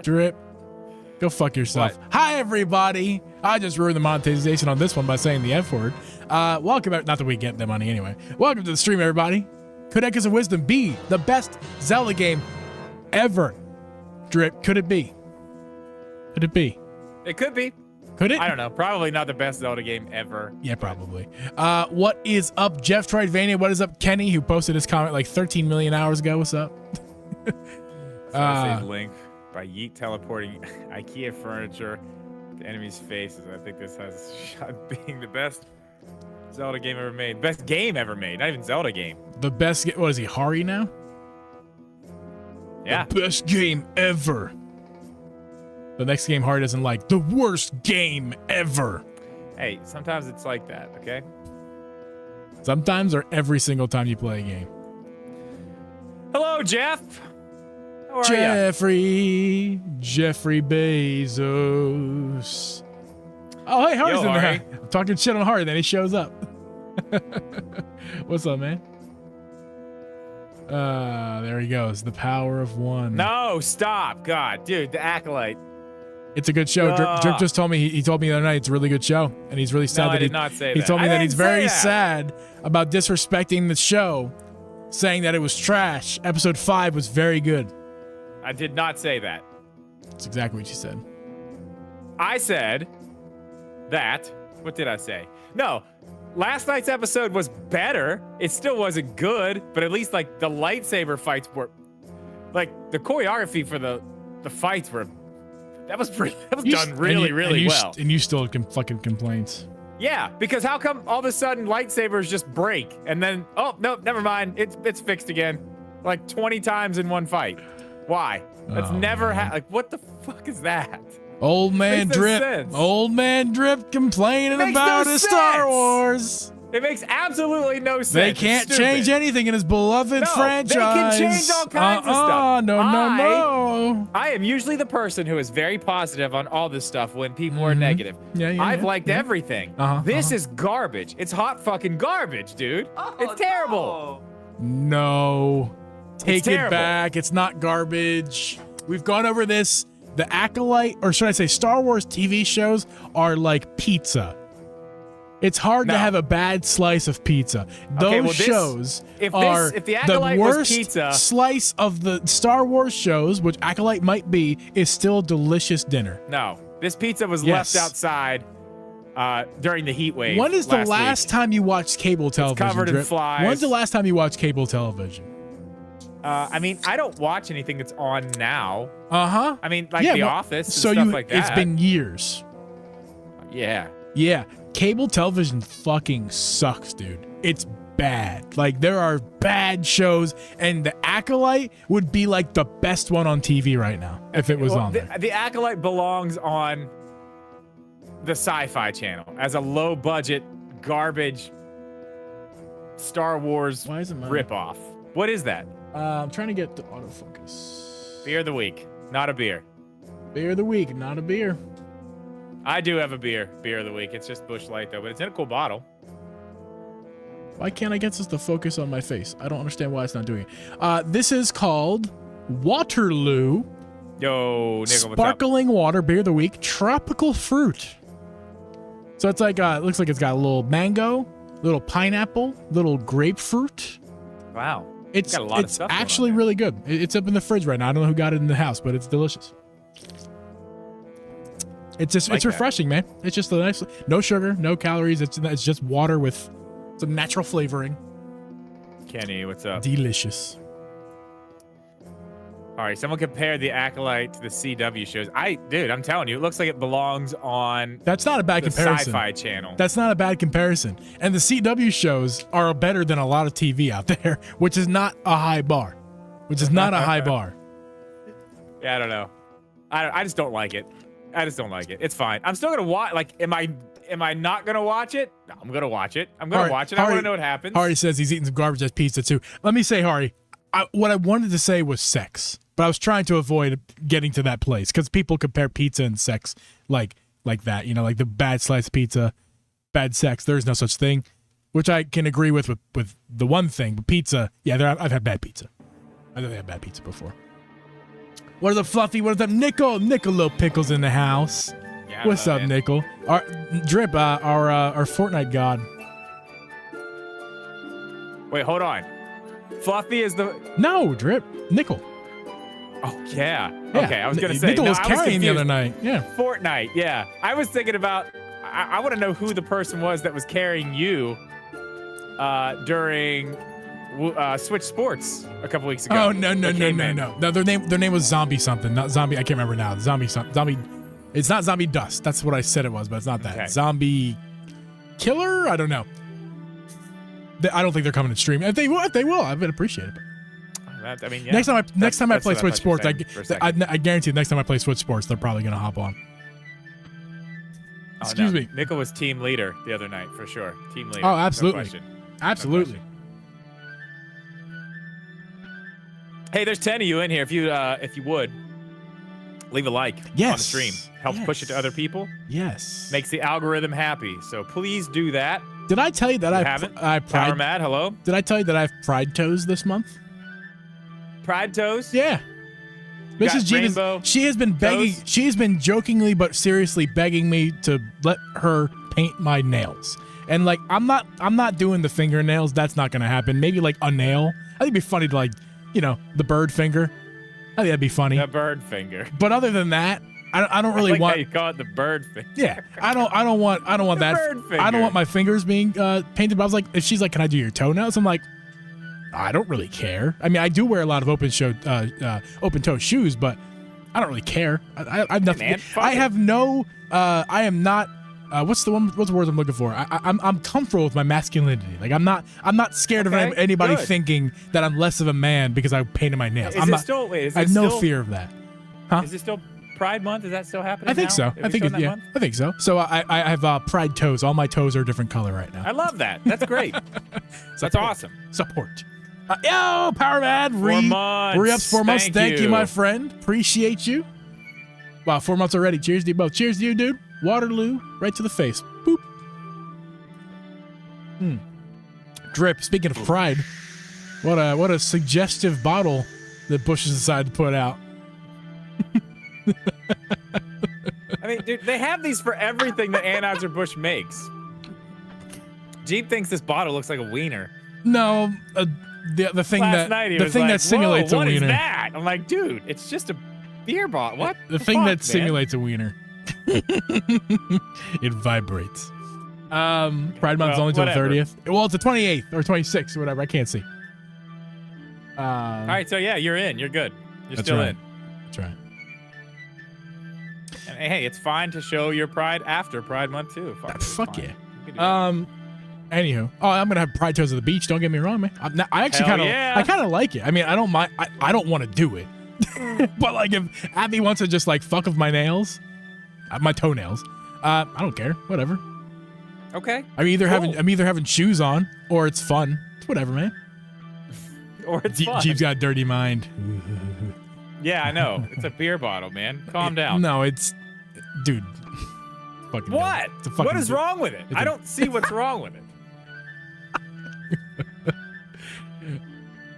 Drip. Go fuck yourself. What? Hi, everybody. I just ruined the monetization on this one by saying the F word. Welcome back. Not that we get the money anyway. Welcome to the stream, everybody. Could Echoes of Wisdom be the best Zelda game ever? Drip, could it be? Could it be? It could be. Could it? I don't know. Probably not the best Zelda game ever. Yeah, probably. What is up, Jeff Troidvania? What is up, Kenny, who posted his comment like 13 million hours ago? What's up? Save link by Yeet teleporting IKEA furniture to enemies' faces. I think this has a shot at being the best Zelda game ever made. Best game ever made. Not even Zelda game. The best. What is he, Hari now? Yeah. The best game ever. The next game Hari doesn't like. The worst game ever. Hey, sometimes it's like that, okay? Sometimes or every single time you play a game. Hello, Jeff. How are Jeffrey Bezos. Oh, hey, Hari's in Hari. there. I'm talking shit on Hari, then he shows up. What's up, man? There he goes. The power of one. No, stop. God, dude, the Acolyte. It's a good show. Drip just told me, he told me the other night it's a really good show. And he's really sad No, that I did not say he that. told me I that didn't he's say very that. sad about disrespecting the show, saying that it was trash. Episode 5 was very good. I did not say that. That's exactly what you said. I said that. What did I say? No. Last night's episode was better. It still wasn't good, but at least like the lightsaber fights were like the choreography for the fights were that was done really well. And you still can fucking complaints. Yeah, because how come all of a sudden lightsabers just break and then oh no, never mind. It's fixed again. Like 20 times in one fight. Why? That's never like what the fuck is that? Old man Makes no Drip. sense. Old man Drip complaining Makes about no his Star sense. Wars. It makes absolutely no sense. They It's can't stupid. change anything in his beloved No, franchise. they can change all kinds of stuff. No. I am usually the person who is very positive on all this stuff when people are negative. Yeah, I've liked everything. This is garbage. It's hot fucking garbage, dude. It's terrible. No. Take it terrible. back. It's not garbage. We've gone over this. The Acolyte, or should I say Star Wars TV shows, are like pizza. It's hard to have a bad slice of pizza. Those shows are if the Acolyte the was worst pizza, slice of the Star Wars shows, which Acolyte might be, is still delicious dinner. No, this pizza was left outside during the heat wave. When is the last time you watched cable television? It's covered in Drip? flies. When's the last time you watched cable television? I mean, I don't watch anything that's on now. I mean, like The Office and stuff like that. It's been years. Yeah. Yeah. Cable television fucking sucks, dude. It's bad. Like, there are bad shows, and The Acolyte would be like the best one on TV right now if it was on there. The Acolyte belongs on the Sci-Fi Channel as a low-budget garbage Star Wars ripoff. What is that? I'm trying to get the autofocus. Beer of the week, not a beer. Beer of the week, not a beer. I do have a beer of the week. It's just Busch Light though, but it's in a cool bottle. Why can't I get this to focus on my face? I don't understand why it's not doing it. This is called Waterloo. Yo, Nickel, Sparkling water, beer of the week, tropical fruit. So it's like, it looks like it's got a little mango, little pineapple, little grapefruit. Wow. It's got a lot of stuff going on actually there. really good. It's up in the fridge right now. I don't know who got it in the house, but it's delicious. It's just it's refreshing, man. It's just a nice, no sugar, no calories. It's just water with some natural flavoring. Kenny, what's up? Delicious. All right, someone compare the Acolyte to the CW shows. Dude, I'm telling you, it looks like it belongs on. That's not a bad comparison. Sci-Fi Channel. That's not a bad comparison. And the CW shows are better than a lot of TV out there, which is not a high bar. Yeah, I don't know. I just don't like it. It's fine. I'm still gonna watch. Like, am I not gonna watch it? No, I'm gonna watch it. I want to know what happens. Hari says he's eating some garbage as pizza too. Let me say, Hari, what I wanted to say was sex, but I was trying to avoid getting to that place because people compare pizza and sex like that. You know, like the bad slice of pizza, bad sex. There's no such thing, which I can agree with the one thing. But pizza, yeah, I've had bad pizza. I've had bad pizza before. What is up, Fluffy? What is up, Nickel? Nickel Little Pickles in the house. Yeah, I What's don't up, know, man. Nickel? Our Drip, our Fortnite god. Wait, hold on. Fluffy is the. No, Drip. Nickel. Oh yeah. Yeah. Okay, I was gonna say. Nickel no, was I carrying the other confused. night. Yeah. Fortnite. Yeah, I was thinking about. I want to know who the person was that was carrying you during Switch Sports a couple weeks ago. Oh no. The Their name was Zombie something, not Zombie. I can't remember now. Zombie. It's not Zombie Dust. That's what I said it was, but it's not that. Okay. Zombie Killer. I don't know. I don't think they're coming to stream. If they will, I would appreciate it. I mean, yeah. Next time I play that's Switch what Sports, I thought you were saying for a second. I guarantee next time I play Switch Sports, they're probably gonna hop on. Oh, Excuse no. me. Nickel was team leader the other night for sure. Team leader. Oh, absolutely. No question. Absolutely. No question. Hey, there's 10 of you in here. If you would leave a like on the stream. Helps push it to other people. Yes. Makes the algorithm happy. So please do that. Did I tell you that I Power Mad, hello. Did I tell you that I have Pride Toes this month? Pride toes? Yeah. Mrs. G, she has been begging. toes? She has been jokingly but seriously begging me to let her paint my nails. And like, I'm not doing the fingernails. That's not gonna happen. Maybe like a nail. I think it'd be funny to like, the bird finger. I think that'd be funny. The bird finger. But other than that, I don't really I like want. how you call it the bird finger. Yeah, I don't want The that. bird I don't finger. want my fingers being painted. But I was like, if she's like, "Can I do your toenails?" I'm like, I don't really care. I mean, I do wear a lot of open toe shoes, but I don't really care. I've nothing. man, fuck I it. have no. I am not. What's the word I'm looking for? I'm comfortable with my masculinity. Like I'm not scared of Okay, anybody good. thinking that I'm less of a man because I painted my nails. Is I'm it not. still? Wait, is I it have no still, fear of that. Is it still Pride Month? Is that still happening? I think now? so. Have I you think shown that yeah. month? I think so. So I have pride toes. All my toes are a different color right now. I love that. That's great. That's awesome. Support. Yo, Power Mad. 4 months. Re-ups 4 months. Thank you, you, my friend. Appreciate you. Wow, 4 months already. Cheers to you both. Cheers to you, dude. Waterloo, right to the face. Boop. Drip. Speaking of pride, what a suggestive bottle that Bush has decided to put out. I mean, dude, they have these for everything that Anheuser-Busch makes. Jeep thinks this bottle looks like a wiener. No, the thing Last night he the was thing like, that simulates "Whoa, a what is wiener. that?" I'm like, dude, it's just a beer bottle. What? The thing fuck, that man? simulates a wiener. It vibrates. Pride Month's Well, only till the whatever. 30th. Well, it's the 28th or 26th or whatever. I can't see. All right, so yeah, you're in. You're good. You're That's still right. in. That's right. And hey, it's fine to show your pride after Pride Month too. Fuck fine. yeah. You can do that. Anywho, I'm gonna have pride toes at the beach. Don't get me wrong, man. I actually Hell kind of, yeah. I kind of like it. I mean, I don't mind. I don't want to do it, but like if Abby wants to just like fuck with my nails, my toenails, I don't care. Whatever. Okay. I'm either Cool. having shoes on or it's fun. It's whatever, man. Or it's fun. Jeep's got a dirty mind. Yeah, I know. It's a beer bottle, man. Calm down. No, it's, dude. Fucking What? dumb. It's a fucking What is dumb. wrong with it? It's I a- don't see what's wrong with it.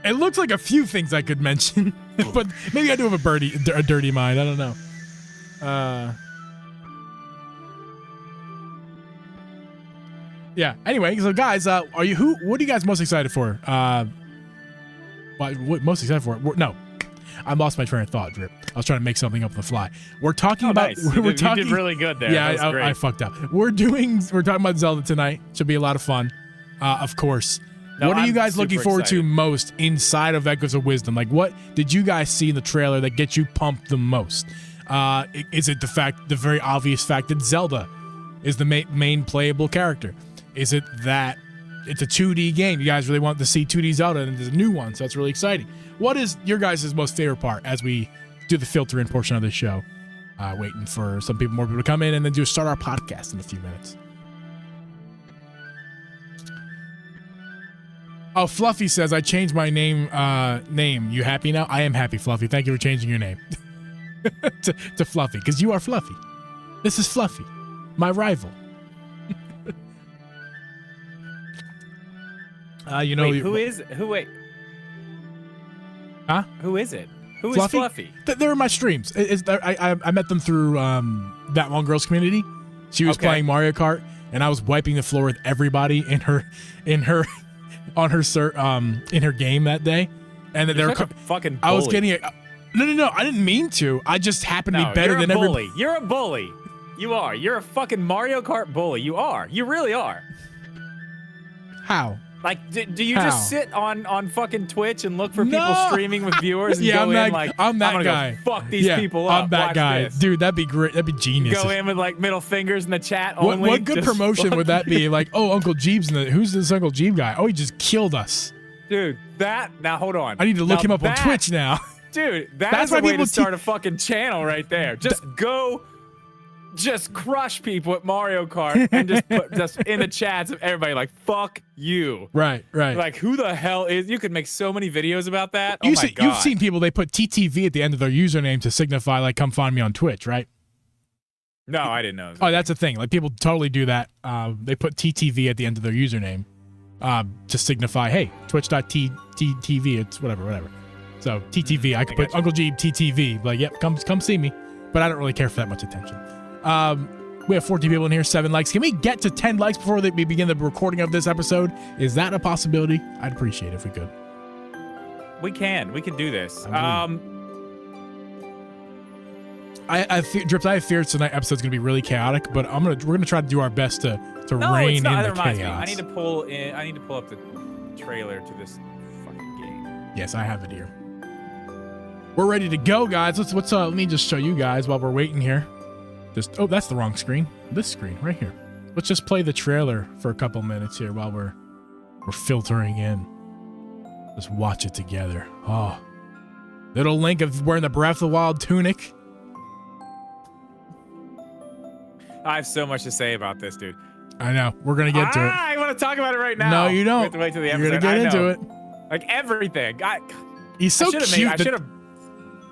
It looks like a few things I could mention, but maybe I do have a dirty mind. I don't know. Yeah. Anyway, so guys, what are you guys most excited for? What most excited for? No, I lost my train of thought, Drip. I was trying to make something up on the fly. We're talking Oh, about. nice. We're You talking. did really good there. Yeah, That was great. I fucked up. We're talking about Zelda tonight. Should be a lot of fun. Of course. No, What are you I'm guys looking super forward to excited. most inside of Echoes of Wisdom? Like, what did you guys see in the trailer that gets you pumped the most? Is it the very obvious fact that Zelda is the main playable character? Is it that it's a 2D game? You guys really want to see 2D Zelda, and there's a new one, so that's really exciting. What is your guys' most favorite part as we do the filter-in portion of the show? Waiting for more people to come in, and then start our podcast in a few minutes. Oh, Fluffy says, I changed my name. You happy now? I am happy, Fluffy. Thank you for changing your name to Fluffy, because you are Fluffy. This is Fluffy, my rival. Wait, who is? Who? Wait. Huh? Who is it? Who is Fluffy? They were my streams. I met them through that one girl's community. She was playing Mario Kart, and I was wiping the floor with everybody in her in her game that day. And then You're such a fucking bully. I was getting it. No. I didn't mean to. I just happened to be better than everybody. You're a bully. You are. You're a fucking Mario Kart bully. You are. You really are. How? Like, do you just sit on fucking Twitch and look for people streaming with viewers and go in like, I'm that guy. Go fuck these people up. I'm that Watch guy. this. Dude, that'd be great. That'd be genius. Go in with like middle fingers in the chat only. What good promotion would that be? Like, oh, Uncle Jeeb's who's this Uncle Jeeb guy? Oh, he just killed us. Dude, now hold on. I need to look him up on Twitch now. Dude, that's a way to start a fucking channel right there. Just crush people at Mario Kart and just put in the chats of everybody like, fuck you. Right. Like, who the hell is... You could make so many videos about that. Oh my God. You've seen people, they put TTV at the end of their username to signify, like, come find me on Twitch, right? No, I didn't know. Oh, that's a thing. Like, people totally do that. They put TTV at the end of their username to signify, hey, twitch.tv, it's whatever. So, TTV, I could put Uncle Jeeb TTV. Like, yep, come see me. But I don't really care for that much attention. We have 14 people in here, 7 likes. Can we get to 10 likes before we begin the recording of this episode? Is that a possibility? I'd appreciate it if we could. We can do this. Drips, I have fear tonight's episode's gonna be really chaotic, but we're gonna try to do our best to rein in the chaos. I need to pull up the trailer to this fucking game. Yes, I have it here. We're ready to go, guys. Let me just show you guys while we're waiting here. That's the wrong screen. This screen right here. Let's just play the trailer for a couple minutes here while we're filtering in. Just watch it together. Oh, little Link of wearing the Breath of the Wild tunic. I have so much to say about this, dude. I know. We're gonna get to it. I want to talk about it right now. No, you don't. We have to wait till the episode. You're gonna get into it. Like everything. He's so cute.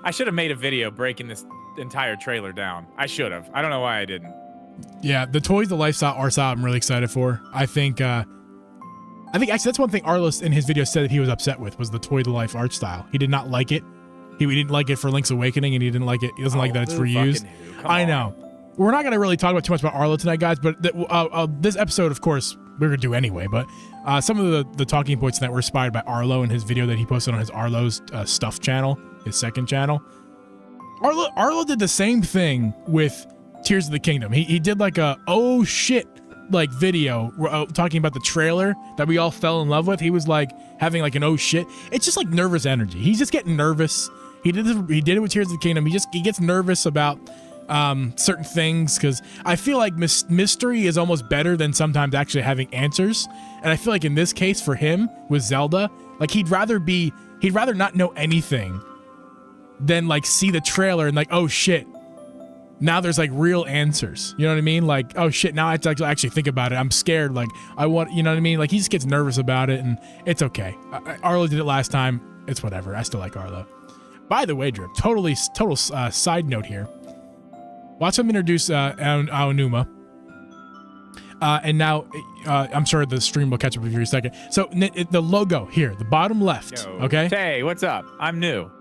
I should have made a video breaking this entire trailer down. I should have. I don't know why I didn't. Yeah, the toys, the lifestyle art style, I'm really excited for. I think actually that's one thing Arlos in his video said that he was upset with was the toy to life art style. He did not like it. He didn't like it for Link's Awakening, and he didn't like it. He doesn't like that it's reused. I know. We're not gonna really talk about too much about Arlo tonight, guys. But this episode, of course, we're gonna do anyway. But some of the talking points that were inspired by Arlo in his video that he posted on his Arlo's stuff channel, his second channel. Arlo did the same thing with Tears of the Kingdom. He did like a oh shit like video talking about the trailer that we all fell in love with. He was like having like an oh shit. It's just like nervous energy. He's just getting nervous. He did it with Tears of the Kingdom. He gets nervous about certain things because I feel like mystery is almost better than sometimes actually having answers. And I feel like in this case for him with Zelda, like he'd rather not know anything than like see the trailer and like, oh shit, now there's like real answers. You know what I mean? Like, oh shit, now I have to actually think about it. I'm scared. Like you know what I mean? Like he just gets nervous about it and it's okay. Arlo did it last time. It's whatever. I still like Arlo. By the way, Drip, total side note here. Watch him introduce Aonuma. And now I'm sure the stream will catch up with you in a second. So the logo here, the bottom left. Yo, okay. Tay, what's up? I'm new.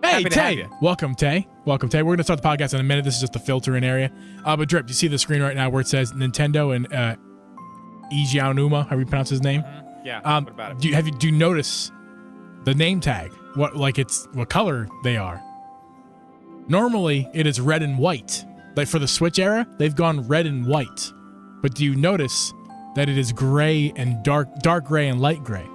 Hey, Tay. Welcome, Tay. We're going to start the podcast in a minute. This is just the filter-in area. But Drip, you see the screen right now where it says Nintendo and Eiji Aonuma, how you pronounce his name? Mm-hmm. Yeah, what about it? Do you notice the name tag? What color they are? Normally, it is red and white. Like for the Switch era, they've gone red and white. But do you notice that it is gray and dark gray and light gray?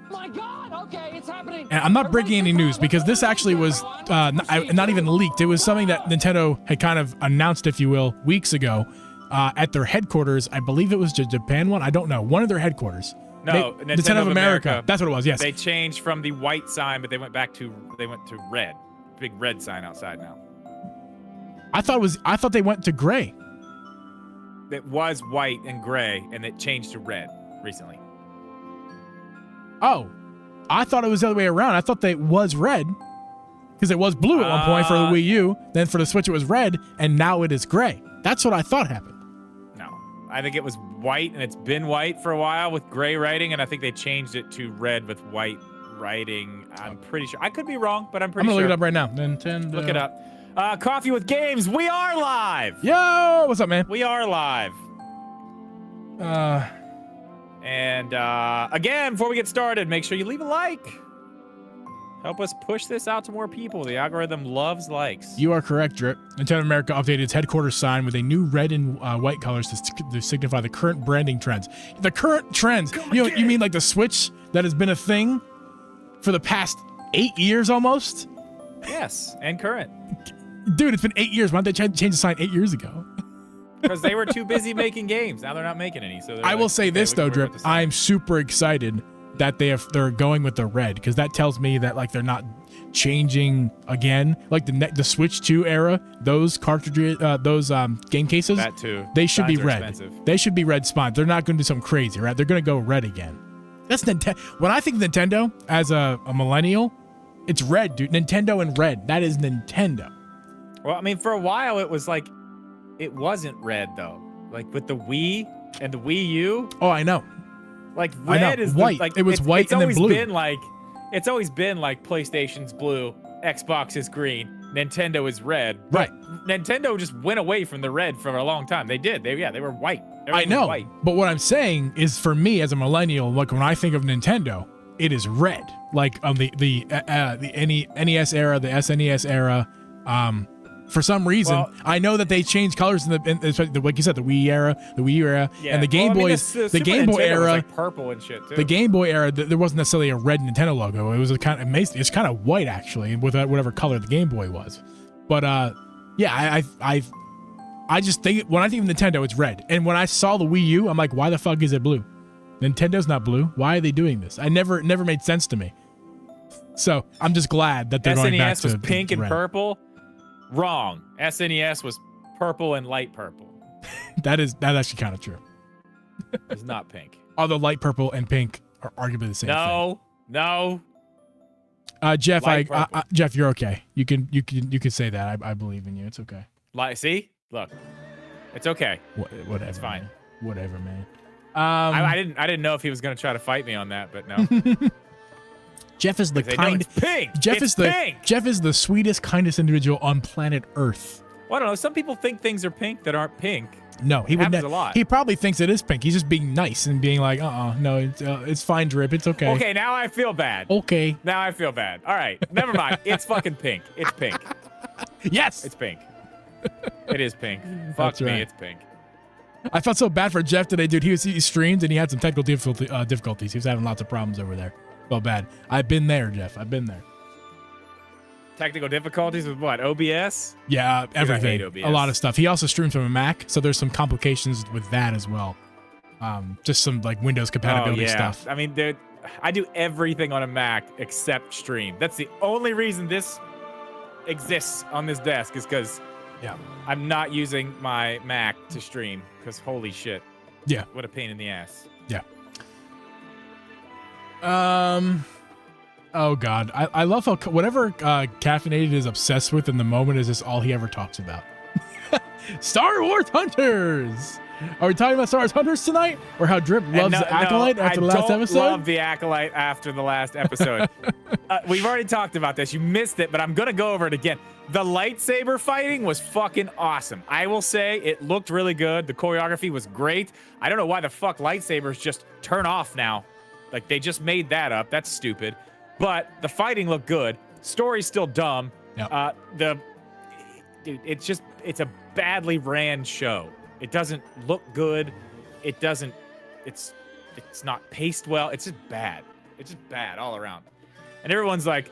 My God, okay, it's happening. And I'm not breaking any news because this actually was not even leaked. It was something that Nintendo had kind of announced, if you will, weeks ago at their headquarters. I believe it was the Japan one. I don't know. One of their headquarters. No, Nintendo of America. That's what it was. Yes. They changed from the white sign, but they went to red. Big red sign outside now. I thought they went to gray. It was white and gray, and it changed to red recently. Oh, I thought it was the other way around. I thought it was red because it was blue at one point for the Wii U. Then for the Switch, it was red, and now it is gray. That's what I thought happened. No, I think it was white, and it's been white for a while with gray writing, and I think they changed it to red with white writing. I'm pretty sure. I could be wrong, but I'm I'm pretty gonna sure. look it up right now. Nintendo. Look it up. Coffee with Games. We are live. Yo, what's up, man? We are live. And again, before we get started, make sure you leave a like. Help us push this out to more people. The algorithm loves likes. You are correct, Drip. Nintendo America updated its headquarters sign with a new red and white colors to signify the current branding trends. The current trends. You mean like the Switch that has been a thing for the past 8 years almost? Yes, and current. Dude, it's been 8 years. Why didn't they change the sign 8 years ago? Because they were too busy making games. Now they're not making any. So I will say this though, Drip. I'm super excited that they're going with the red, because that tells me that like they're not changing again. Like the Switch 2 era, those cartridges, those game cases, that too. They should be Signs are red. expensive. They should be red spines. They're not going to do something crazy, right? They're going to go red again. That's Nintendo. When I think Nintendo as a millennial, it's red, dude. Nintendo and red. That is Nintendo. Well, I mean, for a while it was like, it wasn't red though. Like with the Wii and the Wii U. Oh, I know. Like red is white. Like it was white and then blue. It's always been like PlayStation's blue, Xbox is green, Nintendo is red. Right. Nintendo just went away from the red for a long time. They did. They were white. I know. White. But what I'm saying is, for me as a millennial, like when I think of Nintendo, it is red. Like on the NES era, the SNES era. For some reason, I know that they changed colors in the like you said, the Wii era, the Wii U era, and the Game Boys. The Game Boy era, was like purple and shit too. The Game Boy era, there wasn't necessarily a red Nintendo logo. It was it's kind of white actually, with whatever color the Game Boy was. But yeah, I just think when I think of Nintendo, it's red. And when I saw the Wii U, I'm like, why the fuck is it blue? Nintendo's not blue. Why are they doing this? It never made sense to me. So I'm just glad that they're going back to SNES was pink and red. purple. Wrong. SNES was purple and light purple. That's actually kind of true. It's not pink. Although light purple and pink are arguably the same thing. No. Jeff, Jeff, you're okay. You can say that. I believe in you. It's okay. See? Look. It's okay. Whatever. It's fine. Man. Whatever, man. I didn't know if he was going to try to fight me on that, but no. Jeff is the kind. Pink. Jeff is the sweetest, kindest individual on planet Earth. Well, I don't know. Some people think things are pink that aren't pink. No, he would a lot. He probably thinks it is pink. He's just being nice and being like, no, it's fine, Drip. It's okay. Okay, now I feel bad. Okay. Now I feel bad. All right, never mind. It's fucking pink. It's pink. Yes. It's pink. It is pink. Fuck me, right. it's pink. I felt so bad for Jeff today, dude. He streamed and he had some technical difficulties. He was having lots of problems over there. Felt bad. I've been there, Jeff. I've been there. Technical difficulties with what? OBS? Yeah, everything. I hate OBS. A lot of stuff. He also streams from a Mac, so there's some complications with that as well. Just some like Windows compatibility stuff. I mean, I do everything on a Mac except stream. That's the only reason this exists on this desk is because I'm not using my Mac to stream. Because holy shit. Yeah. What a pain in the ass. Yeah. Oh God, I love how whatever Caffeinated is obsessed with in the moment is just all he ever talks about. Star Wars Hunters. Are we talking about Star Wars Hunters tonight, or how Drip loves the Acolyte after the last episode? I love the Acolyte after the last episode. We've already talked about this. You missed it, but I'm gonna go over it again. The lightsaber fighting was fucking awesome. I will say it looked really good. The choreography was great. I don't know why the fuck lightsabers just turn off now. Like, they just made that up. That's stupid. But the fighting looked good. Story's still dumb. Yep. Dude, it's a badly ran show. It doesn't look good. It's not paced well. It's just bad. It's just bad all around. And everyone's like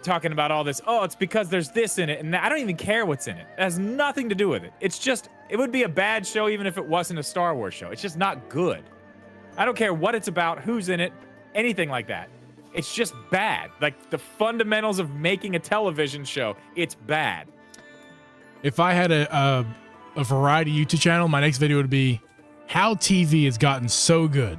talking about all this. Oh, it's because there's this in it. And I don't even care what's in it. It has nothing to do with it. It would be a bad show even if it wasn't a Star Wars show. It's just not good. I don't care what it's about, who's in it, anything like that. It's just bad. Like the fundamentals of making a television show, it's bad. If I had a variety YouTube channel, my next video would be how TV has gotten so good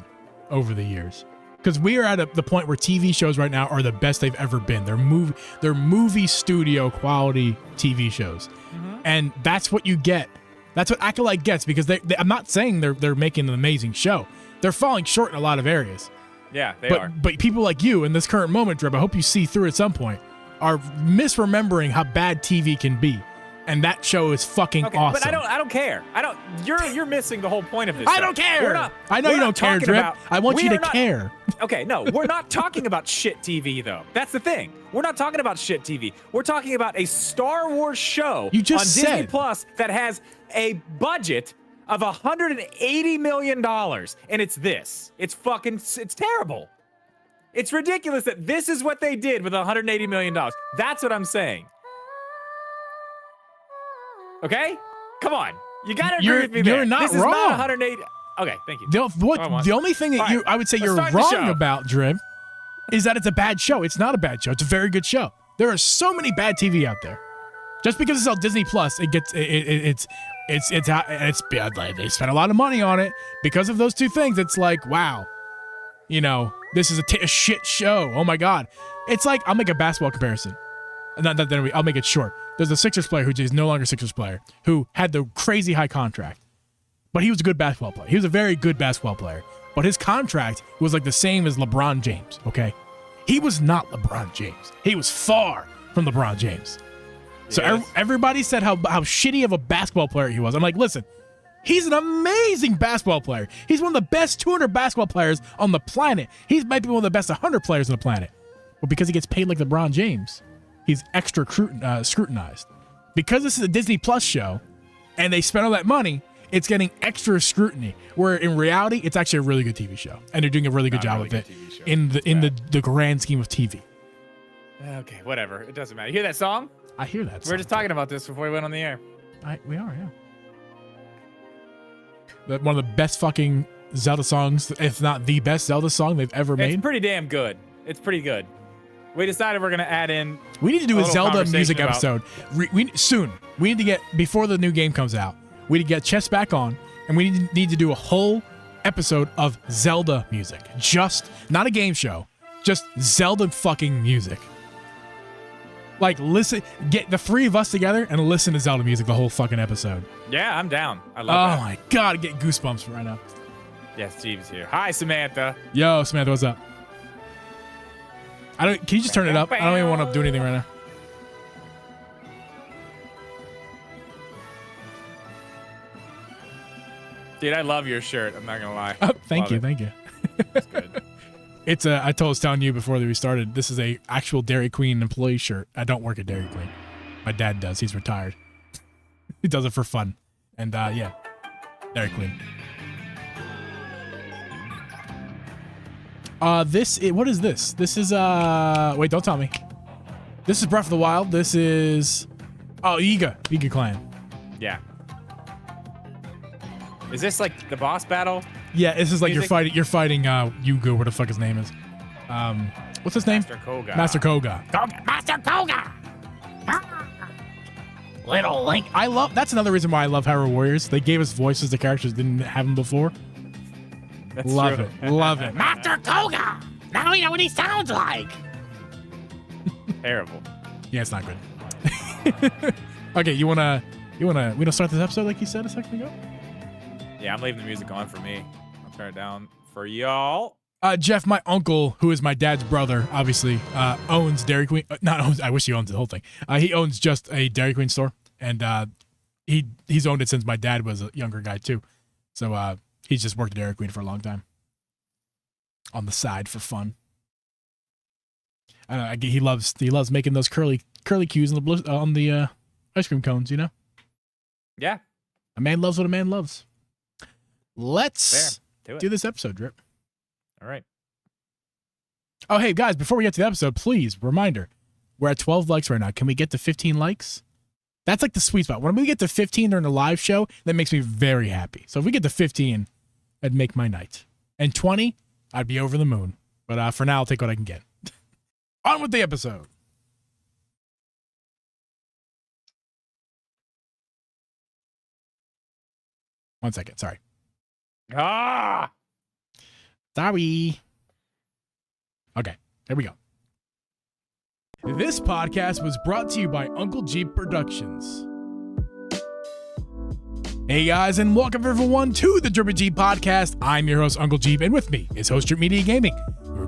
over the years. Because we are at the point where TV shows right now are the best they've ever been. They're movie studio quality TV shows. Mm-hmm. And that's what you get. That's what Acolyte gets, because I'm not saying they're making an amazing show. They're falling short in a lot of areas. Yeah, they are. But people like you in this current moment, Drip, I hope you see through at some point, are misremembering how bad TV can be. And that show is fucking awesome. But I don't care. You're missing the whole point of this. I don't care. I know you don't care, Drip. I want you to care. Okay, no, we're not talking about shit TV though. That's the thing. We're not talking about shit TV. We're talking about a Star Wars show on Disney Plus that has a budget of $180 million, and it's this. It's terrible. It's ridiculous that this is what they did with $180 million. That's what I'm saying. Okay? Come on. You gotta agree with me there. You're not this wrong. Is not 180. Okay, thank you. The only thing that I would say you're wrong about, Drip, is that it's a bad show. It's not a bad show. It's a very good show. There are so many bad TV out there. Just because it's on Disney Plus, they spent a lot of money on it. Because of those two things, it's like, wow, this is a shit show. Oh my God. It's like, I'll make a basketball comparison. I'll make it short. There's a Sixers player who is no longer a Sixers player who had the crazy high contract, but he was a good basketball player. He was a very good basketball player, but his contract was like the same as LeBron James. Okay. He was not LeBron James. He was far from LeBron James. So everybody said how shitty of a basketball player he was. I'm like, listen, he's an amazing basketball player. He's one of the best 200 basketball players on the planet. He might be one of the best 100 players on the planet. But because he gets paid like LeBron James, he's extra scrutinized. Because this is a Disney Plus show and they spent all that money, it's getting extra scrutiny. Where in reality, it's actually a really good TV show. And they're doing a really good job with it in the grand scheme of TV. Okay, whatever. It doesn't matter. You hear that song? I hear that song. We were just talking about this before we went on the air. We are, yeah. One of the best fucking Zelda songs, if not the best Zelda song they've ever made. It's pretty damn good. It's pretty good. We decided we're going to add in. We need to do a Zelda music episode. Soon. We need to get, before the new game comes out, we need to get Chess back on, and we need to do a whole episode of Zelda music. Just, not a game show, just Zelda fucking music. Like, listen, get the three of us together and listen to Zelda music the whole fucking episode. Yeah, I'm down. I love that. Oh my God, I get goosebumps right now. Yes, Steve's here. Hi, Samantha. Yo, Samantha, what's up? Can you just turn it up? I don't even want to do anything right now. Dude, I love your shirt. I'm not gonna lie. Thank you. That's good. I was telling you before that we started, this is a actual Dairy Queen employee shirt. I don't work at Dairy Queen. My dad does. He's retired. He does it for fun. And yeah, Dairy Queen. What is this? This is, wait, don't tell me. This is Breath of the Wild. This is, Iga Clan. Yeah. Is this like the boss battle? Yeah, this is like you're fighting Yugo, what the fuck his name is. What's his name? Master Koga. Master Koga! Little Link. That's another reason why I love Hyrule Warriors. They gave us voices to characters that didn't have them before. That's love true. it. Love it. Master Koga! Now we know what he sounds like. Terrible. Yeah, it's not good. Okay, we don't start this episode like you said a second ago? Yeah, I'm leaving the music on for me. I'll turn it down for y'all. Jeff, my uncle, who is my dad's brother, obviously, owns Dairy Queen. I wish he owns the whole thing. He owns just a Dairy Queen store, and he's owned it since my dad was a younger guy too. So he's just worked at Dairy Queen for a long time. On the side for fun. He loves making those curly cues on the ice cream cones. Yeah. A man loves what a man loves. Let's do this episode, Drip. All right. Oh, hey, guys, before we get to the episode, please, reminder, we're at 12 likes right now. Can we get to 15 likes? That's like the sweet spot. When we get to 15 during the live show, that makes me very happy. So if we get to 15, that'd make my night. And 20, I'd be over the moon. But for now, I'll take what I can get. On with the episode. One second. Sorry. Sorry. Okay, here we go. This podcast was brought to you by Uncle Jeep Productions. Hey guys, and welcome everyone to the Drippin' Jeep Podcast. I'm your host, Uncle Jeep, and with me is Host Drip Media Gaming.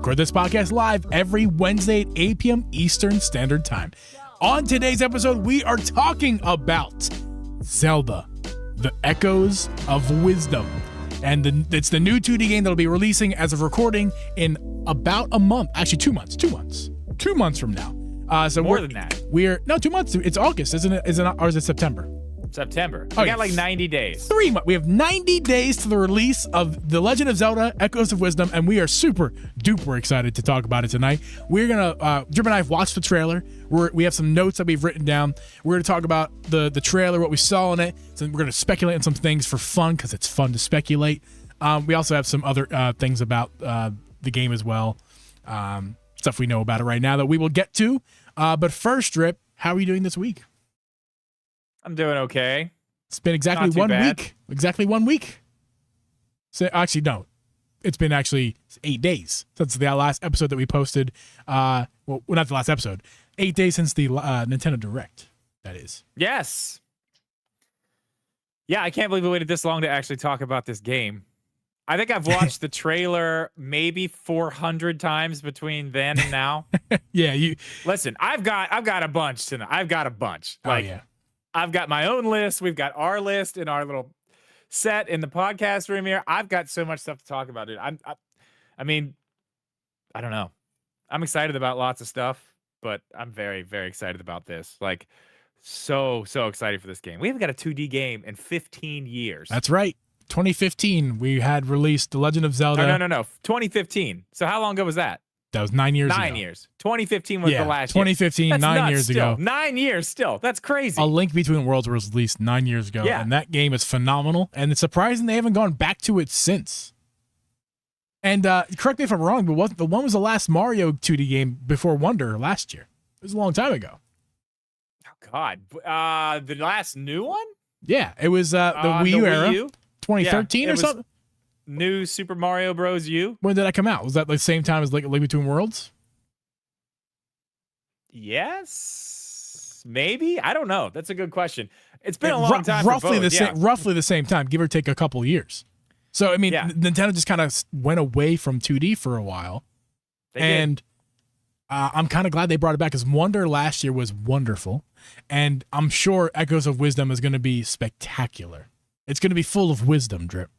record this podcast live every Wednesday at 8 p.m. Eastern Standard Time. On today's episode, we are talking about Zelda, The Echoes of Wisdom. And it's the new 2D game that'll be releasing as of recording in about a month. Actually, 2 months. 2 months from now. So More than that. No, 2 months. It's August, isn't it? Or is it September? September. Oh, We got like 90 days. 3 months. We have 90 days to the release of The Legend of Zelda, Echoes of Wisdom, and we are super duper excited to talk about it tonight. We're gonna, Drip and I have watched the trailer. We have some notes that we've written down. We're gonna talk about the trailer, what we saw in it. So we're gonna speculate on some things for fun because it's fun to speculate. We also have some other things about the game as well, stuff we know about it right now that we will get to. But first, Drip, how are you doing this week? I'm doing okay. It's been exactly Not too 1 bad. week. Exactly 1 week. So actually, no. It's been actually 8 days since the last episode that we posted. Well, not the last episode. 8 days since the Nintendo Direct, that is. Yes. Yeah, I can't believe we waited this long to actually talk about this game. I think I've watched the trailer maybe 400 times between then and now. Yeah, you. Listen, I've got a bunch tonight. I've got a bunch. Oh, yeah. I've got my own list. We've got our list in our little set in the podcast room here. I've got so much stuff to talk about, dude. I mean, I don't know. I'm excited about lots of stuff, but I'm very, very excited about this. Like, so excited for this game. We haven't got a 2D game in 15 years. That's right. 2015, we had released The Legend of Zelda. No. 2015. So how long ago was that? That was 9 years ago. 9 years. 2015 was the last 2015, year. That's 9 nuts years still. ago. 9 years still. That's crazy. A Link Between Worlds was released 9 years ago, Yeah. and that game is phenomenal. And it's surprising they haven't gone back to it since. And correct me if I'm wrong, but the one was the last Mario 2D game before Wonder last year. It was a long time ago. Oh, God. The last new one? Yeah, it was the Wii U era, 2013 Yeah, or it was something. New Super Mario Bros. U? When did that come out? Was that the same time as Link Between Worlds? Yes, maybe. I don't know. That's a good question. It's been a long time. Roughly for both, the same, roughly the same time, give or take a couple years. So I mean, Yeah. Nintendo just kind of went away from 2D for a while, They did. and I'm kind of glad they brought it back because Wonder last year was wonderful, and I'm sure Echoes of Wisdom is going to be spectacular. It's going to be full of wisdom, Drip.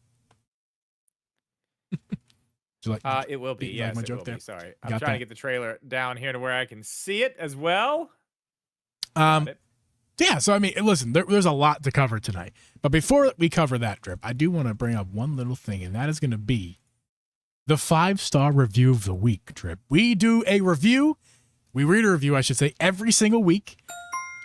Do you like? It will be. you like Yes, my it joke will there? be. Sorry, I'm Got trying that? to get the trailer down here to where I can see it as well. Yeah, so I mean, listen, there's a lot to cover tonight. But before we cover that, Drip, I do want to bring up one little thing, and that is going to be the 5-star review of the week, Drip. We do a review. We read a review, I should say, every single week.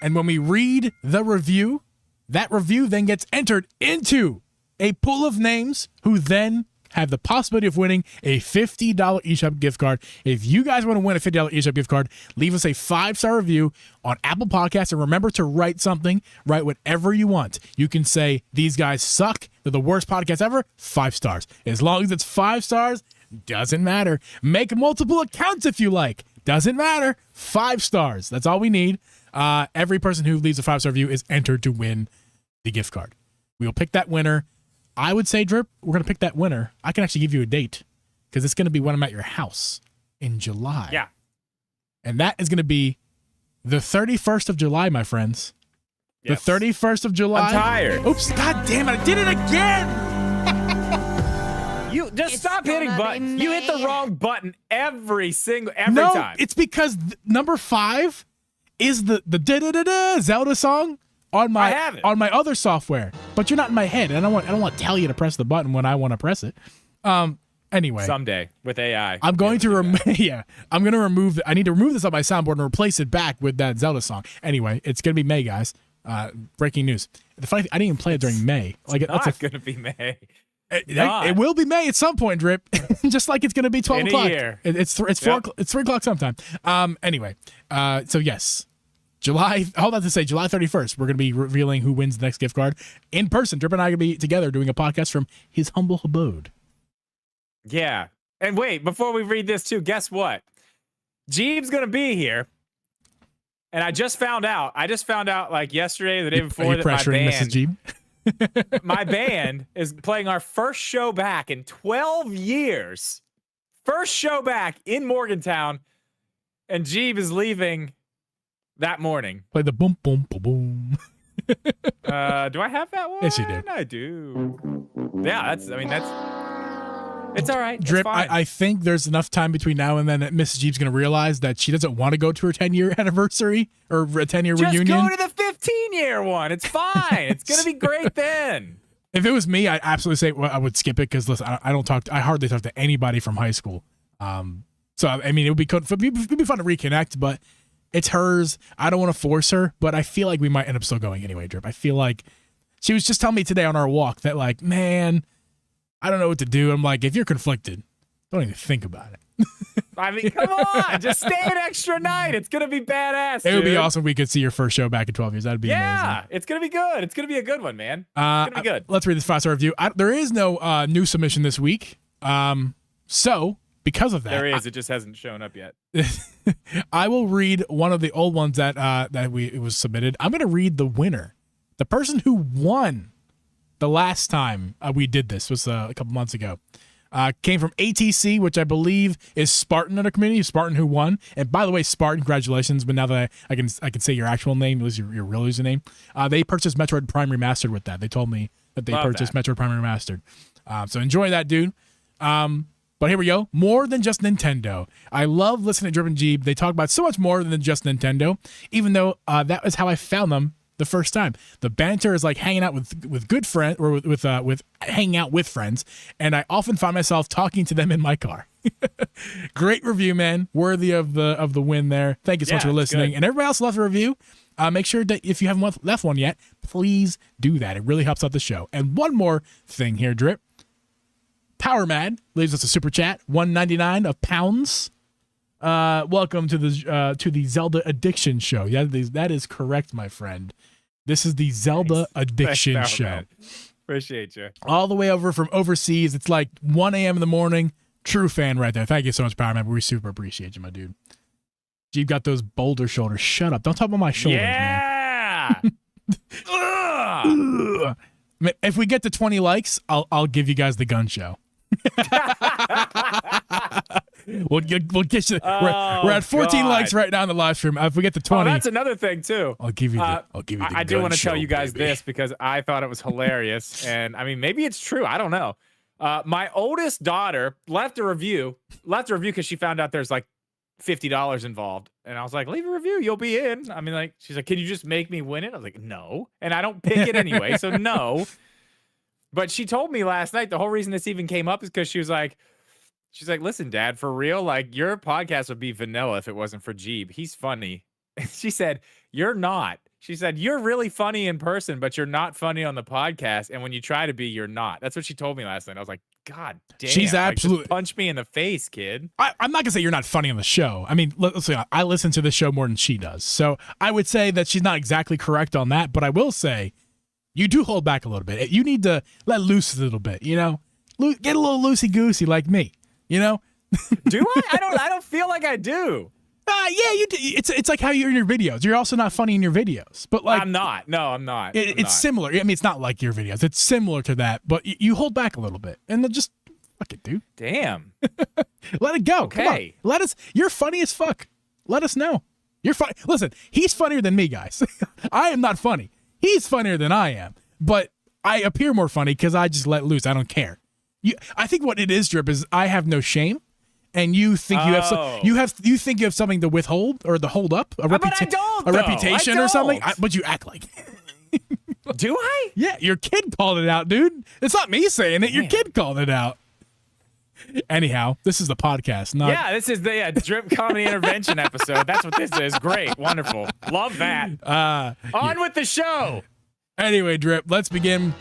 And when we read the review, that review then gets entered into a pool of names who then have the possibility of winning a $50 eShop gift card. If you guys want to win a $50 eShop gift card, leave us a 5-star review on Apple Podcasts, and remember to write something. Write whatever you want. You can say, these guys suck. They're the worst podcast ever. 5 stars. As long as it's 5 stars, doesn't matter. Make multiple accounts if you like. Doesn't matter. 5 stars. That's all we need. Every person who leaves a 5-star review is entered to win the gift card. We will pick that winner. I would say, Drip, we're going to pick that winner. I can actually give you a date because it's going to be when I'm at your house in July. Yeah. And that is going to be the 31st of July, my friends. Yes. The 31st of July. I'm tired. Oops, god damn it, I did it again. You just stop hitting buttons. You hit the wrong button every No, time. it's because number 5 is the da-da-da-da Zelda song on I have it. my other software. But you're not in my head. And I don't want to tell you to press the button when I want to press it. Anyway. Someday with AI. I'm going to I'm going to remove I need to remove this on my soundboard and replace it back with that Zelda song. Anyway, it's going to be May, guys. Breaking news. The funny thing, I didn't even play it during May. Like It's not going to be May. it will be May at some point, Drip. Just like it's going to be 12 In a o'clock. year. It's 4 o'clock. It's 3 o'clock sometime. Anyway, so yes. July 31st, we're going to be revealing who wins the next gift card in person. Drip and I are going to be together doing a podcast from his humble abode. Yeah. And wait, before we read this too, guess what? Jeeb's going to be here. And I just found out like yesterday, the day before, Are you that my pressuring Mrs. band, Jeeb? my band is playing our first show back in 12 years. First show back in Morgantown, and Jeeb is leaving that morning. Play the boom, boom, boom, boom. Do I have that one? Yes, you do. I do. Yeah, it's all right. It's Drip, fine. I think there's enough time between now and then that Mrs. Jeep's going to realize that she doesn't want to go to her 10-year anniversary or a 10-year reunion. Just go to the 15-year one. It's fine. It's going to be great then. If it was me, I'd absolutely say I would skip it because listen, I hardly talk to anybody from high school. So I mean, it would be fun to reconnect, but it's hers. I don't want to force her, but I feel like we might end up still going anyway, Drip. I feel like she was just telling me today on our walk that like, man, I don't know what to do. I'm like, if you're conflicted, don't even think about it. I mean, come on, just stay an extra night. It's gonna be badass. It would be awesome if we could see your first show back in 12 years. That'd be amazing. It's gonna be good. It's gonna be a good one, man. It's gonna be good. Let's read this 5-star review. There is no new submission this week. So because of that, There is. It just hasn't shown up yet. I will read one of the old ones that it was submitted. I'm gonna read the winner, the person who won the last time we did this was a couple months ago. Came from ATC, which I believe is Spartan in our community. Spartan who won. And by the way, Spartan, congratulations. But now that I can say your actual name, it was your real username. They purchased Metroid Prime Remastered with that. They told me that they purchased Metroid Prime Remastered. So enjoy that, dude. But here we go. More than just Nintendo. I love listening to Drip and Jeeb. They talk about so much more than just Nintendo, even though that was how I found them the first time. The banter is like hanging out with good friends or with hanging out with friends, and I often find myself talking to them in my car. Great review, man. Worthy of the win there. Thank you so much for listening. Good. And everybody else left a review. Make sure that if you haven't left one yet, please do that. It really helps out the show. And one more thing here, Drip. Power Mad leaves us a super chat, $1.99 of pounds. Welcome to the Zelda Addiction Show. Yeah, that is correct, my friend. This is the Zelda Addiction Thanks, Show. man. Appreciate you. All the way over from overseas. It's like 1 a.m. in the morning. True fan right there. Thank you so much, Power Man. We super appreciate you, my dude. You've got those boulder shoulders. Shut up. Don't talk about my shoulders, man. Ugh. If we get to 20 likes, I'll give you guys the gun show. We'll get you. We're at 14 likes right now in the live stream. If we get to 20, that's another thing too. I'll give you the. I do want to tell you guys baby. this because I thought it was hilarious, and I mean maybe it's true. I don't know. My oldest daughter left a review because she found out there's like $50 involved, and I was like, leave a review, you'll be in. I mean, like, she's like, can you just make me win it? I was like, no, and I don't pick it anyway, so no. But she told me last night the whole reason this even came up is because she's like, listen, Dad, for real, like your podcast would be vanilla if it wasn't for Jeeb. He's funny. She said, you're not. She said, you're really funny in person, but you're not funny on the podcast. And when you try to be, you're not. That's what she told me last night. I was like, God damn. She's absolutely. Just punch me in the face, kid. I'm not going to say you're not funny on the show. I mean, let's say I listen to the show more than she does. So I would say that she's not exactly correct on that. But I will say you do hold back a little bit. You need to let loose a little bit, you know? Get a little loosey-goosey like me, you know? Do I? I don't feel like I do. Yeah, you do. It's like how you're in your videos. You're also not funny in your videos, but like I'm not. No, I'm not. It's similar. I mean, it's not like your videos. It's similar to that, but you hold back a little bit, and then just fuck it, dude. Damn. Let it go. Okay. Come on. Let us. You're funny as fuck. Let us know. You're funny. Listen, he's funnier than me, guys. I am not funny. He's funnier than I am, but I appear more funny because I just let loose. I don't care. I think what it is, Drip, is I have no shame. And you think you think you have something to withhold or to hold up a reputation or something, but you act like. Do I? Yeah, your kid called it out, dude. It's not me saying it. Your kid called it out. Anyhow, this is the podcast. This is the Drip Comedy Intervention episode. That's what this is. Great, wonderful, love that. On with the show. Anyway, Drip, let's begin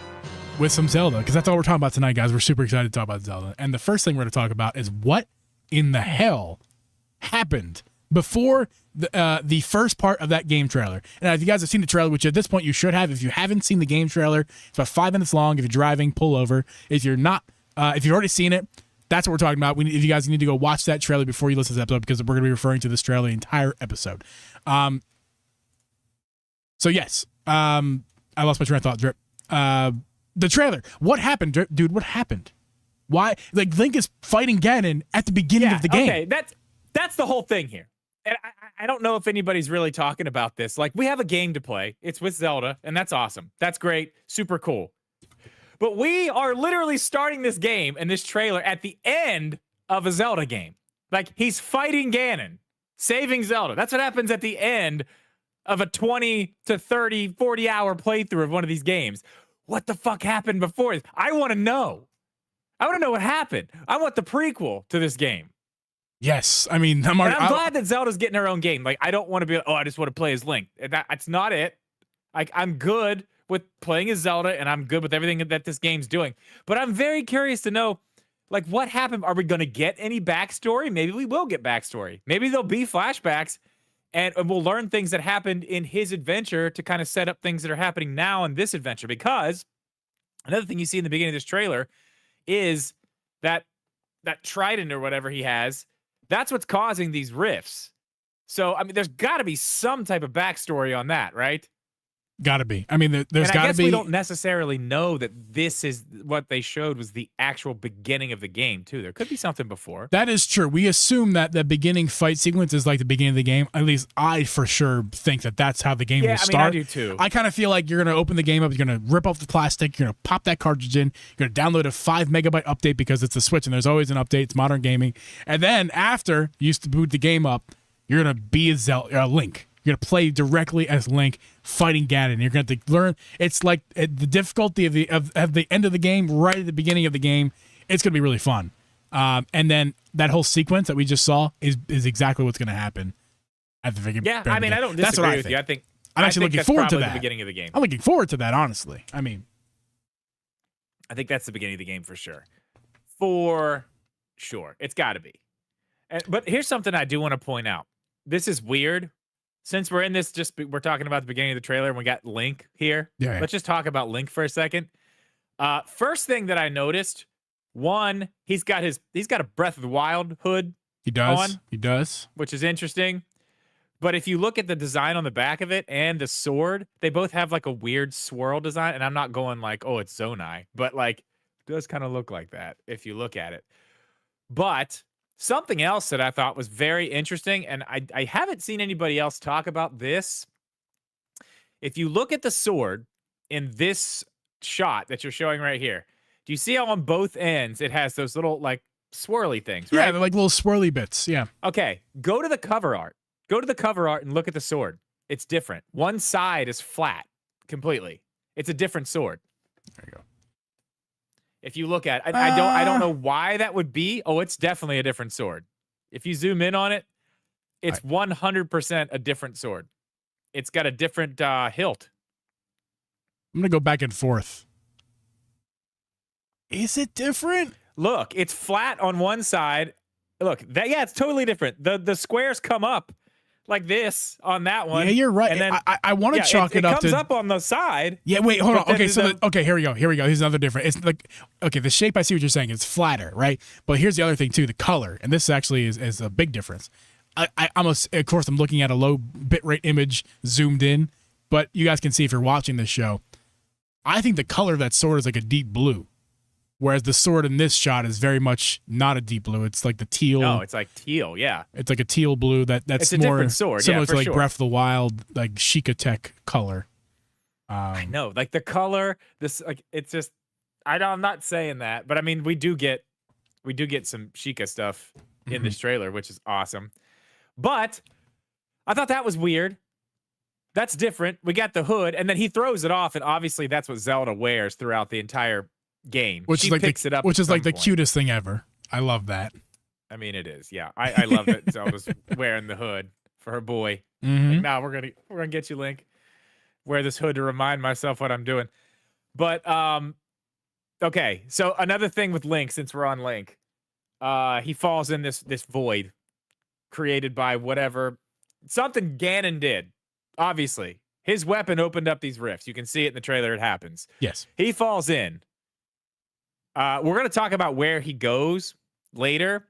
with some Zelda because that's all we're talking about tonight, guys. We're super excited to talk about Zelda, and the first thing we're going to talk about is what in the hell happened before the first part of that game trailer. And if you guys have seen the trailer, which at this point you should have, if you haven't seen the game trailer, it's about 5 minutes long. If you're driving, pull over. If you're not, if you've already seen it, that's what we're talking about. If you guys need to go watch that trailer before you listen to this episode, because we're going to be referring to this trailer the entire episode. So yes, I lost my train of thought, Drip. The trailer. What happened, dude? What happened? Why? Like Link is fighting Ganon at the beginning of the game. Okay, that's the whole thing here. And I don't know if anybody's really talking about this. Like, we have a game to play. It's with Zelda, and that's awesome. That's great. Super cool. But we are literally starting this game and this trailer at the end of a Zelda game. Like, he's fighting Ganon, saving Zelda. That's what happens at the end of a 20 to 30, 40-hour playthrough of one of these games. What the fuck happened before this? I want to know. I want to know what happened. I want the prequel to this game. Yes, I mean, I'm glad that Zelda's getting her own game. Like, I don't want to be, I just want to play as Link. That's not it. Like, I'm good with playing as Zelda, and I'm good with everything that this game's doing. But I'm very curious to know, like, what happened? Are we going to get any backstory? Maybe we will get backstory. Maybe there'll be flashbacks, and we'll learn things that happened in his adventure to kind of set up things that are happening now in this adventure. Because another thing you see in the beginning of this trailer is that trident or whatever he has. That's what's causing these rifts. So, I mean, there's got to be some type of backstory on that, right? Got to be. I mean, there's got to be. We don't necessarily know that this is what they showed was the actual beginning of the game, too. There could be something before. That is true. We assume that the beginning fight sequence is like the beginning of the game. At least I for sure think that that's how the game will start. I do too. I kind of feel like you're going to open the game up, you're going to rip off the plastic, you're going to pop that cartridge in, you're going to download a 5 megabyte update because it's a Switch and there's always an update. It's modern gaming. And then after you used to boot the game up, you're going to be a Link. You're going to play directly as Link fighting Ganon. You're going to learn. It's like the difficulty of the end of the game, right at the beginning of the game. It's going to be really fun. And then that whole sequence that we just saw is exactly what's going to happen at the beginning. Yeah, I mean, I don't disagree with you. I think I'm actually looking forward to that. The beginning of the game. I'm looking forward to that, honestly. I mean, I think that's the beginning of the game for sure. For sure, it's got to be. But here's something I do want to point out. This is weird. Since we're in this, we're talking about the beginning of the trailer and we got Link here. Yeah. Let's just talk about Link for a second. First thing that I noticed, one, he's got a Breath of the Wild hood. He does. Which is interesting. But if you look at the design on the back of it and the sword, they both have like a weird swirl design. And I'm not going like, oh, it's Zonai, but like it does kind of look like that if you look at it. But something else that I thought was very interesting, and I haven't seen anybody else talk about this. If you look at the sword in this shot that you're showing right here, do you see how on both ends it has those little like swirly things, right? Yeah, they're like little swirly bits, yeah. Okay, go to the cover art. Go to the cover art and look at the sword. It's different. One side is flat completely. It's a different sword. There you go. If you look at it, I don't know why that would be. Oh, it's definitely a different sword. If you zoom in on it, it's 100% a different sword. It's got a different hilt. I'm going to go back and forth. Is it different? Look, it's flat on one side. Look, it's totally different. The squares come up like this on that one. Yeah, you're right. And then, I want to chalk it up to... It comes up on the side. Yeah, wait, hold on. Okay, okay, here we go. Here's another different. It's like, okay, the shape, I see what you're saying. It's flatter, right? But here's the other thing, too, the color. And this actually is a big difference. Of course, I'm looking at a low bitrate image zoomed in, but you guys can see if you're watching this show. I think the color of that sword is like a deep blue. Whereas the sword in this shot is very much not a deep blue. It's like the teal. No, it's like teal, yeah. It's like a teal blue. That's it's a more different sword, similar to like sure. Breath of the Wild, like Sheikah Tech color. I know, like the color. This, like, it's just. I'm not saying that, but I mean, we do get some Sheikah stuff in this trailer, which is awesome. But I thought that was weird. That's different. We got the hood, and then he throws it off, and obviously that's what Zelda wears throughout the entire game. Which is like the cutest thing ever. I love that. I mean, it is. Yeah, I love that Zelda's wearing the hood for her boy. Mm-hmm. Like, now we're gonna get you, Link. Wear this hood to remind myself what I'm doing. But okay. So another thing with Link, since we're on Link, he falls in this void created by something Ganon did. Obviously, his weapon opened up these rifts. You can see it in the trailer. It happens. Yes. He falls in. We're going to talk about where he goes later,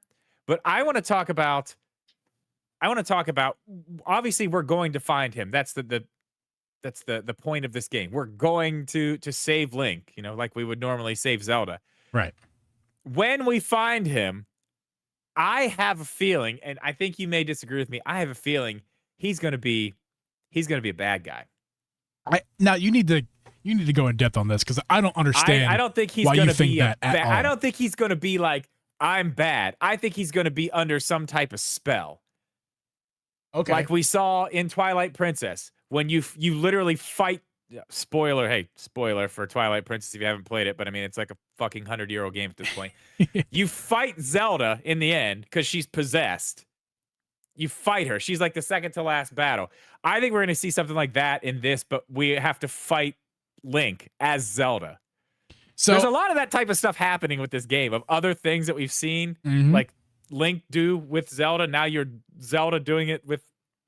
but I want to talk about. Obviously, we're going to find him. That's the point of this game. We're going to save Link. Like we would normally save Zelda. Right. when we find him, I have a feeling, and I think you may disagree with me. I have a feeling he's gonna be a bad guy. Now you need to go in depth on this because I don't understand. I don't think he's why gonna you think be that at all. I don't think he's gonna be like, I'm bad. I think he's gonna be under some type of spell. Okay. Like we saw in Twilight Princess, when you literally fight. Spoiler for Twilight Princess if you haven't played it, but I mean it's like a fucking 100-year-old game at this point. You fight Zelda in the end because she's possessed. You fight her. She's like the second to last battle. I think we're going to see something like that in this, but we have to fight Link as Zelda. So there's a lot of that type of stuff happening with this game, of other things that we've seen, like Link do with Zelda. Now you're Zelda doing it with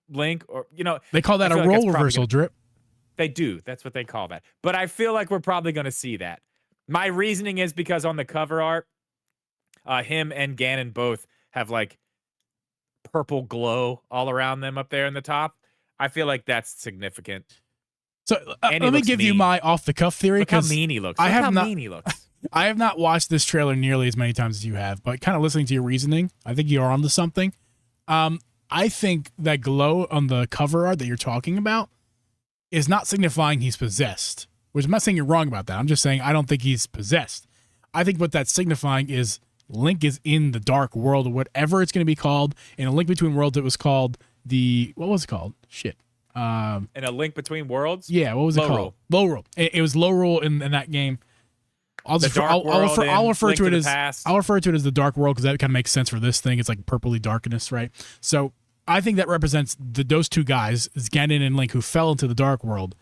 Link, or they call that a role reversal, Drip. They do. That's what they call that. But I feel like we're probably going to see that. My reasoning is because on the cover art, him and Ganon both have like purple glow all around them up there in the top. I feel like that's significant. So let me give you my off-the-cuff theory. Look how mean he looks. I have not watched this trailer nearly as many times as you have, but kind of listening to your reasoning, I think you're onto something. I think that glow on the cover art that you're talking about is not signifying he's possessed, which I'm not saying you're wrong about that. I'm just saying I don't think he's possessed. I think what that's signifying is Link is in the dark world, or whatever it's going to be called. In A Link Between Worlds, it was called what was it called? Shit. In A Link Between Worlds? Yeah, what was it called? Lorule. It was Lorule in that game. I'll refer to it as the dark world because that kind of makes sense for this thing. It's like purpley darkness, right? So I think that represents those two guys, Ganon and Link, who fell into the dark world.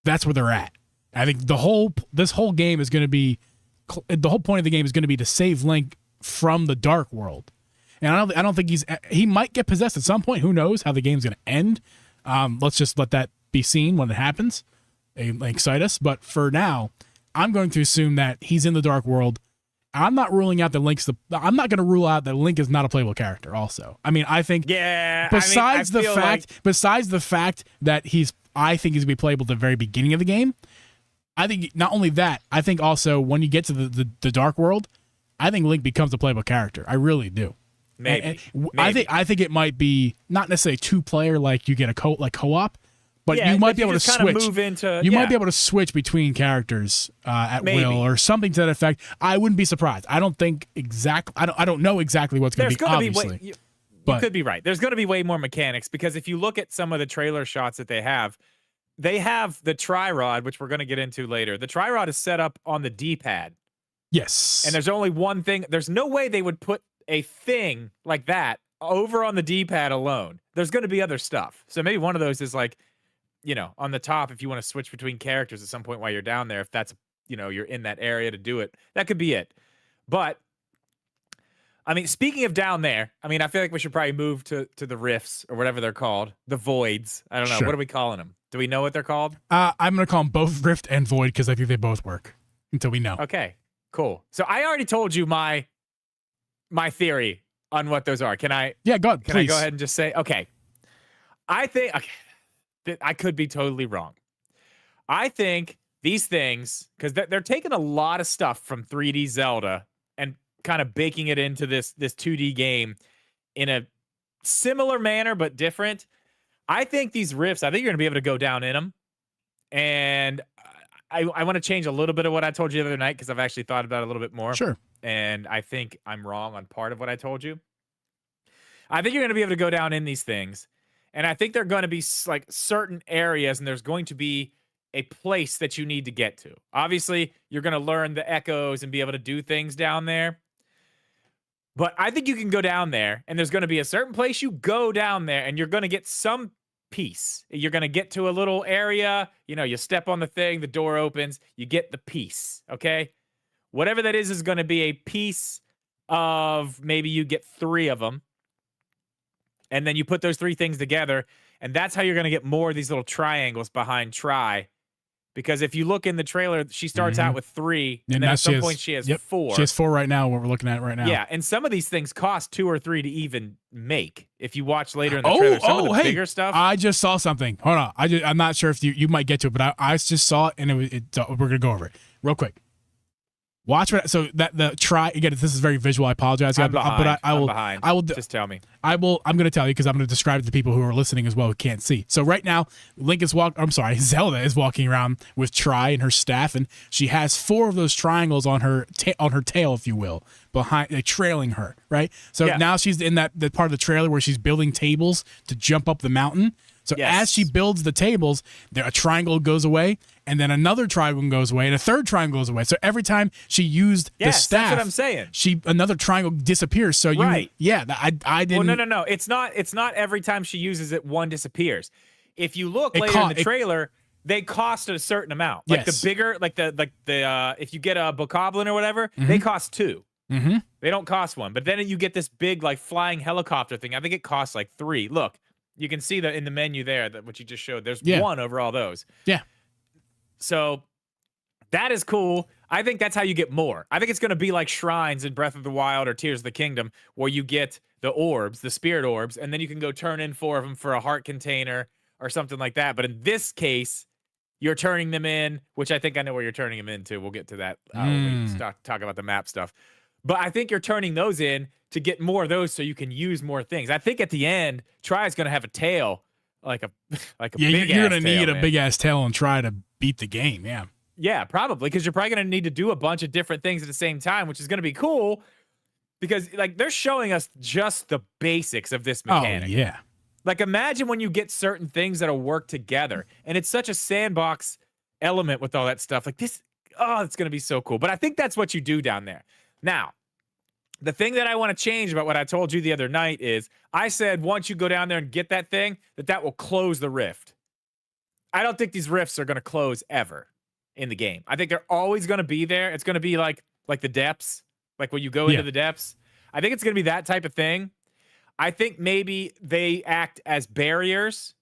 That's where they're at. I think this whole game is going to be, the whole point of the game is going to be to save Link from the dark world. And I don't think he might get possessed at some point. Who knows how the game's going to end? Let's just let that be seen when it happens. They excite us. But for now, I'm going to assume that he's in the dark world. I'm not ruling out that I'm not going to rule out that Link is not a playable character also. I mean, I think besides the fact that I think he's going to be playable at the very beginning of the game, I think not only that, I think also when you get to the dark world, I think Link becomes a playable character. I really do. Maybe. I think it might be not necessarily 2-player like you get a co-op, but you might be able to switch. You might be able to switch between characters at will or something to that effect. I wouldn't be surprised. I don't think I don't know exactly what's going to be. Obviously, you could be right. There's going to be way more mechanics because if you look at some of the trailer shots that they have the tri-rod, which we're going to get into later. The tri-rod is set up on the D-pad. Yes, and there's only one thing. There's no way they would put a thing like that over on the D-pad alone. There's going to be other stuff. So maybe one of those is like, on the top, if you want to switch between characters at some point while you're down there, if that's, you're in that area to do it, that could be it. But I mean, speaking of down there, I mean, I feel like we should probably move to the rifts or whatever they're called, the voids. I don't know. Sure. What are we calling them? Do we know what they're called? I'm going to call them both rift and void because I think they both work until we know. Okay, cool. So I already told you my theory on what those are. Can I? Yeah, go ahead. Can I go ahead and just say, okay, I think I could be totally wrong. I think these things, because they're taking a lot of stuff from 3D Zelda and kind of baking it into this 2D game in a similar manner but different. I think these rifts, I think you're going to be able to go down in them. And I want to change a little bit of what I told you the other night because I've actually thought about it a little bit more. Sure. And I think I'm wrong on part of what I told you. I think you're going to be able to go down in these things. And I think they're going to be like certain areas, and there's going to be a place that you need to get to. Obviously, you're going to learn the echoes and be able to do things down there. But I think you can go down there, and there's going to be a certain place you go down there, and you're going to get some piece. You're going to get to a little area. You step on the thing, the door opens, you get the piece, okay? Whatever that is going to be a piece of, maybe you get 3 of them. And then you put those 3 things together, and that's how you're going to get more of these little triangles behind Tri. Because if you look in the trailer, she starts out with 3, and then at some point she has 4. She has 4 right now, what we're looking at right now. Yeah, and some of these things cost 2 or 3 to even make. If you watch later in the trailer, some of the bigger stuff. I just saw something. Hold on. I'm not sure if you might get to it, but I just saw it, and we're going to go over it real quick. Watch what. So that the try again. This is very visual. I apologize, I'm but behind. I will. I'm behind. I will. Just tell me. I'm going to tell you because I'm going to describe it to people who are listening as well who can't see. So right now, Zelda is walking around with Tri and her staff, and she has 4 of those triangles on her tail, if you will, behind, trailing her. Right. So now she's in that part of the trailer where she's building tables to jump up the mountain. So as she builds the tables, a triangle goes away, and then another triangle goes away, and a third triangle goes away. So every time she used the staff, that's what I'm saying. Another triangle disappears. So I didn't. Well, no. It's not every time she uses it, one disappears. If you look later in the trailer, they cost a certain amount. Like the bigger, like the if you get a bokoblin or whatever, they cost 2. Mm-hmm. They don't cost 1. But then you get this big like flying helicopter thing. I think it costs like 3. Look. You can see that in the menu there, that what you just showed. There's 1 over all those. Yeah. So that is cool. I think that's how you get more. I think it's going to be like shrines in Breath of the Wild or Tears of the Kingdom, where you get the orbs, the spirit orbs, and then you can go turn in 4 of them for a heart container or something like that. But in this case, you're turning them in, which I think I know where you're turning them into. We'll get to that when we talk about the map stuff. But I think you're turning those in to get more of those so you can use more things. I think at the end, Try's going to have a tail, like a big you're going to need a big ass tail and try to beat the game. Yeah. Yeah, probably, because you're probably going to need to do a bunch of different things at the same time, which is going to be cool because like they're showing us just the basics of this mechanic. Oh, yeah. Like imagine when you get certain things that'll work together, and it's such a sandbox element with all that stuff. Like this, it's going to be so cool. But I think that's what you do down there. Now, the thing that I want to change about what I told you the other night is I said once you go down there and get that thing, that will close the rift. I don't think these rifts are going to close ever in the game. I think they're always going to be there. It's going to be like the depths, like when you go into the depths. I think it's going to be that type of thing. I think maybe they act as barriers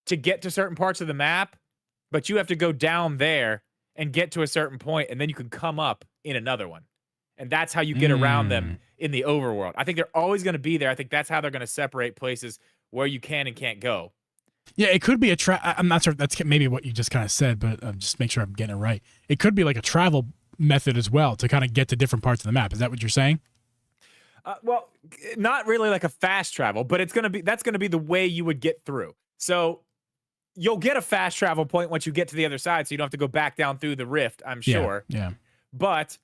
to get to certain parts of the map, but you have to go down there and get to a certain point, and then you can come up in another one. And that's how you get around them in the overworld. I think they're always going to be there. I think that's how they're going to separate places where you can and can't go. Yeah, it could be a I'm not sure if that's maybe what you just kind of said, but just make sure I'm getting it right. It could be like a travel method as well to kind of get to different parts of the map. Is that what you're saying? Well, not really like a fast travel, but that's going to be the way you would get through. So you'll get a fast travel point once you get to the other side, so you don't have to go back down through the rift, I'm sure. Yeah. But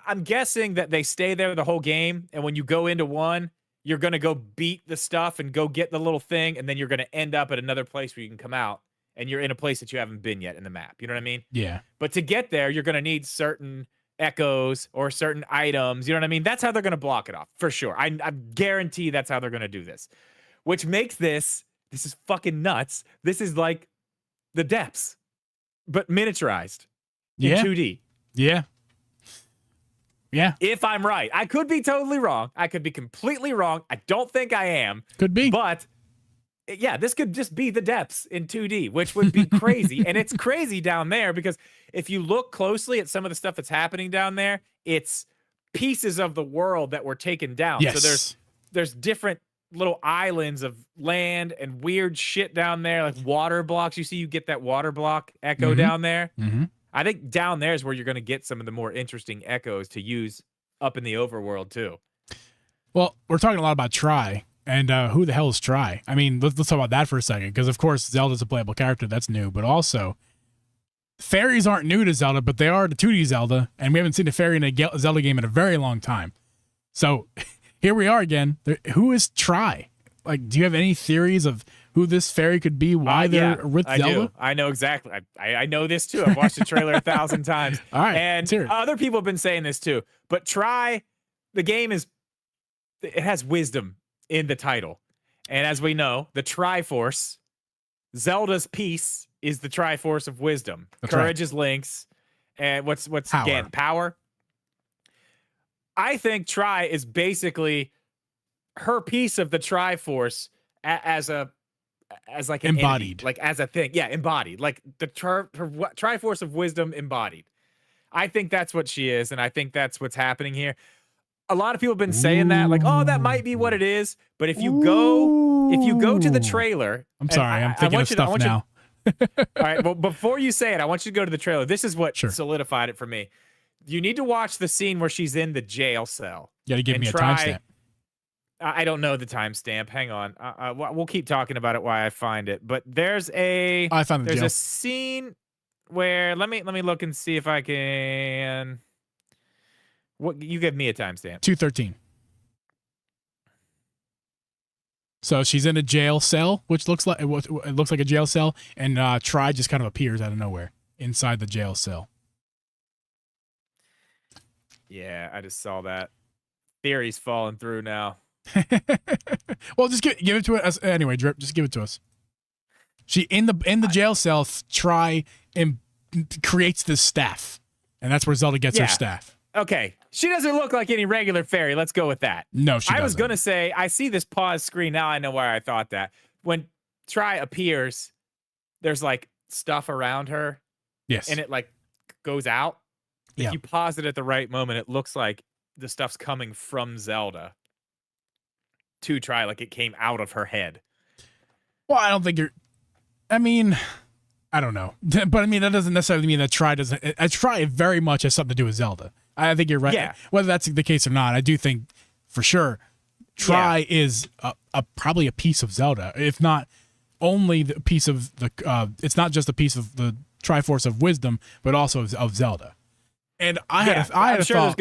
I'm guessing that they stay there the whole game, and when you go into one, you're going to go beat the stuff and go get the little thing, and then you're going to end up at another place where you can come out, and you're in a place that you haven't been yet in the map. You know what I mean? Yeah. But to get there, you're going to need certain echoes or certain items. You know what I mean? That's how they're going to block it off, for sure. I guarantee that's how they're going to do this, which makes this is fucking nuts. This is like the depths, but miniaturized in 2D. Yeah. Yeah. If I'm right. I could be totally wrong. I could be completely wrong. I don't think I am. Could be. But yeah, this could just be the depths in 2D, which would be crazy. And it's crazy down there because if you look closely at some of the stuff that's happening down there, it's pieces of the world that were taken down. Yes. So there's different little islands of land and weird shit down there, like water blocks. You get that water block echo down there. Mm-hmm. I think down there is where you're going to get some of the more interesting echoes to use up in the overworld too. Well, we're talking a lot about Tri, and who the hell is Tri? I mean, let's talk about that for a second, because of course Zelda's a playable character, that's new, but also fairies aren't new to Zelda, but they are to 2D Zelda, and we haven't seen a fairy in a Zelda game in a very long time. So here we are again. Who is Tri? Like, do you have any theories of who this fairy could be, why they're with Zelda? I do. I know exactly. I know this too. I've watched the trailer 1,000 times. All right, and other people have been saying this too. But Tri, the game it has wisdom in the title. And as we know, the Triforce, Zelda's piece is the Triforce of wisdom. That's Courage right. is Link's. And what's Power. again? Power. I think Tri is basically her piece of the Triforce as like an embodied, entity, like as a thing. Yeah, embodied, like the Triforce of wisdom embodied. I think that's what she is, and I think that's what's happening here. A lot of people have been saying that, like, oh, that might be what it is. But if you go to the trailer, I'm sorry, I'm thinking of stuff now. All right, well, before you say it, I want you to go to the trailer. This is what solidified it for me. You need to watch the scene where she's in the jail cell. You gotta give and me a try- timestamp. I don't know the timestamp. Hang on. We'll keep talking about it while I find it. But there's a I found the there's jail. a scene where let me look and see if I can. What you give me a timestamp? 2:13. So she's in a jail cell, which looks like it looks like a jail cell, and Try just kind of appears out of nowhere inside the jail cell. Yeah, I just saw that. Theory's falling through now. Well, just give it to us anyway. Drip, just give it to us. She in the jail cell. Try and creates this staff, and that's where Zelda gets her staff. Okay, she doesn't look like any regular fairy. Let's go with that. No, she doesn't. I was gonna say I see this pause screen now. I know why I thought that. When Try appears, there's like stuff around her. Yes, and it like goes out. Yeah. If you pause it at the right moment, it looks like the stuff's coming from Zelda to Try, like it came out of her head. Well, I don't think you're. I mean, I don't know, but I mean that doesn't necessarily mean that Try doesn't. Try very much has something to do with Zelda. I think you're right. Yeah. Whether that's the case or not, I do think for sure Try is probably a piece of Zelda, if not only the piece of the. It's not just a piece of the Triforce of Wisdom, but also of Zelda. And I had a I'm sure thought.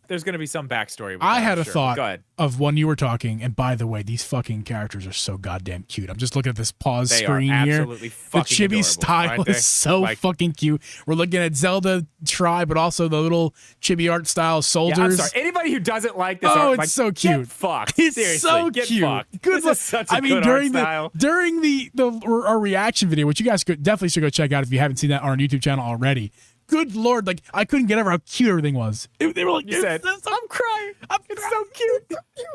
there's gonna be some backstory. With I that, had I'm a sure. thought Go ahead. of when you were talking, and by the way, these fucking characters are so goddamn cute. I'm just looking at this pause They screen are here. absolutely The fucking chibi adorable, style aren't they? is so Like- fucking cute. We're looking at Zelda Try, but also the little chibi art style soldiers. Yeah, I'm sorry. Anybody who doesn't like this, Oh, art, it's like, so get cute. fucked. It's Seriously, so get cute. Fucked. Good This luck. is such a I mean, good during art style. our reaction video, which you guys definitely should go check out if you haven't seen that on our YouTube channel already. Good Lord, like I couldn't get over how cute everything was. They were like, You said, I'm crying. It's so cute.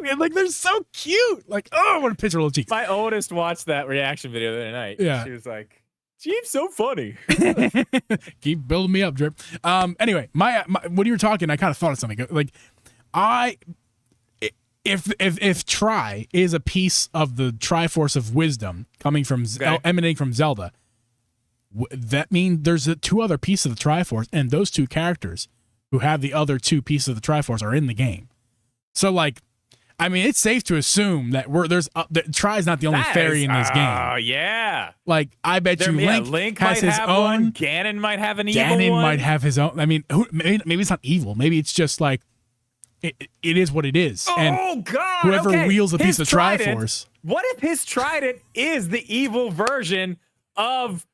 And, like they're so cute. Like, oh, I want to pinch her little cheeks. My oldest watched that reaction video the other night. Yeah. She was like, Jeep's so funny. Keep building me up, Drip. Anyway, my when you were talking, I kind of thought of something. Like, if Try is a piece of the Triforce of Wisdom coming from emanating from Zelda, that means there's two other pieces of the Triforce, and those two characters who have the other two pieces of the Triforce are in the game. So, like, I mean, it's safe to assume that that Try's not the only fairy in this game. Oh yeah. Like, I bet you Link has might his have own. one. Ganon might have an evil Ganon one. might have his own. I mean, maybe it's not evil. Maybe it's just like it is what it is. And Oh God! whoever okay. wields a piece His of trident- Triforce. What if his trident is the evil version of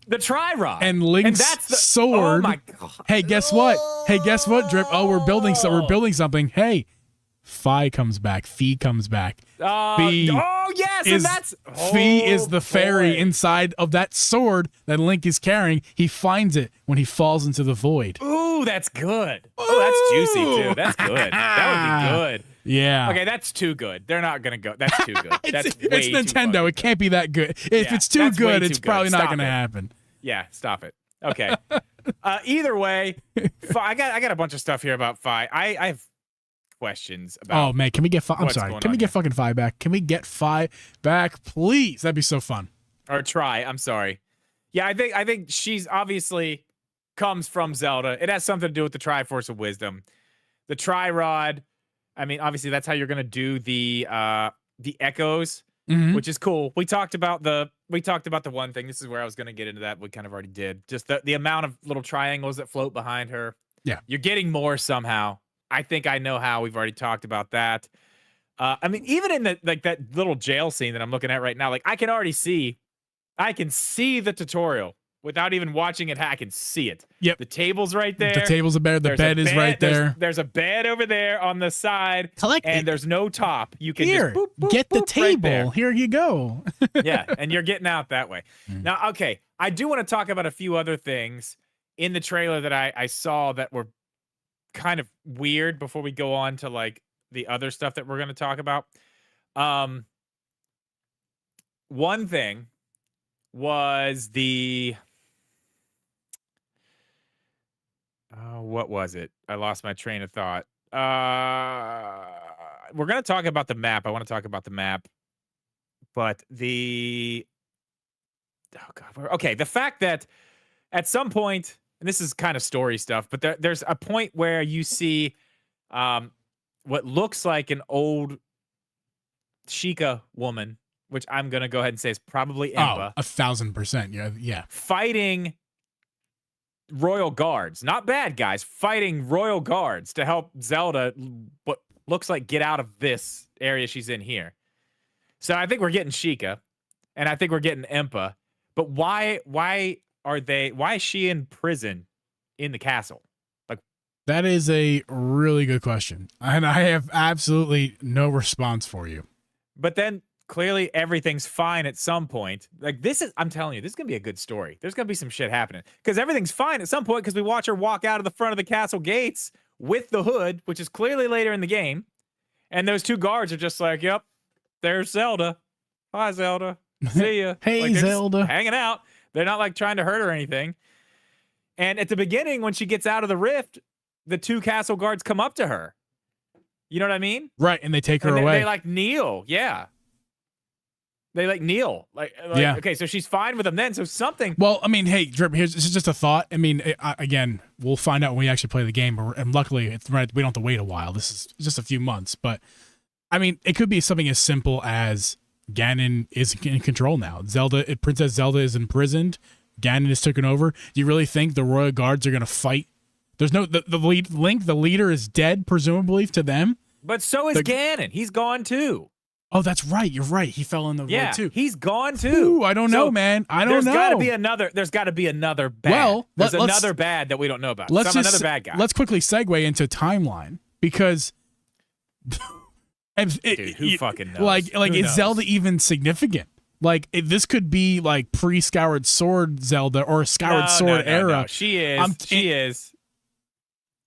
the Tri-Rod? And Link's that's the sword. Oh my God! Hey, guess what? Hey, guess what, Drip? Oh, we're building something. Hey, Fi comes back. Fee comes back. Fee oh yes, and that's Fee is the fairy boy. inside of that sword that Link is carrying. He finds it when he falls into the void. Ooh, that's good. Oh, that's juicy too. That's good. That would be good. Yeah. Okay, that's too good. They're not gonna go. That's too good. That's it's way too Nintendo. fucking It can't be that good. If Yeah, it's too that's way good, too it's good. probably not Stop going to it. happen. Yeah, stop it. Okay. Either way, I got a bunch of stuff here about Fi. I have questions about. Oh man, can we get I'm what's sorry. going Can we on get here. fucking Fi back? Can we get Fi back, please? That'd be so fun. Or Try. I'm sorry. Yeah, I think she's obviously comes from Zelda. It has something to do with the Triforce of Wisdom, the Tri-Rod. I mean, obviously that's how you're gonna do the echoes, Mhm. which is cool. We talked about the one thing. This is where I was gonna get into that. We kind of already did. Just the amount of little triangles that float behind her. Yeah. You're getting more somehow. I think I know how. We've already talked about that. I mean, even in that little jail scene that I'm looking at right now, like I can see the tutorial without even watching it. I can see it. Yep. The table's right there. The table's a bed. The There's a bed is right there. There's a bed over there on the side, Collect and it. there's no top. You can Here, just boop, boop, get the boop right there. table. Here you go. Yeah, and you're getting out that way. Now, okay, I do want to talk about a few other things in the trailer that I saw that were kind of weird before we go on to like the other stuff that we're going to talk about. One thing was what was it? I lost my train of thought. We're going to talk about the map. I want to talk about the map. But the fact that at some point and this is kind of story stuff, but there's a point where you see what looks like an old Sheikah woman, which I'm going to go ahead and say is probably Impa. 1,000%. Yeah. Fighting royal guards. Not bad guys. Fighting royal guards to help Zelda, what looks like, get out of this area she's in here. So I think we're getting Sheikah, and I think we're getting Impa. But why is she in prison in the castle? Like, that is a really good question, and I have absolutely no response for you. But then clearly everything's fine at some point. Like, I'm telling you, this is going to be a good story. There's going to be some shit happening. Because everything's fine at some point because we watch her walk out of the front of the castle gates with the hood, which is clearly later in the game. And those two guards are just like, yep, there's Zelda. Hi, Zelda. See ya. Hey, like, Zelda. Hanging out. They're not like trying to hurt her or anything. And at the beginning, when she gets out of the rift, the two castle guards come up to her. You know what I mean? Right, and they take her away. They like kneel. Yeah. They like kneel. Like, yeah. Okay, so she's fine with them then. So something. Well, I mean, hey, Drip, this is just a thought. I mean, again, we'll find out when we actually play the game. And luckily, it's right. We don't have to wait a while. This is just a few months. But, I mean, it could be something as simple as Ganon is in control now. Princess Zelda is imprisoned. Ganon is taken over. Do you really think the royal guards are going to fight? There's no Link, the leader, is dead, presumably, to them. But so is Ganon. He's gone too. Oh, that's right. You're right. He fell in the void too. He's gone too. Ooh, I don't know, man. I don't know. There's got to be another bad. Well, there's another bad that we don't know about. Another bad guy. Let's quickly segue into timeline because dude, who fucking knows? Like, who is knows? Zelda even significant? Like, this could be like pre-Skyward Sword Zelda or Skyward Sword era. No. She is.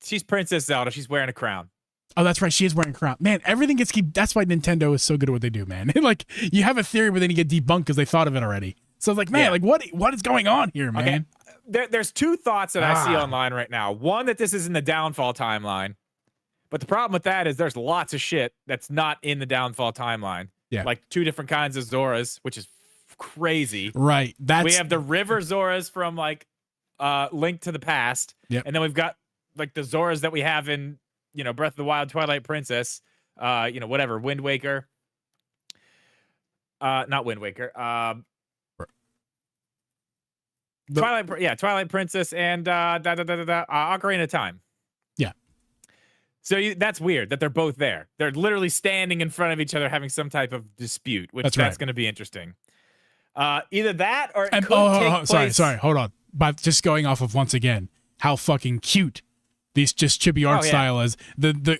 She's Princess Zelda. She's wearing a crown. Oh, that's right. She is wearing a crown. Man, everything gets that's why Nintendo is so good at what they do, man. Like, you have a theory, but then you get debunked because they thought of it already. So it's like, man, like what is going on here, man? Okay. There's two thoughts that I see online right now. One, that this is in the Downfall timeline. But the problem with that is there's lots of shit that's not in the Downfall timeline. Yeah. Like 2 different kinds of Zoras, which is crazy. Right. We have the River Zoras from like Link to the Past. Yep. And then we've got like the Zoras that we have in, Breath of the Wild, Twilight Princess, whatever, Wind Waker. Not Wind Waker. Twilight Princess and Ocarina of Time. Yeah. So that's weird that they're both there. They're literally standing in front of each other having some type of dispute, which that's going to be interesting. Either that or it could take place. Sorry, hold on. But just going off of, once again, how fucking cute these just chibi art style is. The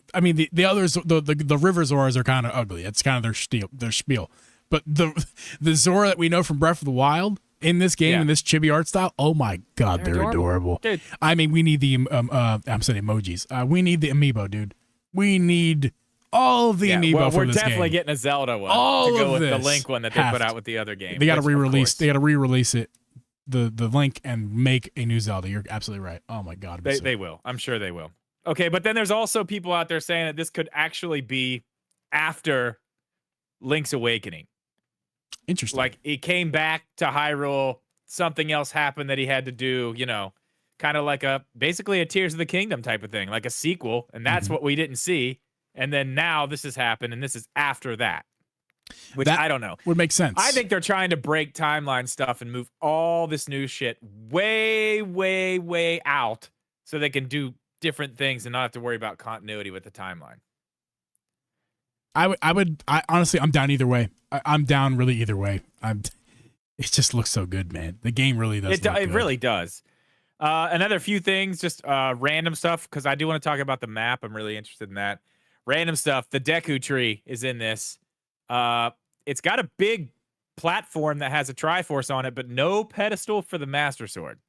others, the River Zoras are kind of ugly. It's kind of their spiel. But the Zora that we know from Breath of the Wild in this game, in this chibi art style, oh my god, they're adorable. Dude. I mean, we need the I'm saying emojis. We need the amiibo, dude. We need all of the amiibo for this game. We're definitely getting a Zelda one all to go of with this the Link one that they put out with the other game. They got to re-release. They got to re-release it. The Link and make a new Zelda. You're absolutely right. Oh my god, they will. I'm sure they will. Okay, but then there's also people out there saying that this could actually be after Link's Awakening. Interesting. Like, he came back to Hyrule, something else happened that he had to do, kind of like basically a Tears of the Kingdom type of thing, like a sequel, and that's what we didn't see. And then now this has happened, and this is after that. Which I don't know. Would make sense. I think they're trying to break timeline stuff and move all this new shit way, way, way out so they can do different things and not have to worry about continuity with the timeline. I honestly, I'm down either way. I'm down really either way. It just looks so good, man. The game really does. It really does. Another few things, just random stuff, because I do want to talk about the map. I'm really interested in that. Random stuff. The Deku Tree is in this. It's got a big platform that has a Triforce on it, but no pedestal for the Master Sword.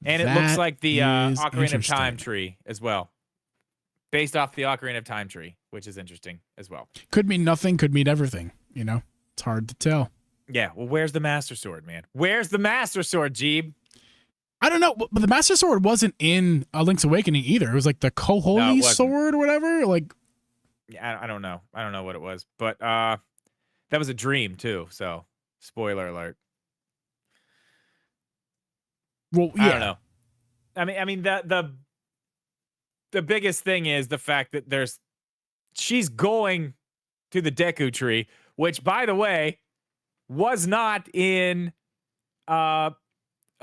And it looks like the Ocarina of Time tree as well. Based off the Ocarina of Time tree, which is interesting as well. Could mean nothing, could mean everything. It's hard to tell. Yeah, well, where's the Master Sword, man? Where's the Master Sword, Jeeb? I don't know, but the Master Sword wasn't in Link's Awakening either. It was like the Koholy sword or whatever. Like, yeah, I don't know. I don't know what it was, but that was a dream too. So, spoiler alert. Well, yeah. I don't know. I mean the biggest thing is the fact that she's going to the Deku Tree, which, by the way, was not in A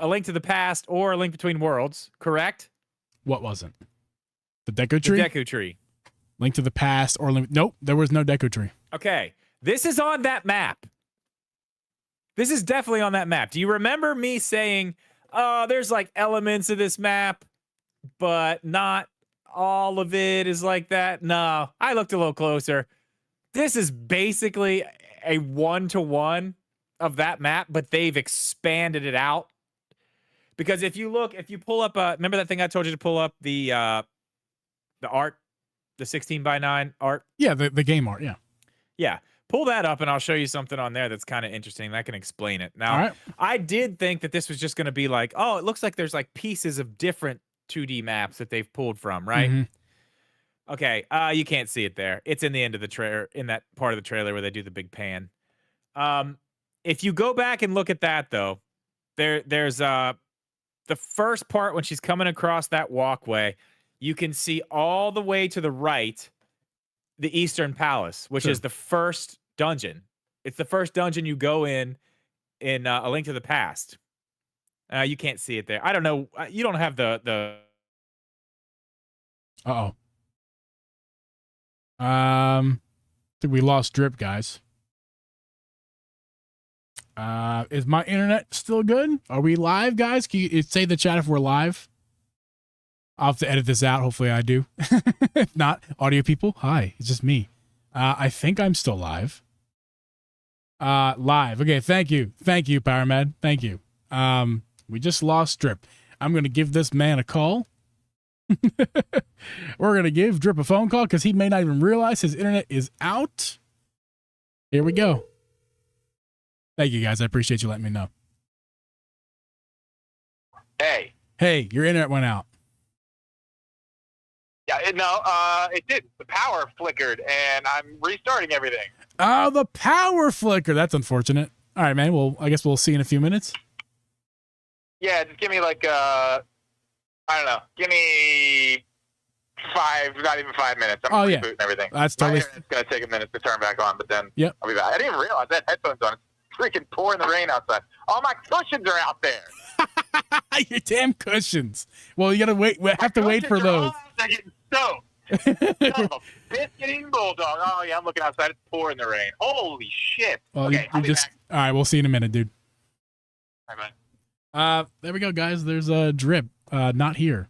Link to the Past or A Link Between Worlds, correct? What wasn't? The Deku Tree? The Deku Tree. Link to the Past or nope, there was no Deku Tree. Okay, this is on that map. This is definitely on that map. Do you remember me saying, there's like elements of this map, but not all of it is like that? No, I looked a little closer. This is basically a one-to-one of that map, but they've expanded it out. Because if you pull up, remember that thing I told you to pull up, the art, the 16:9 art? Yeah, the game art, yeah. Yeah. Pull that up and I'll show you something on there that's kind of interesting. That can explain it. Now, right. I did think that this was just going to be like, oh, it looks like there's like pieces of different 2D maps that they've pulled from, right? Mm-hmm. Okay, you can't see it there. It's in the end of the trailer, in that part of the trailer where they do the big pan. If you go back and look at that, though, there's the first part when she's coming across that walkway, you can see all the way to the right the Eastern Palace, which is the first dungeon. It's the first dungeon you go in A Link to the Past. You can't see it there. I don't know. You don't have the. Uh-oh. I think we lost Drip, guys. Is my internet still good? Are we live, guys? Can you say in the chat if we're live? I'll have to edit this out. Hopefully I do. If not, audio people, hi. It's just me. I think I'm still live. Live. Okay, thank you. Thank you, Pyramid. Thank you. We just lost Drip. I'm going to give this man a call. We're going to give Drip a phone call because he may not even realize his internet is out. Here we go. Thank you, guys. I appreciate you letting me know. Hey. Hey, your internet went out. Yeah, it did. The power flickered, and I'm restarting everything. Oh, the power flicker. That's unfortunate. All right, man. Well, I guess we'll see in a few minutes. Yeah, just give me like, I don't know. Give me not even 5 minutes. I'm rebooting everything. That's totally. It's going to take a minute to turn back on, but then yep. I'll be back. I didn't even realize that headphones on. It's freaking pouring the rain outside. All my cushions are out there. Your damn cushions. Well, you got to wait. We have to wait for those. They're getting soaked. Son of a biscuit-eating bulldog. Oh, yeah, I'm looking outside. It's pouring the rain. Holy shit. Well, okay, you just. All right, we'll see in a minute, dude. All right, bye. There we go, guys. There's a Drip. Not here.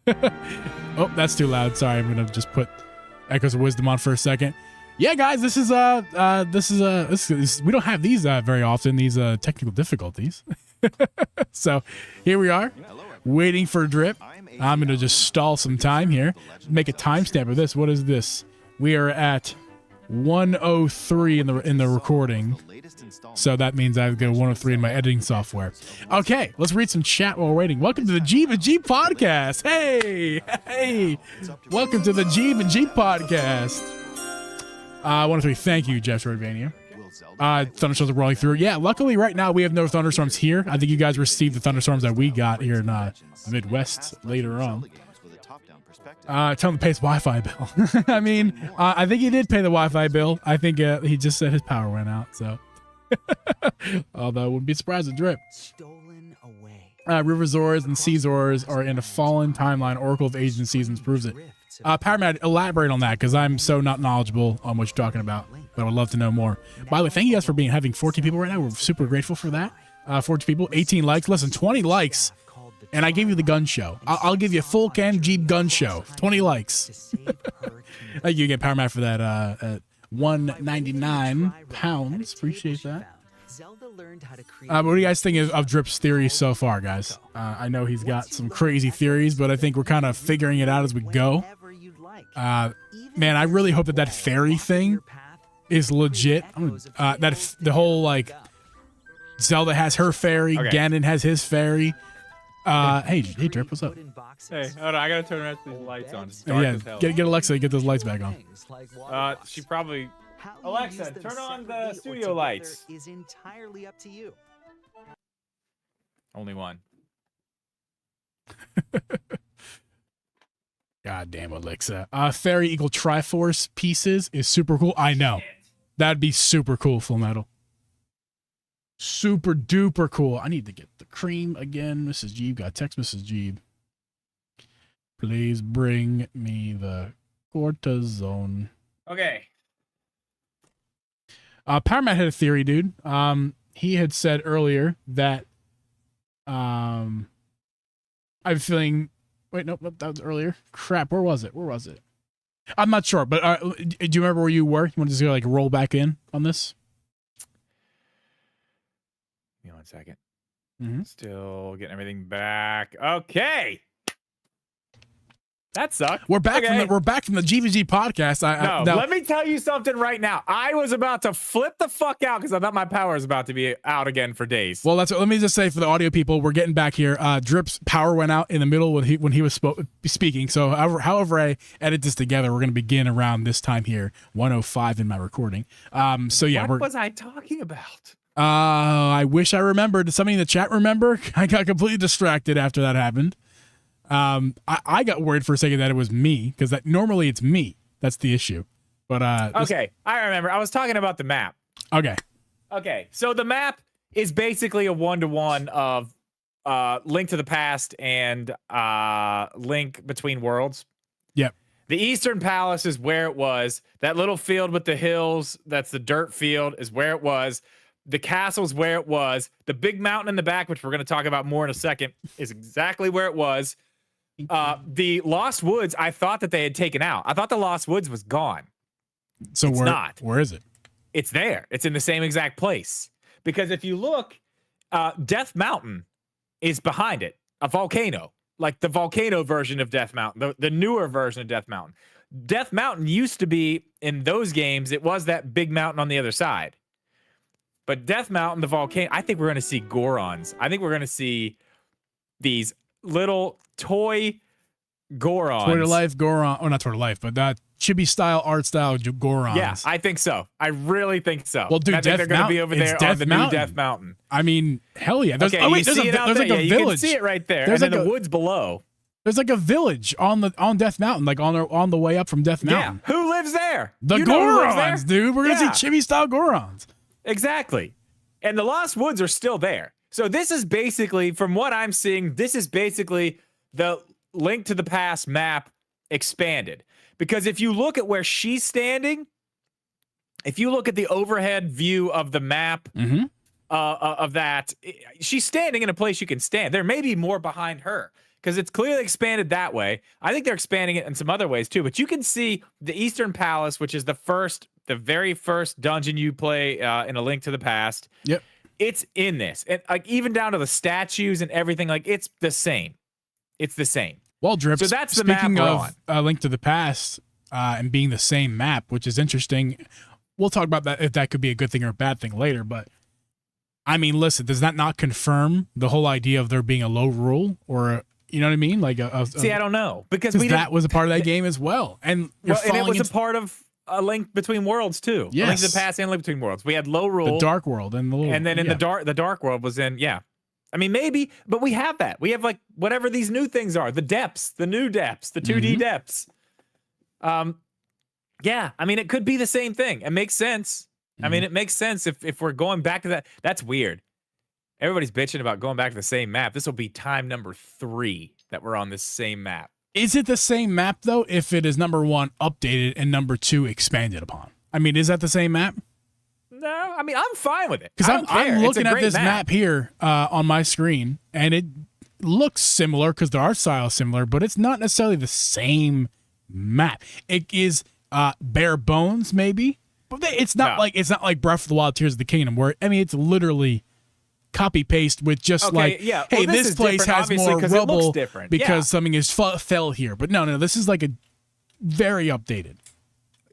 Oh, that's too loud. Sorry, I'm gonna just put Echoes of Wisdom on for a second. Yeah, guys, this is we don't have these very often. These technical difficulties. So here we are, waiting for Drip. I'm gonna just stall some time here. Make a timestamp of this. What is this? We are at 103 in the recording. So that means I go 103 in my editing software. Okay, let's read some chat while we're waiting. Welcome to the Jeep and Jeep podcast. Hey, welcome to the Jeep and Jeep podcast. 103. Thank you, Jeff Rodvania. Thunderstorms are rolling through. Yeah, luckily right now we have no thunderstorms here. I think you guys received the thunderstorms that we got here in the Midwest later on. Tell him to pay his Wi-Fi bill. I mean, I think he did pay the Wi-Fi bill. I think he just said his power went out. So, although I wouldn't be surprised if Drip. Stolen away. River Zors and Sea Zors are in a fallen timeline. Oracle of Ages and Seasons proves it. Paramount, elaborate on that because I'm so not knowledgeable on what you're talking about. But I would love to know more. By the way, thank you guys for having 14 people right now. We're super grateful for that. 14 people, 18 likes. Listen, 20 likes. And I gave you the gun show. I'll give you a full Cam Jeep gun show. 20 likes. Thank you again, Power Matt, for that. At 199 pounds. Appreciate that. What do you guys think of Drip's theories so far, guys? I know he's got some crazy theories, but I think we're kind of figuring it out as we go. Man, I really hope that fairy thing is legit. That the whole like Zelda has her fairy, okay. Ganon has his fairy. Hey, Drip, what's up? Hey, hold on, I gotta turn around these lights on. It's dark as hell. Get Alexa to get those lights back on. She probably. Alexa, turn on the studio lights. Is entirely up to you. Only one. God damn, Alexa. Fairy Eagle Triforce pieces is super cool. I know. That'd be super cool, Full Metal. Super duper cool. I need to get the cream again. Mrs. Jeeb. Got text Mrs. Jeeb. Please bring me the cortisone. Okay. Powermat had a theory, dude. He had said earlier that I'm feeling. Wait, nope, that was earlier. Crap, where was it? I'm not sure, but do you remember where you were? You want to just like roll back in on this? Give me 1 second. Mm-hmm. Still getting everything back. Okay. That sucked. We're back Okay. from the GVG podcast. Let me tell you something right now. I was about to flip the fuck out because I thought my power was about to be out again for days. Well, let me just say for the audio people, we're getting back here. Drip's power went out in the middle when he was speaking. So however I edit this together, we're going to begin around this time here, 1:05 in my recording. So yeah, what was I talking about? I wish I remembered. Does somebody in the chat remember? I got completely distracted after that happened. I got worried for a second that it was me because normally it's me. That's the issue. But okay, I remember. I was talking about the map. Okay. So the map is basically a 1-to-1 of Link to the Past and Link Between Worlds. Yep. The Eastern Palace is where it was. That little field with the hills, that's the dirt field, is where it was. The castle's where it was. The big mountain in the back, which we're going to talk about more in a second, is exactly where it was. The Lost Woods, I thought that they had taken out. I thought the Lost Woods was gone. So it's not. Where is it? It's there. It's in the same exact place. Because if you look, Death Mountain is behind it, a volcano, like the volcano version of Death Mountain, the newer version of Death Mountain. Death Mountain used to be, in those games, it was that big mountain on the other side. But Death Mountain, the volcano, I think we're going to see Gorons. I think we're going to see these little toy Gorons. Toy to life Goron. Oh, not Toy to life, but that chibi style, art style Gorons. Yeah, I think so. I really think so. Well, dude, I think they're going to be over there on the new Death Mountain. I mean, hell yeah. There's a village. You can see it right there. There's and like then the woods below. There's like a village on Death Mountain, like on the way up from Death Mountain. Yeah. Who lives there? The Gorons, dude. We're gonna see chibi style Gorons. Exactly. And the Lost Woods are still there. So this is basically, from what I'm seeing, this is basically the Link to the Past map expanded. Because if you look at where she's standing, if you look at the overhead view of the map of that, she's standing in a place you can stand. There may be more behind her because it's clearly expanded that way. I think they're expanding it in some other ways too. But you can see the Eastern Palace, which is the very first dungeon you play in A Link to the Past. Yep. It's in this. And like even down to the statues and everything, like it's the same. It's the same. Well, Drip, so that's the speaking map of Link to the Past and being the same map, which is interesting. We'll talk about that, if that could be a good thing or a bad thing later. But I mean, listen, does that not confirm the whole idea of there being a low rule or you know what I mean? Like see, I don't know because that was a part of that game as well, and it was a part of A Link Between Worlds too. Yes. A Link to the Past and Link Between Worlds. We had low rule, the Dark World, and the Dark World was in. Yeah, I mean maybe, but we have that. We have like whatever these new things are, the depths, the new depths, the 2D depths. Yeah, I mean it could be the same thing. It makes sense. I mean it makes sense if we're going back to that. That's weird. Everybody's bitching about going back to the same map. This will be time number 3 that we're on this same map. Is it the same map though? If it is number 1 updated and number 2 expanded upon, I mean, is that the same map? No, I mean I'm fine with it. Because I'm looking at this map here on my screen, and it looks similar because the art style is similar, but it's not necessarily the same map. It is bare bones, maybe, but it's not like Breath of the Wild, Tears of the Kingdom, where I mean it's literally copy paste with just hey, this place has more rubble because something is fell here. But no, this is like a very updated.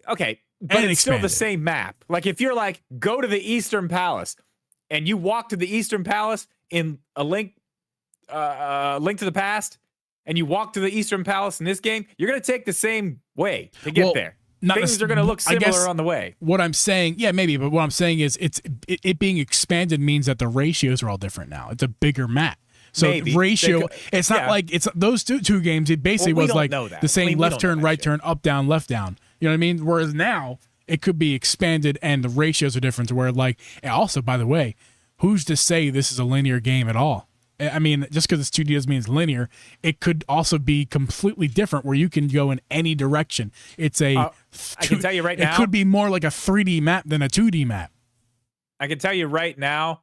Okay, but it's still the same map. Like if you're like, go to the Eastern Palace and you walk to the Eastern Palace in a Link to the Past and you walk to the Eastern Palace in this game, you're going to take the same way to get there. Things are going to look similar on the way. What I'm saying, yeah, maybe, but what I'm saying is it being expanded means that the ratios are all different now. It's a bigger map. So Maybe. ratio, it's not yeah. like it's those two games. It basically Well, we was don't like know that. the same We left don't know turn, that right shit. turn, up, down, left, down. You know what I mean? Whereas now it could be expanded and the ratios are different to where like, and also, by the way, who's to say this is a linear game at all? I mean, just because it's 2D doesn't mean it's linear. It could also be completely different where you can go in any direction. It's a. I can tell you right now. It could be more like a 3D map than a 2D map. I can tell you right now,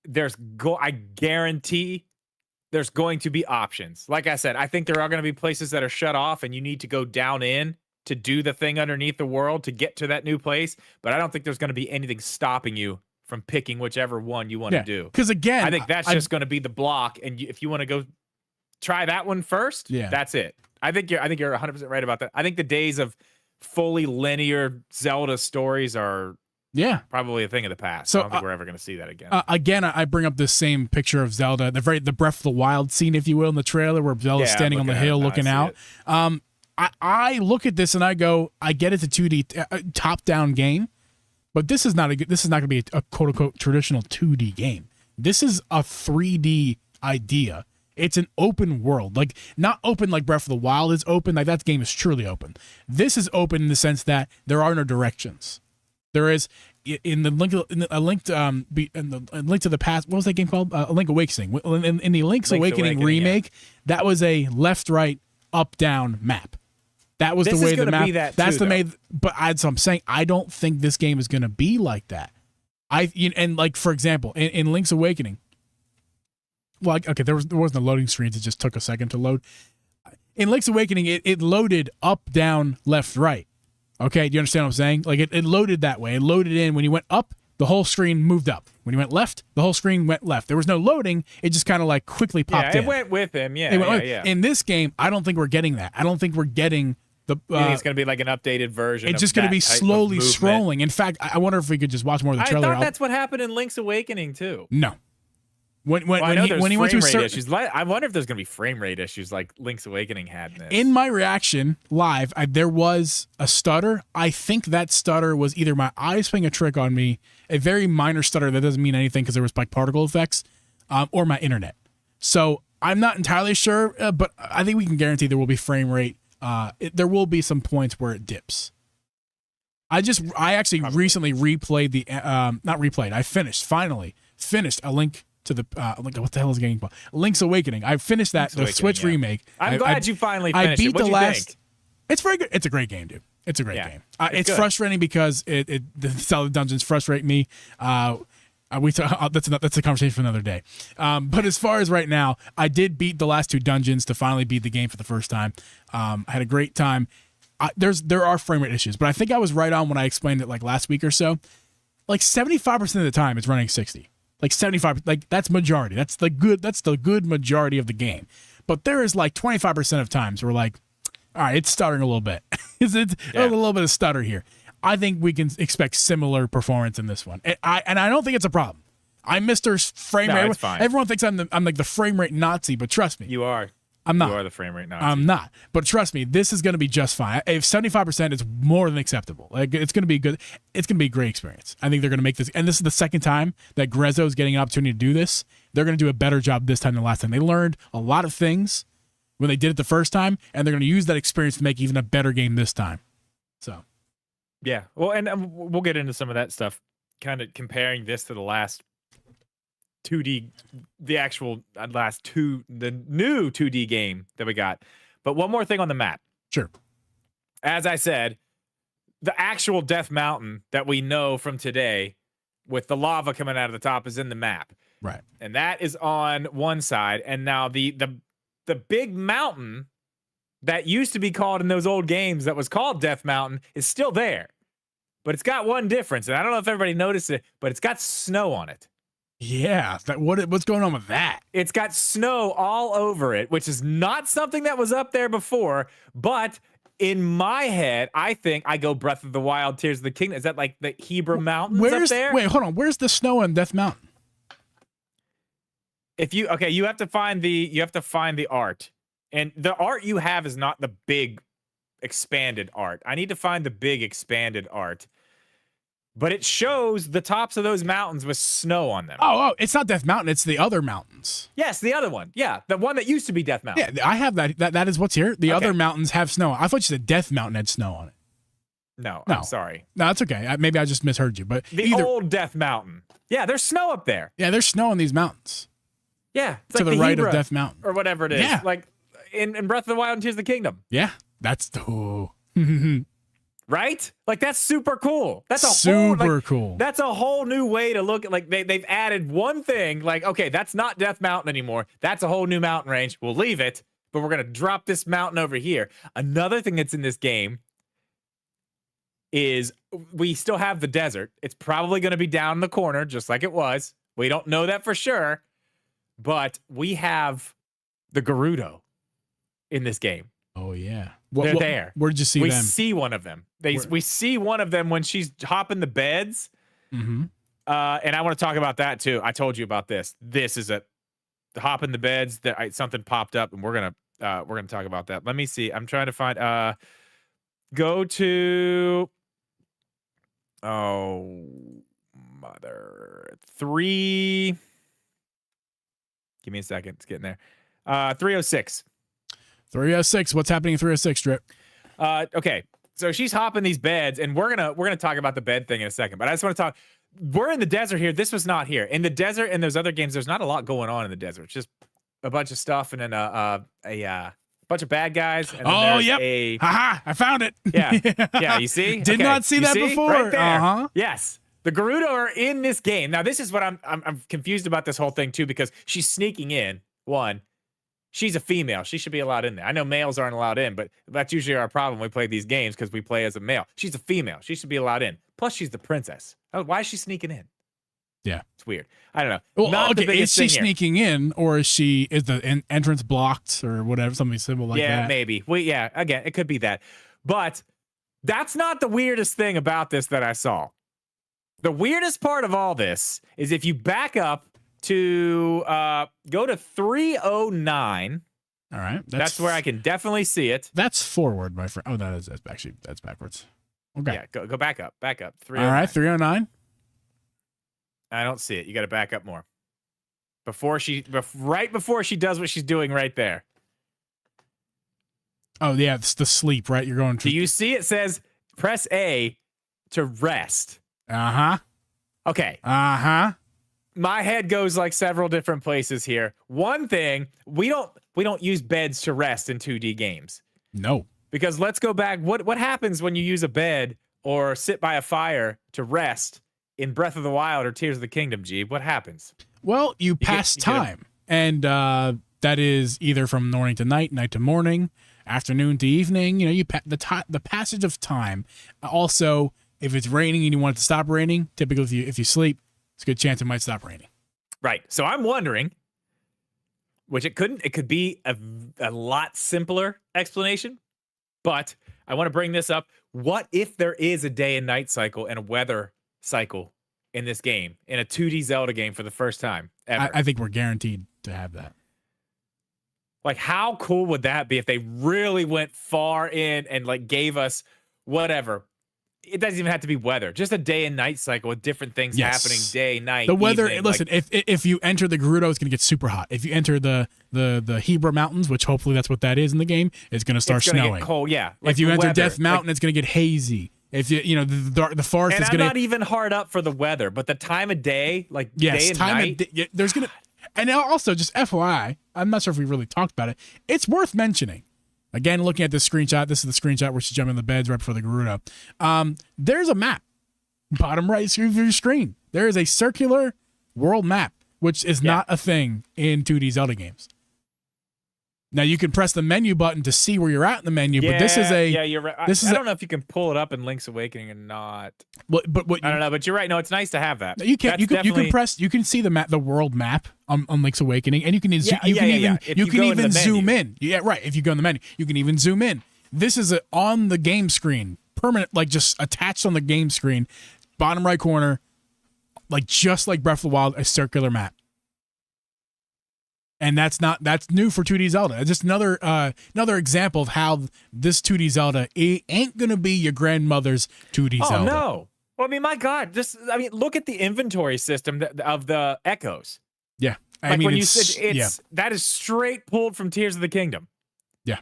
I guarantee there's going to be options. Like I said, I think there are going to be places that are shut off and you need to go down in to do the thing underneath the world to get to that new place. But I don't think there's going to be anything stopping you from picking whichever one you want to do. Because again, I think that's just going to be the block. And if you want to go try that one first, that's it. I think you're 100% right about that. I think the days of fully linear Zelda stories are probably a thing of the past. So I don't think we're ever going to see that again. Again, I bring up this same picture of Zelda, the Breath of the Wild scene, if you will, in the trailer where Zelda's standing on the hill looking out. I look at this and I go, I get it's a 2D top-down game, but this is not going to be a quote unquote traditional 2D game. This is a 3D idea. It's an open world, like not open like Breath of the Wild is open. Like that game is truly open. This is open in the sense that there are no directions. There is in the Link to the Past. What was that game called? A Link Awakening. In the Link's Awakening remake, that was a left, right, up, down map. That was the way the map. That's the way. But so I'm saying I don't think this game is going to be like that. And like for example, in Link's Awakening. Well, okay, there wasn't a loading screen. It just took a second to load. In Link's Awakening, it loaded up, down, left, right. Okay, do you understand what I'm saying? Like it loaded that way. It loaded in when you went up, the whole screen moved up. When you went left, the whole screen went left. There was no loading. It just kind of like quickly popped in. It went with him. Yeah, yeah. In this game, I don't think we're getting that. I don't think we're getting the. You think it's going to be like an updated version? It's just going to be slowly scrolling. In fact, I wonder if we could just watch more of the trailer. I thought that's what happened in Link's Awakening too. No. When he went to certain issues, I wonder if there's going to be frame rate issues like Link's Awakening had in this. In my reaction live, there was a stutter. I think that stutter was either my eyes playing a trick on me, a very minor stutter that doesn't mean anything because there was like particle effects, or my internet. So I'm not entirely sure, but I think we can guarantee there will be frame rate. There will be some points where it dips. I actually recently replayed I finally finished a Link to the what the hell is the game called? Link's Awakening. I finished that the Switch remake. I'm glad you finally finished. I beat the last. Think? It's very good. It's a great game, dude. It's a great game. It's frustrating because the Zelda dungeons frustrate me. That's a conversation for another day. But as far as right now, I did beat the last two dungeons to finally beat the game for the first time. I had a great time. There are frame rate issues, but I think I was right on when I explained it like last week or so. Like 75% of the time, it's running 60. Like 75, like that's majority. That's the good majority of the game. But there is like 25% of times where like, all right, it's stuttering a little bit. It's a little bit of stutter here. I think we can expect similar performance in this one. And I don't think it's a problem. I'm Mr. Frame Rate. It's fine. Everyone thinks I'm like the frame rate Nazi, but trust me. You are. I'm not. You are the frame rate Nazi. I'm not. But trust me, this is going to be just fine. If 75% is more than acceptable, like it's going to be good. It's going to be a great experience. I think they're going to make this. And this is the second time that Grezzo is getting an opportunity to do this. They're going to do a better job this time than last time. They learned a lot of things when they did it the first time, and they're going to use that experience to make even a better game this time. So, yeah. Well, and we'll get into some of that stuff, kind of comparing this to the last 2D, the new 2D game that we got. But one more thing on the map. Sure. As I said, the actual Death Mountain that we know from today with the lava coming out of the top is in the map. Right. And that is on one side. And now the big mountain that used to be called in those old games that was called Death Mountain is still there. But it's got one difference. And I don't know if everybody noticed it, but it's got snow on it. Yeah, what's going on with that? It's got snow all over it, which is not something that was up there before. But in my head, I think I go Breath of the Wild, Tears of the Kingdom. Is that like the Hebrew Mountains up there? Wait, hold on. Where's the snow on Death Mountain? You have to find the art, and the art you have is not the big expanded art. I need to find the big expanded art. but it shows the tops of those mountains with snow on them. Oh, it's not Death Mountain. It's the other mountains. Yes, the other one. Yeah, the one that used to be Death Mountain. Yeah, I have that. That is what's here. The Okay. other mountains have snow. I thought you said Death Mountain had snow on it. No, No. I'm sorry. No, that's okay. Maybe I just misheard you. But The old Death Mountain. Yeah, there's snow up there. yeah, there's snow on these mountains Yeah, it's to like the right Hebra of Death Mountain. or whatever it is. Yeah. Like in Breath of the Wild and Tears of the Kingdom. Yeah, that's the Right? Like that's super cool. That's a super cool. That's a whole new way to look at. Like they've added one thing. Like okay, that's not Death Mountain anymore. That's a whole new mountain range. We'll leave it, but we're gonna drop this mountain over here. Another thing that's in this game is we still have the desert. It's probably gonna be down in the corner, just like it was. We don't know that for sure, but we have the Gerudo in this game. Oh yeah, They're there. Where did you see We them? see one of them. We see one of them when she's hopping the beds. Mm-hmm. And I want to talk about that too. I told you about this. This is the hopping the beds that something popped up, and we're gonna talk about that. Let me see. I'm trying to find. Go to. Oh, mother 3. Give me a second. It's getting there. 306. 306. What's happening in 306, Drip? Okay, so she's hopping these beds, and we're gonna talk about the bed thing in a second. But I just want to talk. We're in the desert here. This was not here. In the desert and those other games, there's not a lot going on in the desert. It's just a bunch of stuff and then a bunch of bad guys. And then yep. Haha, I found it. Yeah. Yeah, you see? Did not see that before. Right there. Uh-huh. Yes. The Gerudo are in this game. Now, this is what I'm confused about this whole thing, too, because she's sneaking in. One, she's a female. She should be allowed in there. I know males aren't allowed in, but that's usually our problem. We play these games because we play as a male. She's a female. She should be allowed in. Plus, she's the princess. Why is she sneaking in? Yeah. It's weird. I don't know. Well, Not the okay, is biggest she thing here. sneaking in, or is the entrance blocked, or whatever, something simple like Yeah, that? maybe. Yeah, again, it could be that. But that's not the weirdest thing about this that I saw. The weirdest part of all this is if you back up to go to 309. All right. That's where I can definitely see it. That's forward, my friend. Oh, that's backwards. Okay. Yeah, go back up. Back up. All right, 309. I don't see it. You got to back up more. Right before she does what she's doing right there. Oh, yeah, it's the sleep, right? You're going to. Do you see it says press A to rest? Uh-huh. Okay. Uh-huh. My head goes like several different places here. One thing, we don't use beds to rest in 2D games. No. Because let's go back. What happens when you use a bed or sit by a fire to rest in Breath of the Wild or Tears of the Kingdom, Jeeb? What happens? Well, you pass time. And that is either from morning to night, night to morning, afternoon to evening. You know, the passage of time. Also, if it's raining and you want it to stop raining, typically if you sleep, it's a good chance it might stop raining. Right. So I'm wondering, which it could be a lot simpler explanation, but I want to bring this up. What if there is a day and night cycle and a weather cycle in this game, in a 2D Zelda game for the first time ever? I think we're guaranteed to have that. Like, how cool would that be if they really went far in and like gave us whatever? It doesn't even have to be weather, just a day and night cycle with different things happening day, night. The weather. evening, Listen, like, if you enter the Gerudo, it's going to get super hot. If you enter the Hebra Mountains, which hopefully that's what that is in the game, it's going to start it's gonna snowing. Get cold, yeah. Like if you the enter weather, Death Mountain, it's going to get hazy. If the forest and is I'm going not even hard up for the weather, but the time of day, like yes, day and time night. of day, there's going to, and also just FYI, I'm not sure if we really talked about it. It's worth mentioning. Again, looking at this screenshot, this is the screenshot where she's jumping in the beds right before the Gerudo. There's a map, bottom right of your screen. There is a circular world map, which is not a thing in 2D Zelda games. Now you can press the menu button to see where you're at in the menu, but this is a you're right. I don't know if you can pull it up in Link's Awakening or not. But I don't know, but you're right. No, it's nice to have that. You can you can see the map, the world map on Link's Awakening, and you can even zoom in. Yeah, right. If you go in the menu, you can even zoom in. This is on the game screen, permanent, like just attached on the game screen, bottom right corner, like just like Breath of the Wild, a circular map. And that's new for 2D Zelda. Just another example of how this 2D Zelda ain't gonna be your grandmother's 2D Zelda. Oh Well, I mean, my God, look at the inventory system of the echoes. Yeah. I Like mean, when you it's, said that is straight pulled from Tears of the Kingdom. Yeah.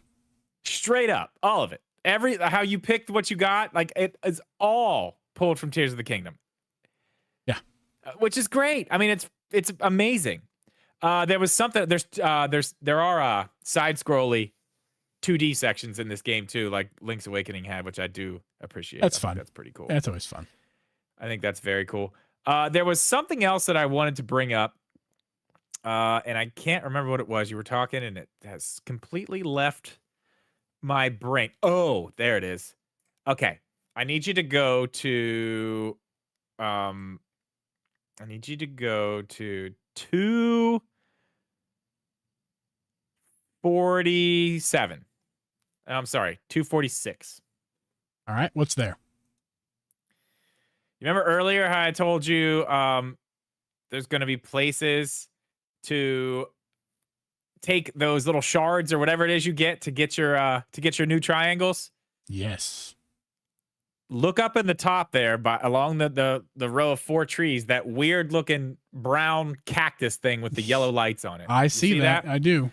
Straight up, all of it. How you picked what you got, like it is all pulled from Tears of the Kingdom. Yeah. Which is great. I mean, it's amazing. There was something. There are side scrolly 2D sections in this game too, like Link's Awakening had, which I do appreciate. That's fun. That's pretty cool. That's always fun. I think that's very cool. There was something else that I wanted to bring up, and I can't remember what it was. You were talking, and it has completely left my brain. Oh, there it is. Okay, I need you to go to, I need you to go to 247. I'm sorry, 246. All right, what's there? You remember earlier how I told you there's going to be places to take those little shards or whatever it is you get to get your new triangles? Yes. Look up in the top there along the row of 4 trees, that weird looking brown cactus thing with the yellow lights on it. I see that. I do.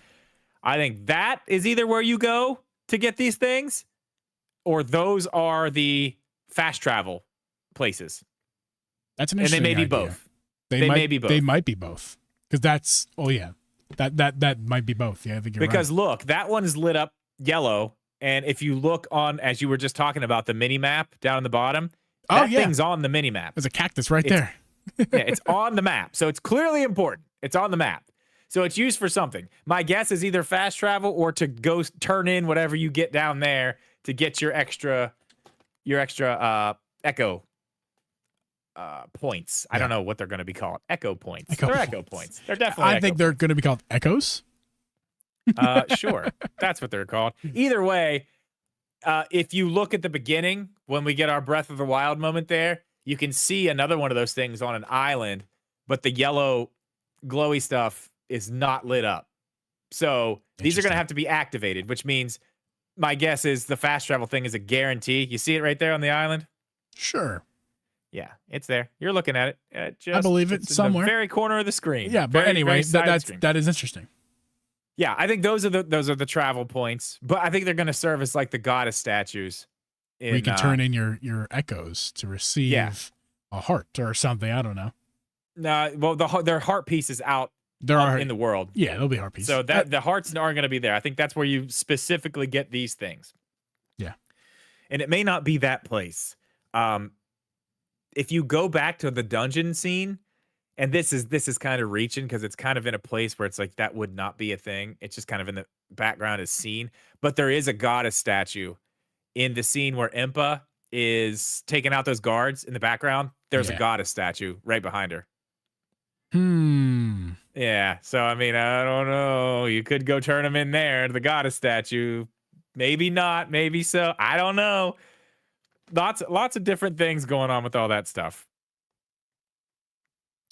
I think that is either where you go to get these things, or those are the fast travel places. That's an And they interesting may be idea. both. They may be both. They might be both. Because that's that might be both. Yeah, I think you're Because right. look, that one is lit up yellow, and if you look on, as you were just talking about, the mini map down in the bottom, that thing's on the mini map. There's a cactus right there. Yeah, it's on the map, so it's clearly important. It's on the map, so it's used for something. My guess is either fast travel or to go turn in whatever you get down there to get your extra echo points. I don't know what they're going to be called. Echo points. They're echo points. They're definitely. I think they're going to be called echoes. Sure, that's what they're called. Either way, if you look at the beginning when we get our Breath of the Wild moment there, you can see another one of those things on an island, but the yellow glowy stuff is not lit up. So these are going to have to be activated, which means my guess is the fast travel thing is a guarantee. You see it right there on the island? Sure. Yeah, it's there. You're looking at it. I believe it somewhere. In the very corner of the screen. Yeah, but anyway, that is interesting. Yeah, I think those are the travel points, but I think they're going to serve as like the goddess statues. Where you can turn in your echoes to receive a heart or something. I don't know. Well, their heart pieces out in the world. Yeah, they'll be heart pieces. So that the hearts aren't going to be there. I think that's where you specifically get these things. Yeah, and it may not be that place. If you go back to the dungeon scene, and this is kind of reaching because it's kind of in a place where it's like that would not be a thing. It's just kind of in the background as seen. But there is a goddess statue in the scene where Impa is taking out those guards in the background. There's a goddess statue right behind her. Yeah. So, I mean, I don't know. You could go turn them in there, the goddess statue. Maybe not. Maybe so. I don't know. Lots of different things going on with all that stuff.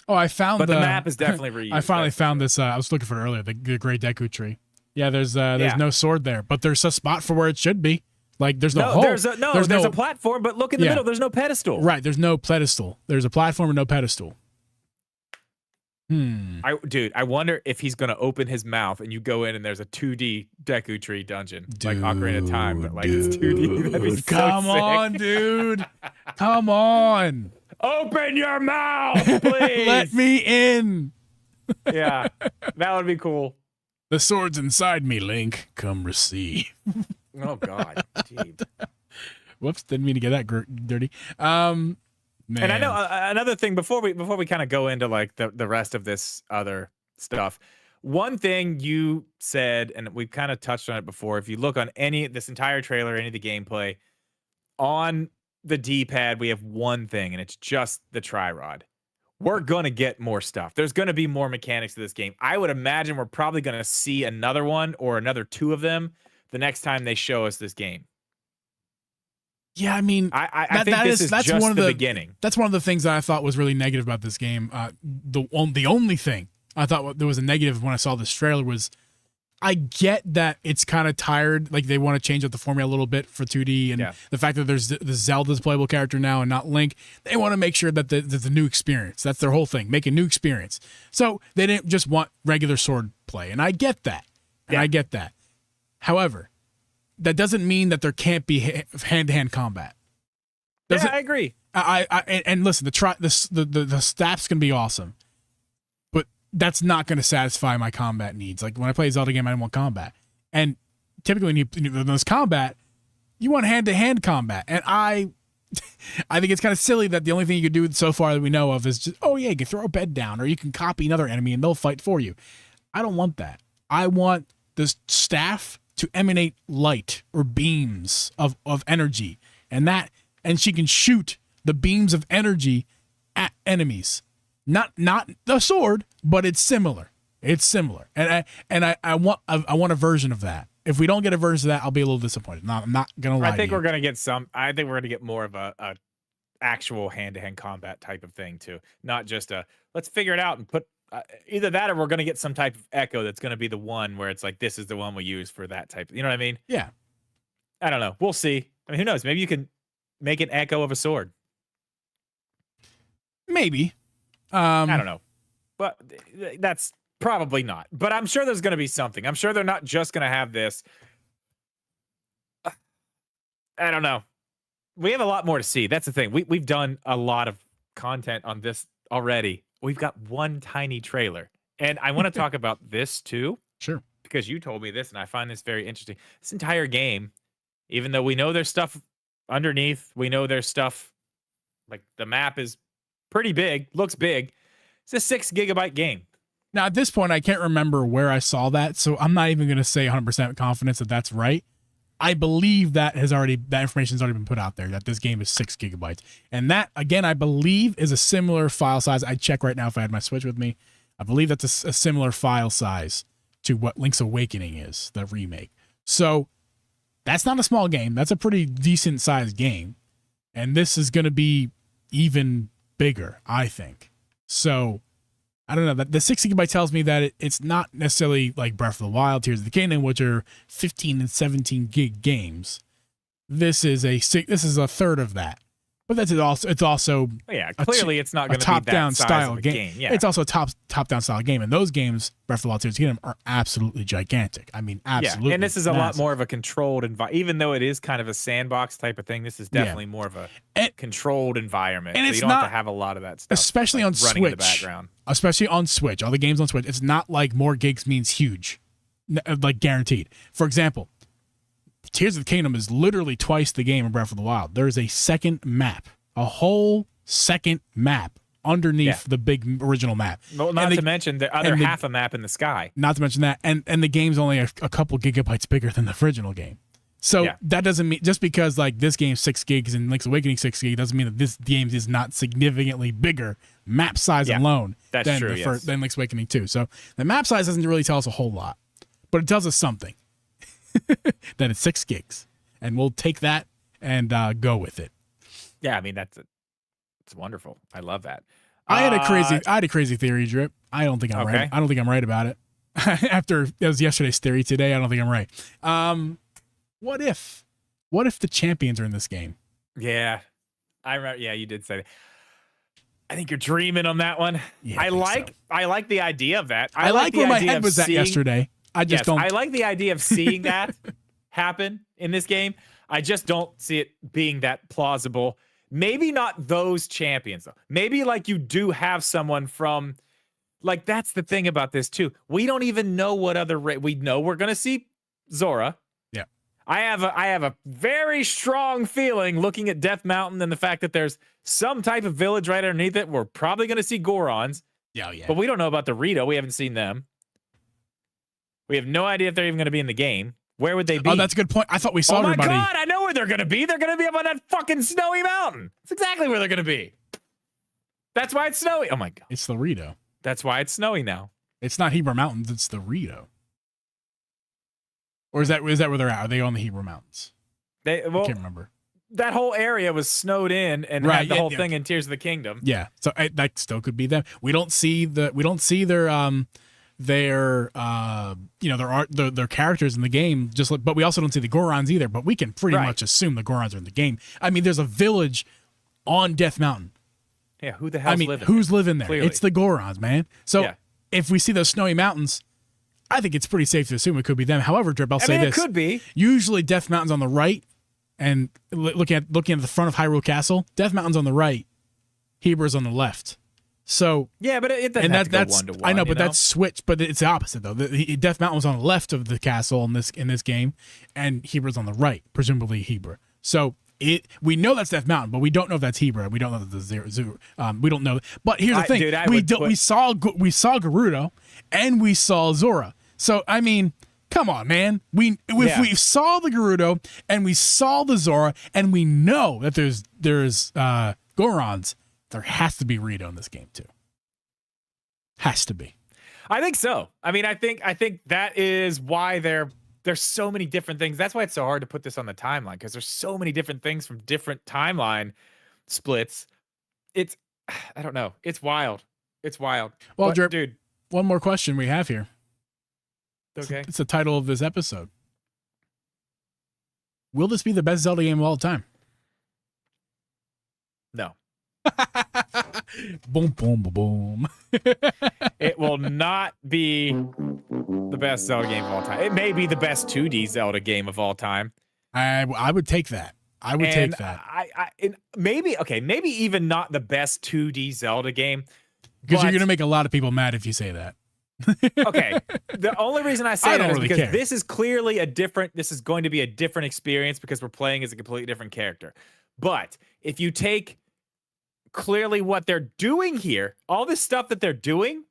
Oh, I found but the map is definitely reused. I finally found this. I was looking for it earlier. The Great Deku Tree. Yeah, there's no sword there, but there's a spot for where it should be. Like there's no hole. There's a platform, but look in the middle. There's no pedestal. Right. There's no pedestal. There's a platform and no pedestal. I wonder if he's gonna open his mouth and you go in and there's a 2D Deku Tree dungeon, like Ocarina of Time, but like it's 2D. That'd be so Come sick. on, dude. Come on. Open your mouth, please. Let me in. Yeah, that would be cool. The sword's inside me, Link. Come receive. Oh God, Jeez. Whoops, didn't mean to get that dirty. Man. And I know another thing before we kind of go into like the rest of this other stuff. One thing you said, and we've kind of touched on it before. If you look on this entire trailer, any of the gameplay, on the D-pad, we have one thing, and it's just the tri-rod. We're going to get more stuff. There's going to be more mechanics to this game. I would imagine we're probably going to see another one or another 2 of them the next time they show us this game. Yeah, I mean, I think this is just the beginning. That's one of the things that I thought was really negative about this game. The only thing I thought there was a negative when I saw this trailer was I get that it's kind of tired. Like they want to change up the formula a little bit for 2D, and the fact that there's the Zelda's playable character now and not Link. They want to make sure that there's a new experience. That's their whole thing, make a new experience. So they didn't just want regular sword play, and I get that. And I get that. However, that doesn't mean that there can't be hand-to-hand combat. I agree. And listen, the staff's gonna be awesome, but that's not gonna satisfy my combat needs. Like when I play a Zelda game, I don't want combat, and typically when there's combat, you want hand-to-hand combat, and I think it's kind of silly that the only thing you could do so far that we know of is just, you can throw a bed down, or you can copy another enemy and they'll fight for you. I don't want that. I want the staff to emanate light or beams of energy, and she can shoot the beams of energy at enemies. Not the sword, but it's similar. It's similar, and I want a version of that. If we don't get a version of that, I'll be a little disappointed. I'm not gonna lie. I think we're gonna get some. I think we're gonna get more of a actual hand-to-hand combat type of thing too, not just a let's figure it out and put. Either that or we're going to get some type of echo that's going to be the one where it's like, this is the one we use for that type. You know what I mean? Yeah. I don't know. We'll see. I mean, who knows? Maybe you can make an echo of a sword. Maybe. I don't know. But that's probably not. But I'm sure there's going to be something. I'm sure they're not just going to have this. I don't know. We have a lot more to see. That's the thing. We've done a lot of content on this already. We've got one tiny trailer, and I want to talk about this too. Sure. Because you told me this, and I find this very interesting. This entire game, even though we know there's stuff underneath, we know there's stuff, like the map is pretty big, looks big. It's a 6 GB game. Now, at this point, I can't remember where I saw that, so I'm not even going to say 100% confidence that that's right. I believe that information has already been put out there, that this game is 6 GB. And that, again, I believe is a similar file size. I'd check right now if I had my Switch with me. I believe that's a similar file size to what Link's Awakening is, the remake. So that's not a small game. That's a pretty decent sized game. And this is going to be even bigger, I think. So I don't know. The 6 GB tells me that it's not necessarily like Breath of the Wild, Tears of the Kingdom, which are 15 and 17 gig games. This is a third of that. But it's also clearly it's not going to be top-down that size style of a game. Yeah. It's also a top-down style game, and those games, Breath of the Wild, Tears of the Kingdom, are absolutely gigantic. I mean, absolutely. Yeah, and this is a massive. lot more of a controlled environment. Even though it is kind of a sandbox type of thing, this is definitely more of a controlled environment. And so it's you don't not, have to have a lot of that stuff, especially on running Switch. In the background. Especially on Switch, all the games on Switch. It's not like more gigs means huge, like guaranteed. For example, Tears of the Kingdom is literally twice the game of Breath of the Wild. There is a second map, a whole second map underneath the big original map. Well, not to mention the other half a map in the sky. Not to mention that, and the game's only a couple gigabytes bigger than the original game. So that doesn't mean, just because like this game's 6 gigs and Link's Awakening 6 gigs doesn't mean that this game is not significantly bigger map size alone than Link's Awakening 2. So the map size doesn't really tell us a whole lot, but it tells us something. That it's 6 gigs, and we'll take that and go with it. Yeah, I mean it's wonderful. I love that. I had a crazy theory, Drip. I don't think I'm right. I don't think I'm right about it. After it was yesterday's theory today, I don't think I'm right. What if the champions are in this game? Yeah, I remember. Yeah, you did say that. I think you're dreaming on that one. Yeah, I like the idea of that. I like where my head was at yesterday. I just don't. I like the idea of seeing that happen in this game. I just don't see it being that plausible. Maybe not those champions though. Maybe like you do have someone from, like that's the thing about this too. We don't even know what other we know we're gonna see Zora. Yeah. I have a very strong feeling looking at Death Mountain and the fact that there's some type of village right underneath it. We're probably gonna see Gorons. Yeah. But we don't know about the Rito. We haven't seen them. We have no idea if they're even going to be in the game. Where would they be? Oh, that's a good point. I thought we saw everybody. Oh my God, I know where they're going to be. They're going to be up on that fucking snowy mountain. That's exactly where they're going to be. That's why it's snowy. Oh my God. It's the Rito. That's why it's snowy now. It's not Hebrew Mountains. It's the Rito. Or is that where they're at? Are they on the Hebrew Mountains? I can't remember. That whole area was snowed in and had the whole thing in Tears of the Kingdom. Yeah, so that still could be them. We don't see their their their characters in the game, just like, but we also don't see the Gorons either, but we can pretty much assume the Gorons are in the game. I mean, there's a village on Death Mountain. Yeah, who the hell's living who's there? living there? Clearly. It's the Gorons, man. So Yeah. if we see those snowy mountains, I think it's pretty safe to assume it could be them. However, Drip, I'll say this. It could be. Usually Death Mountain's on the right, and looking at the front of Hyrule Castle, Death Mountain's on the right, Hebra's on the left. So Yeah, but it doesn't have to go one-to-one. I know, but that's switched. But it's the opposite though. Death Mountain was on the left of the castle in this game, and Hebra's on the right, presumably Hebra. So we know that's Death Mountain, but we don't know if that's Hebra. We don't know that the Zero. We don't know. But here's the thing: we saw Gerudo, and we saw Zora. So I mean, come on, man. If we saw the Gerudo and we saw the Zora, and we know that there's Gorons, there has to be Rito in this game too. Has to be. I think so. I mean, I think that is why there's so many different things. That's why it's so hard to put this on the timeline, because there's so many different things from different timeline splits. I don't know. It's wild. It's wild. Well, but, dude, one more question we have here. Okay. It's the title of this episode. Will this be the best Zelda game of all time? No. Boom, boom, boom, boom. It will not be the best Zelda game of all time. It may be the best 2D Zelda game of all time. I would take that. I would take that. Maybe even not the best 2D Zelda game. Because you're going to make a lot of people mad if you say that. Okay. The only reason I say that is because care. this is clearly this is going to be a different experience because we're playing as a completely different character. But if you take clearly what they're doing here, all this stuff that they're doing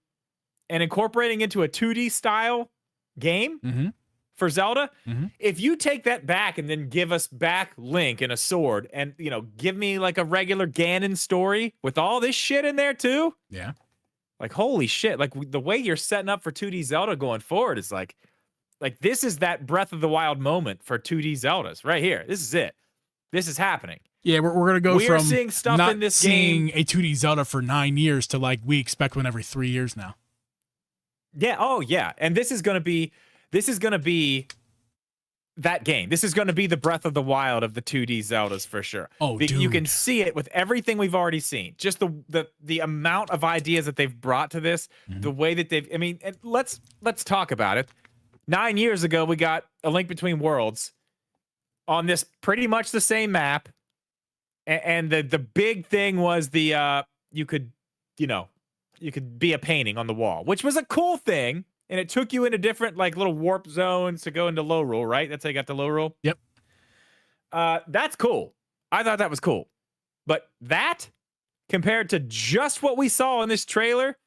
and incorporating into a 2D style game for Zelda, if you take that back and then give us back Link and a sword and, give me like a regular Ganon story with all this shit in there too. Yeah. Like, holy shit. Like, the way you're setting up for 2D Zelda going forward is like this is that Breath of the Wild moment for 2D Zeldas right here. This is it. This is happening. Yeah, we're going to go from seeing stuff not in this seeing game. a 2D Zelda for 9 years to like we expect one every 3 years now. Yeah. Oh, yeah. And this is going to be that game. This is going to be the Breath of the Wild of the 2D Zeldas for sure. Oh, dude. You can see it with everything we've already seen. Just the amount of ideas that they've brought to this, the way that they've. I mean, and let's talk about it. 9 years ago, we got A Link Between Worlds on this pretty much the same map, and the big thing was you could be a painting on the wall, which was a cool thing. And it took you into different like little warp zones to go into low rule, right? That's how you got to low rule? Yep. That's cool. I thought that was cool. But that, compared to just what we saw in this trailer,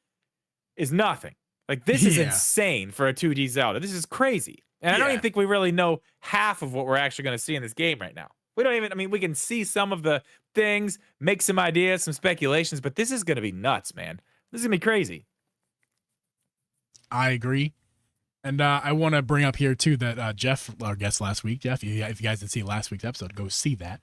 is nothing. Like, this is insane for a 2D Zelda. This is crazy. And I don't even think we really know half of what we're actually going to see in this game right now. We can see some of the things, make some ideas, some speculations, but this is going to be nuts, man. This is going to be crazy. I agree. And I want to bring up here, too, that Jeff, our guest last week, Jeff, if you guys didn't see last week's episode, go see that.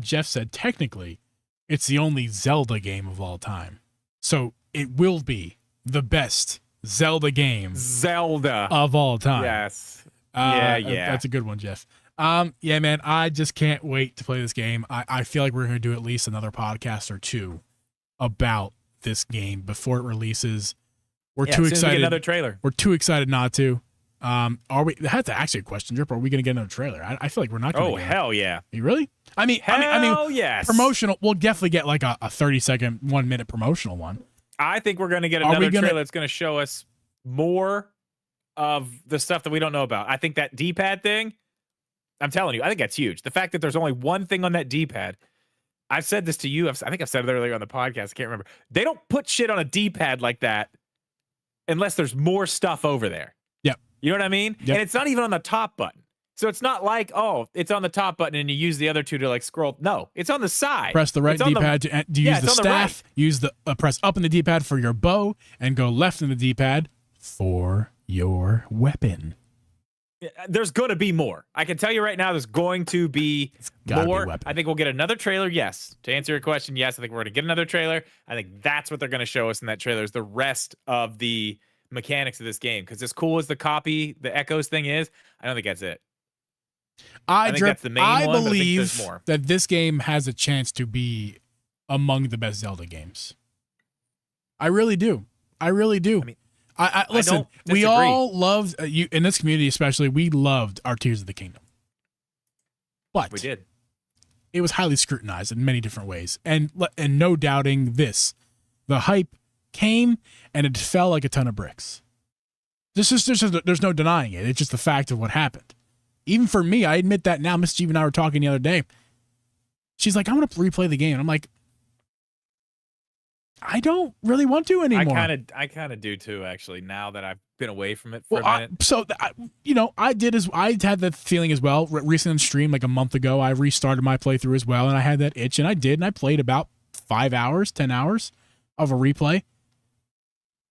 Jeff said, technically, it's the only Zelda game of all time. So it will be the best Zelda game of all time. Yes. That's a good one, Jeff. Yeah, man, I just can't wait to play this game. I feel like we're going to do at least another podcast or two about this game before it releases. We're too excited. Another trailer. We're too excited not to. Are we? That's actually a question, Drip. Are we going to get another trailer? I feel like we're not going to. Oh, hell yeah. Are you really? I mean, yes. Promotional. We'll definitely get like a 30-second, 1 minute promotional one. I think we're going to get another trailer that's going to show us more of the stuff that we don't know about. I think that D-pad thing, I'm telling you, I think that's huge. The fact that there's only one thing on that D-pad. I've said this to you. I think I've said it earlier on the podcast. I can't remember. They don't put shit on a D-pad like that unless there's more stuff over there. Yep. You know what I mean? Yep. And it's not even on the top button. So it's not like, oh, it's on the top button and you use the other two to like scroll. No, it's on the side. Press the right D-pad to use the staff. Right. Use the press up in the D-pad for your bow and go left in the D-pad for your weapon. There's going to be more. I can tell you right now, there's going to be more. I think we'll get another trailer. Yes. To answer your question, yes, I think we're going to get another trailer. I think that's what they're going to show us in that trailer is the rest of the mechanics of this game. Because as cool as the Echoes thing is, I don't think that's it. I think that's the main one, but I think believe there's more. that this game has a chance to be among the best Zelda games. I really do. I really do. I mean, I listen. don't We disagree. all loved you in this community, especially. We loved our Tears of the Kingdom, but We did. it was highly scrutinized in many different ways, and no doubting this, the hype came and it fell like a ton of bricks. There's no denying it. It's just the fact of what happened. Even for me, I admit that now. Miss Jeeve and I were talking the other day. She's like, I want to replay the game. And I'm like, I don't really want to anymore. I kind of do too, actually. Now that I've been away from it for a minute. I had that feeling as well. Recently on stream, like a month ago, I restarted my playthrough as well, and I had that itch, and I did, and I played about 5 hours, 10 hours of a replay.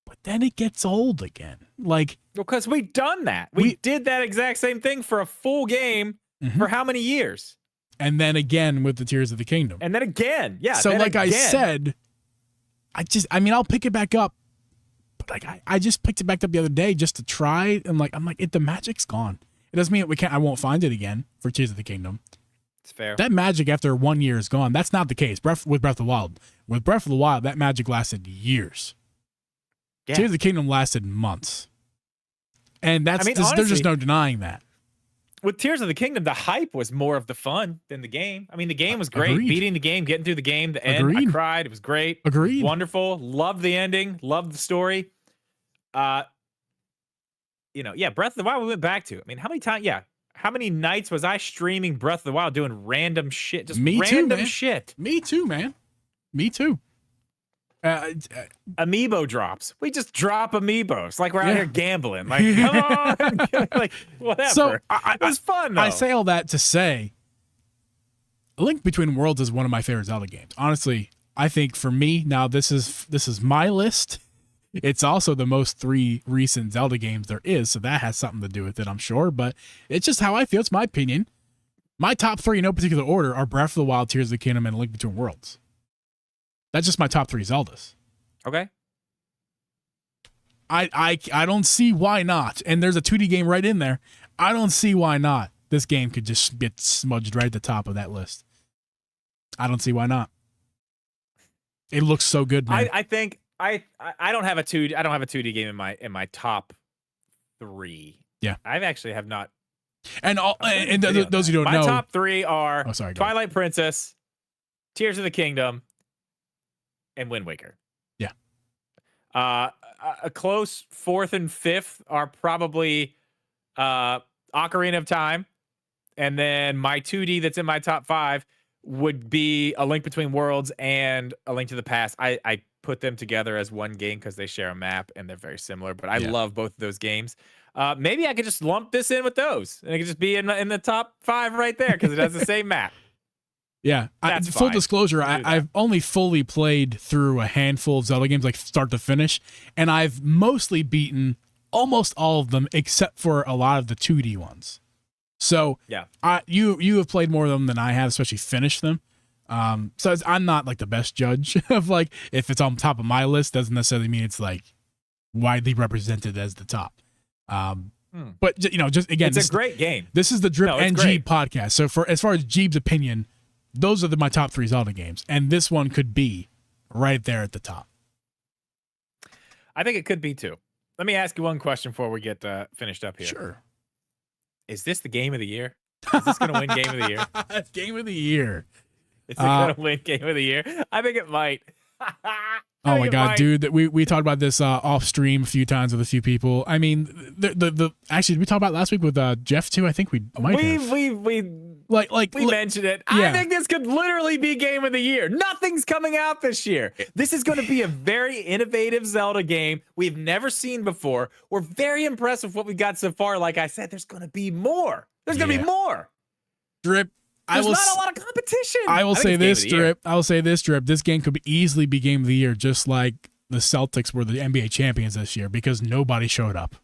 But then it gets old again. Like, Because we've done that. We did that exact same thing for a full game for how many years? And then again with the Tears of the Kingdom. And then again. Yeah. So like I said, I'll pick it back up. But like I just picked it back up the other day just to try. And I'm like, the magic's gone. It doesn't mean I won't find it again for Tears of the Kingdom. It's fair. That magic after 1 year is gone. That's not the case. With Breath of the Wild. With Breath of the Wild, that magic lasted years. Yeah. Tears of the Kingdom lasted months. And honestly, there's just no denying that. With Tears of the Kingdom, the hype was more of the fun than the game. I mean, the game was great. Agreed. Beating the game, getting through the game, the end, Agreed. I cried. It was great. Agreed. Wonderful. Loved the ending. Loved the story. Breath of the Wild we went back to. I mean, how many times? Yeah. How many nights was I streaming Breath of the Wild doing random shit? Just Me too, random man. shit. Me too, man. Me too. Amiibo drops. We just drop amiibos like we're out here gambling. Like, come on. Like, whatever. So it was fun, though. I say all that to say, A Link Between Worlds is one of my favorite Zelda games. Honestly, I think for me now, this is my list. It's also the most 3 recent Zelda games there is, so that has something to do with it, I'm sure. But it's just how I feel. It's my opinion. My top 3 in no particular order are Breath of the Wild, Tears of the Kingdom, and A Link Between Worlds. That's just my top 3 Zeldas. Okay. I don't see why not. And there's a 2D game right in there. I don't see why not. This game could just get smudged right at the top of that list. I don't see why not. It looks so good, man. I think I don't have a 2D game in my top 3. Yeah. I actually have not. And those who don't know, my top 3 are go ahead. Twilight Princess, Tears of the Kingdom, and Wind Waker. Yeah. A close 4th and 5th are probably Ocarina of Time, and then my 2D that's in my top 5 would be A Link Between Worlds and A Link to the Past. I put them together as one game because they share a map and they're very similar, but I love both of those games. Maybe I could just lump this in with those, and it could just be in the top 5 right there because it has the same map. Yeah. That's Full fine. disclosure, I've only fully played through a handful of Zelda games, like start to finish, and I've mostly beaten almost all of them except for a lot of the 2D ones. So Yeah. You have played more of them than I have, especially finished them. So I'm not like the best judge of like if it's on top of my list doesn't necessarily mean it's like widely represented as the top. But just again, It's a great game. This is the Drip it's and great. Jeeb podcast. So as far as Jeeb's opinion, those are my top 3 Zelda games, and this one could be right there at the top. I think it could be too. Let me ask you one question before we get finished up here. Sure. Is this the game of the year? Is this going to win game of the year? Game of the year. Is it going to win game of the year? I think it might. Oh my god, dude! That we talked about this off stream a few times with a few people. I mean, the actually, did we talk about it last week with Jeff too? I think we might have. We mentioned it. Yeah. I think this could literally be game of the year. Nothing's coming out this year. This is going to be a very innovative Zelda game we've never seen before. We're very impressed with what we got so far. Like I said, there's going to be more. There's going to be more. Drip. There's not a lot of competition. I will say this, Drip. Drip. This game could easily be game of the year, just like the Celtics were the NBA champions this year because nobody showed up.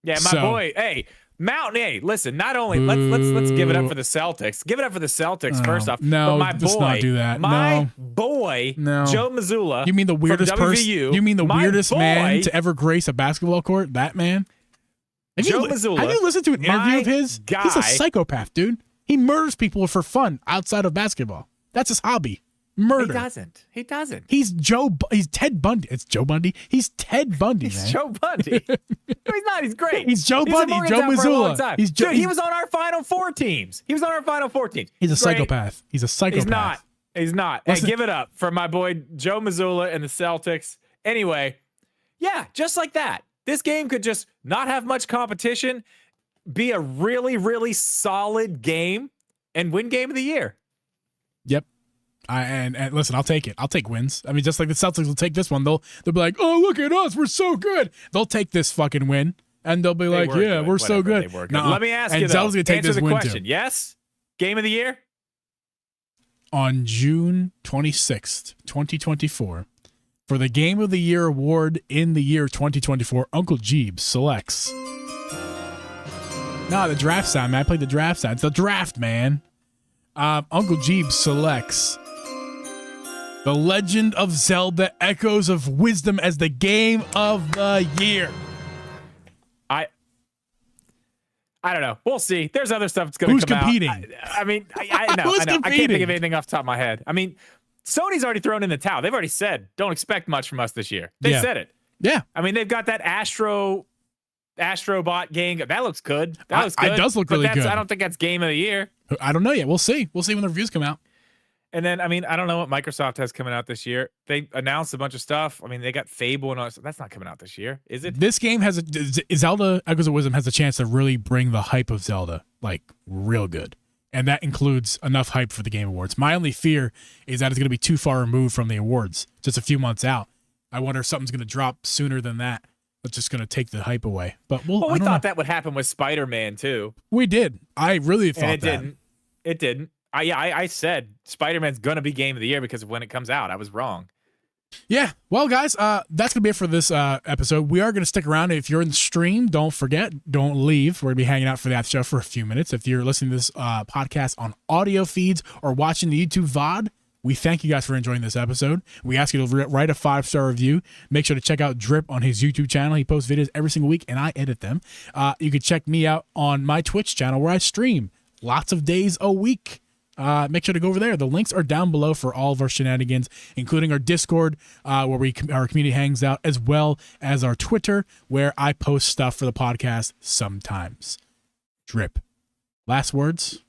Yeah, my boy. Hey, Mountain. Hey, listen. Not only let's give it up for the Celtics. Give it up for the Celtics first off. No, but my let's boy, not do that. My boy, Joe Mazzulla. You mean the weirdest person? You mean the weirdest man to ever grace a basketball court? That man. Joe Mazzulla. Have you listened to an interview of his? He's a psychopath, dude. He murders people for fun outside of basketball. That's his hobby. Murder. He doesn't. He's Ted Bundy. It's Joe Bundy. He's Ted Bundy, He's man. Joe Bundy. No, he's not. He's great. He's Joe Bundy. Joe Mazzulla. Dude, he was on our Final Four teams. He's a psychopath. He's a psychopath. He's not. Hey, give it up for my boy Joe Mazzulla and the Celtics. Anyway, yeah, just like that. This game could just not have much competition, be a really, really solid game, and win Game of the Year. Yep. And listen, I'll take it. I'll take wins. I mean, just like the Celtics will take this one. They'll be like, oh, look at us. We're so good. They'll take this fucking win. And they'll be like, yeah, we're so good. Let me ask you, though. Zelda's gonna take this win question. Too. Yes? Game of the Year? On June 26th, 2024, for the Game of the Year award in the year 2024, Uncle Jeebs selects. No, the draft sound, man. I played the draft sound. It's the draft, man. Uncle Jeebs selects The Legend of Zelda Echoes of Wisdom as the Game of the Year. I don't know. We'll see. There's other stuff that's going to come competing? out. I mean, I know. I can't think of anything off the top of my head. I mean, Sony's already thrown in the towel. They've already said, don't expect much from us this year. They said it. Yeah. I mean, they've got that Astrobot game. That looks good. That looks good. It does look really good. I don't think that's Game of the Year. I don't know yet. We'll see. We'll see when the reviews come out. And then, I mean, I don't know what Microsoft has coming out this year. They announced a bunch of stuff. I mean, they got Fable and all that. That's not coming out this year, is it? This game has Zelda Echoes of Wisdom has a chance to really bring the hype of Zelda, like, real good. And that includes enough hype for the Game Awards. My only fear is that it's going to be too far removed from the awards, just a few months out. I wonder if something's going to drop sooner than that. That's just going to take the hype away. But we thought that would happen with Spider-Man, too. We did. I really thought that. It didn't. I said Spider-Man's going to be Game of the Year because of when it comes out. I was wrong. Yeah. Well, guys, that's going to be it for this episode. We are going to stick around. If you're in the stream, don't forget, don't leave. We're going to be hanging out for that show for a few minutes. If you're listening to this podcast on audio feeds or watching the YouTube VOD, we thank you guys for enjoying this episode. We ask you to write a 5-star review. Make sure to check out Drip on his YouTube channel. He posts videos every single week, and I edit them. You can check me out on my Twitch channel where I stream lots of days a week. Make sure to go over there. The links are down below for all of our shenanigans, including our Discord, where our community hangs out, as well as our Twitter, where I post stuff for the podcast sometimes. Drip. Last words?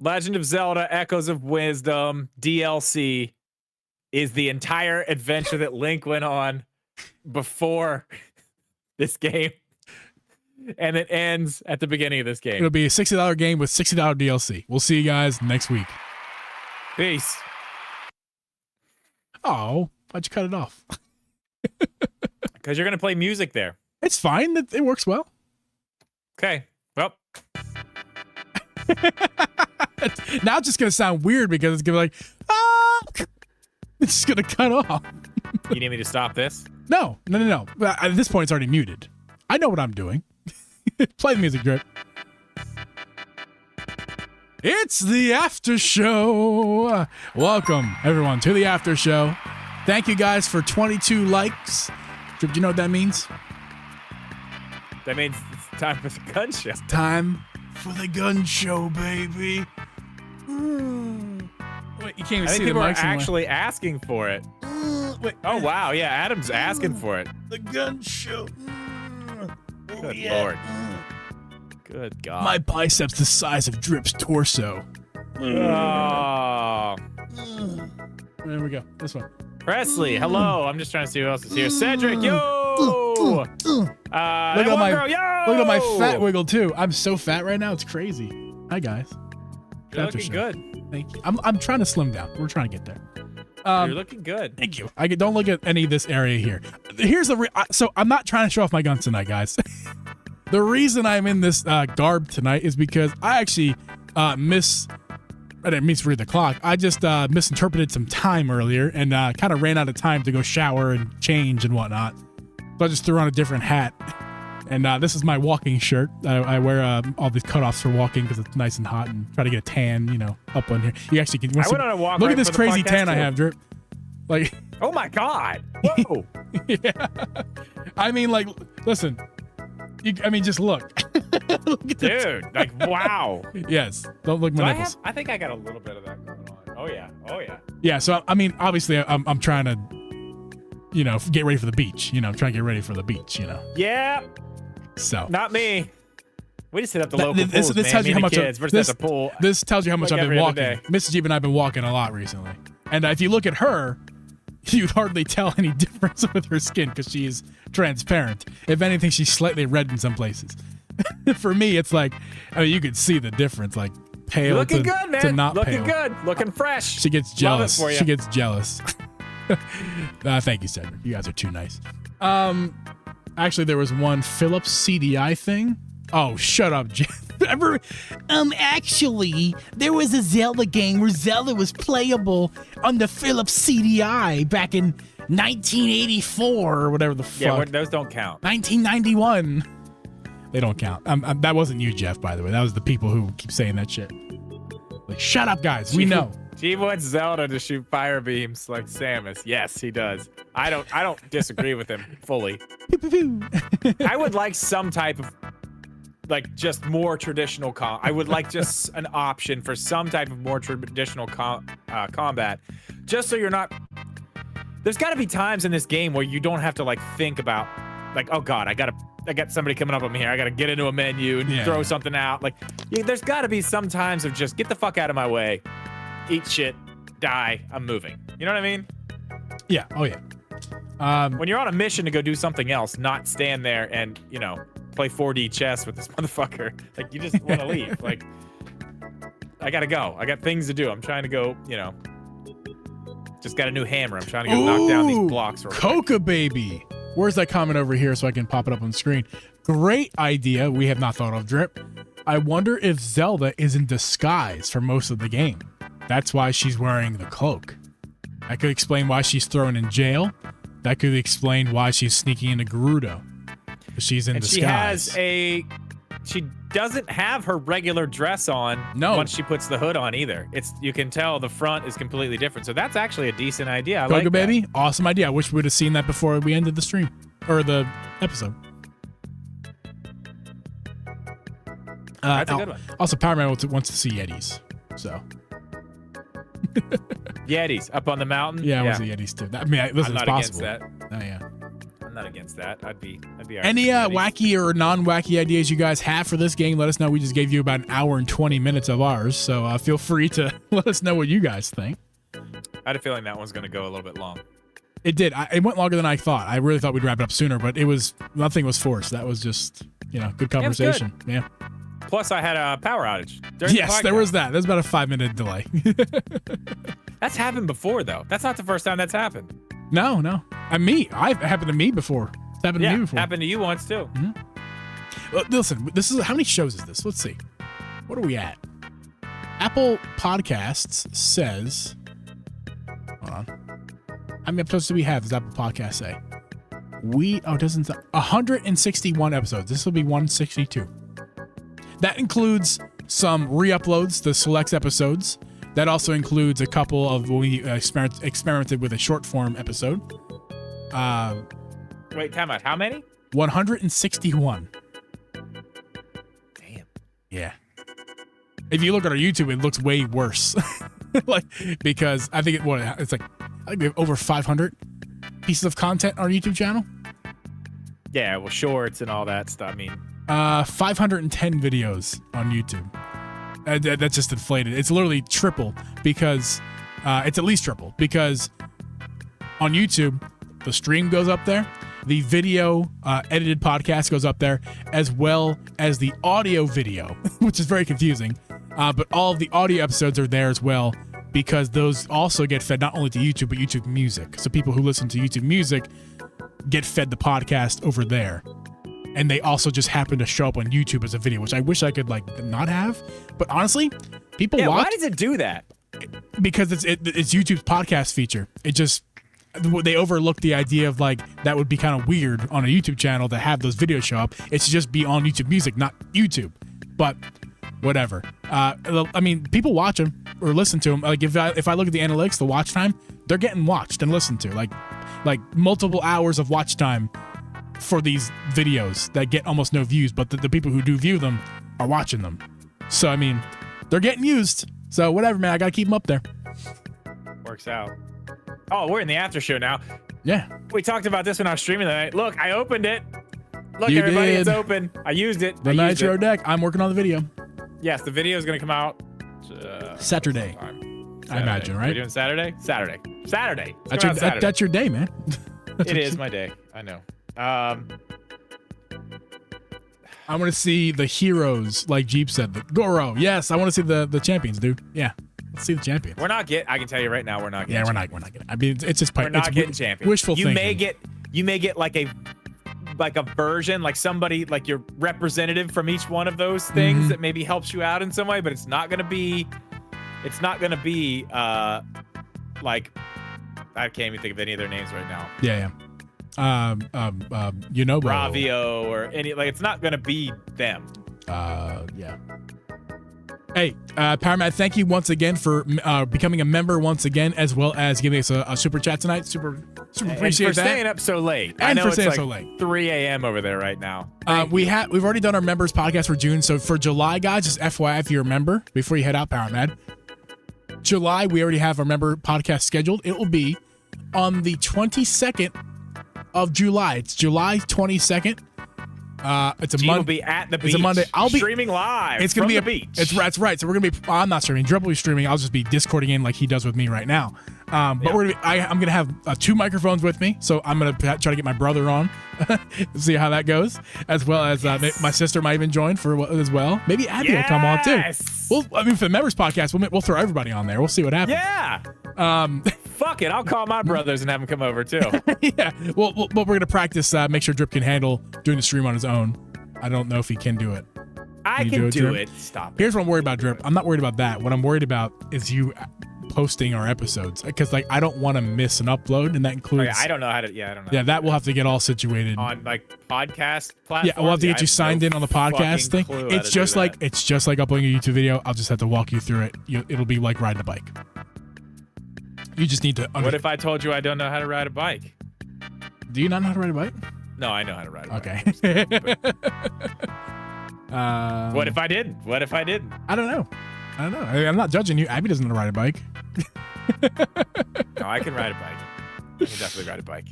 Legend of Zelda Echoes of Wisdom DLC is the entire adventure that Link went on before this game. And it ends at the beginning of this game. It'll be a $60 game with $60 DLC. We'll see you guys next week. Peace. Oh, why'd you cut it off? Because you're going to play music there. It's fine. It works well. Okay. Well. Now it's just going to sound weird because it's going to be like, ah! It's just going to cut off. You need me to stop this? No. At this point, it's already muted. I know what I'm doing. Play the music, Drip. It's the after show. Welcome, everyone, to the after show. Thank you guys for 22 likes. Drip, do you know what that means? That means it's time for the gun show. It's time for the gun show, baby. Wait, you can't even see the people mics are actually asking for it. Wait. Oh, wow. Yeah, Adam's asking for it. The gun show. Good Lord. Good God. My biceps the size of Drip's torso. Oh. There we go. This one. Presley, hello. I'm just trying to see who else is here. Cedric, yo. Look at my fat wiggle too. I'm so fat right now. It's crazy. Hi guys. You're looking good. Thank you. I'm trying to slim down. We're trying to get there. You're looking good. Thank you. Don't look at any of this area here. Here's so I'm not trying to show off my guns tonight, guys. The reason I'm in this garb tonight is because I actually I didn't mean to read the clock. I just misinterpreted some time earlier and kind of ran out of time to go shower and change and whatnot. So I just threw on a different hat. And this is my walking shirt. I wear all these cutoffs for walking because it's nice and hot and try to get a tan, up on here. You actually can. I went on a walk. Look right at this for the crazy podcast, tan I too. have, Drip. Like, Oh my God! Whoa! yeah. I mean, like, listen. Just look. Look at this. Dude, like, wow. Yes. Don't look at So my nipples. I think I got a little bit of that going on. Oh yeah. Oh yeah. Yeah. So obviously, I'm trying to, get ready for the beach. I'm trying to get ready for the beach. Yeah. So. Not me. We just hit up the local This pools, man. tells Me you how and much. the kids. We're just at the pool. This tells you how much Like I've been every other walking. day. Mrs. Jeep and I've been walking a lot recently. And if you look at her, you'd hardly tell any difference with her skin because she's transparent. If anything, she's slightly red in some places. For me, it's like, you could see the difference, like pale Looking to, good, man. to not Looking pale. good. Looking fresh. She gets jealous. Love it for you. She gets jealous. Thank you, Cedric. You guys are too nice. Actually, there was one Philips CDI thing. Oh, shut up, Jeff. Actually, there was a Zelda game where Zelda was playable on the Philips CDI back in 1984 or whatever the fuck. Yeah, those don't count. 1991. They don't count. That wasn't you, Jeff, by the way. That was the people who keep saying that shit. Like, shut up, guys. We know. He wants Zelda to shoot fire beams like Samus. Yes, he does. I don't disagree with him fully. I would like some type of just more traditional I would like just an option for some type of more traditional combat, just so you're not. There's got to be times in this game where you don't have to think about oh God, I got somebody coming up on me here. I got to get into a menu and throw something out. There's got to be some times of just get the fuck out of my way, eat shit, die. I'm moving. You know what I mean? Yeah. Oh yeah. When you're on a mission to go do something else, not stand there and play 4D chess with this motherfucker. You just want to leave. I gotta go. I got things to do. I'm trying to go. Just got a new hammer. I'm trying to go knock down these blocks. Coca baby. Where's that comment over here so I can pop it up on the screen? Great idea. We have not thought of, Drip. I wonder if Zelda is in disguise for most of the game. That's why she's wearing the cloak. That could explain why she's thrown in jail. That could explain why she's sneaking into Gerudo. She's in disguise. She doesn't have her regular dress on once she puts the hood on either. You can tell the front is completely different. So that's actually a decent idea. I like that. Baby, awesome idea. I wish we would have seen that before we ended the stream or the episode. That's a good one. Also, Power Man wants to see Yetis. So Yetis up on the mountain. Yeah, I want to see Yetis too. Listen, I'm not it's possible. against that. Oh yeah. I'm not against that. I'd be all right Any with Yetis. wacky or non-wacky ideas you guys have for this game, let us know. We just gave you about an hour and 20 minutes of ours, so feel free to let us know what you guys think. I had a feeling that one's going to go a little bit long. It did. It went longer than I thought. I really thought we'd wrap it up sooner, but nothing was forced. That was just, good conversation. Yeah. Plus, I had a power outage. During Yes, the there was that. There's about a 5-minute delay. That's happened before, though. That's not the first time that's happened. No. It happened to me before. It's happened to me before. Happened to you once, too. Mm-hmm. Listen, how many shows is this? Let's see. What are we at? Apple Podcasts says... Hold on. How many episodes do we have? Does Apple Podcast say? It doesn't... 161 episodes. This will be 162. That includes some re-uploads, the select episodes. That also includes a couple of when we experimented with a short form episode. Wait, time out. How many? 161. Damn. Yeah. If you look at our YouTube, it looks way worse. Because I think I think we have over 500 pieces of content on our YouTube channel. Yeah, well, shorts and all that stuff. I mean, 510 videos on YouTube. That's just inflated. It's literally triple because it's at least triple because on YouTube, the stream goes up there, the video edited podcast goes up there, as well as the audio video, which is very confusing. But all of the audio episodes are there as well because those also get fed not only to YouTube, but YouTube Music. So people who listen to YouTube Music get fed the podcast over there. And they also just happen to show up on YouTube as a video, which I wish I could not have. But honestly, people watch. Why does it do that? Because it's YouTube's podcast feature. It just they overlook the idea of like that would be kind of weird on a YouTube channel to have those videos show up. It should just be on YouTube Music, not YouTube. But whatever. I mean, people watch them or listen to them. Like if I look at the analytics, the watch time, they're getting watched and listened to. Like multiple hours of watch time for these videos that get almost no views, but the people who do view them are watching them. So I mean, they're getting used. So whatever, man. I gotta keep them up there. Works out. Oh, we're in the after show now. Yeah. We talked about this when I was streaming tonight. Look, I opened it. Look, You everybody, did. it's open. I used it. The Nitro deck. I'm working on the video. Yes, the video is going to come out Saturday. I imagine, right? We're doing Saturday? Saturday. It's That's your day, man. It is my day. I know. I want to see the heroes, like Jeep said. The Goro. Yes, I want to see the champions, dude. Yeah. Let's see the champions. We're not I can tell you right now, we're not getting. Yeah, we're not getting. I mean, it's just We're not getting champions. Wishful thinking. You may get like a version, like somebody, like your representative from each one of those things that maybe helps you out in some way, but it's not gonna be like, I can't even think of any of their names right now. Yeah. Bravio or any, like, it's not gonna be them. Yeah. Hey, Paramount, thank you once again for becoming a member once again, as well as giving us a super chat tonight. Super appreciate and for that. staying up so late. And I know for it's staying like so late. 3 a.m. over there right now. We've already done our members podcast for June. So for July, guys, just FYI, if you're a member, before you head out, Paramount, July, we already have our member podcast scheduled. It will be on the 22nd of July. It's July 22nd. It's a Monday. Will be at the beach. It's a Monday. I'll be streaming live. It's gonna from be the beach. That's right. So we're gonna be. I'm not streaming. Drip will be streaming. I'll just be discording in like he does with me right now. But I'm gonna have 2 microphones with me. So I'm gonna try to get my brother on, see how that goes, as well as my sister might even join as well. Maybe Abby will come on too. For the members podcast, we'll throw everybody on there. We'll see what happens. Yeah. Fuck it. I'll call my brothers and have them come over too. Yeah. Well, we're gonna practice. Make sure Drip can handle doing the stream on his own. I don't know if he can do it. I can do it. Stop. Here's what I'm worried about, Drip. I'm not worried about that. What I'm worried about is you posting our episodes, because like I don't want to miss an upload, and that includes. I don't know how to. Yeah, I don't know. Yeah, that will have to get all situated on like podcast platforms. Yeah, we'll have to get you signed in on the podcast thing. It's just like uploading a YouTube video. I'll just have to walk you through it. It'll be like riding a bike. You just need to. What if I told you I don't know how to ride a bike? Do you not know how to ride a bike? No, I know how to ride a bike. Okay. What if I didn't? I don't know. I'm not judging you. Abby doesn't know how to ride a bike. No, I can ride a bike. I can definitely ride a bike.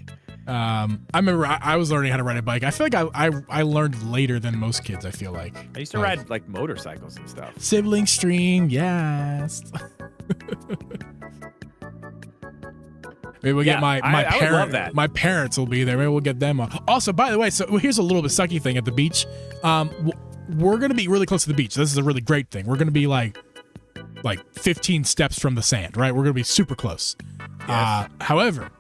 I remember I was learning how to ride a bike. I feel like I learned later than most kids. I feel like I used to ride like motorcycles and stuff. Sibling stream, yes. Maybe we'll get my parents. My parents will be there. Maybe we'll get them on. Also, by the way, so here's a little bit sucky thing at the beach. We're gonna be really close to the beach. This is a really great thing. We're gonna be like 15 steps from the sand, right? We're gonna be super close. Yes. However,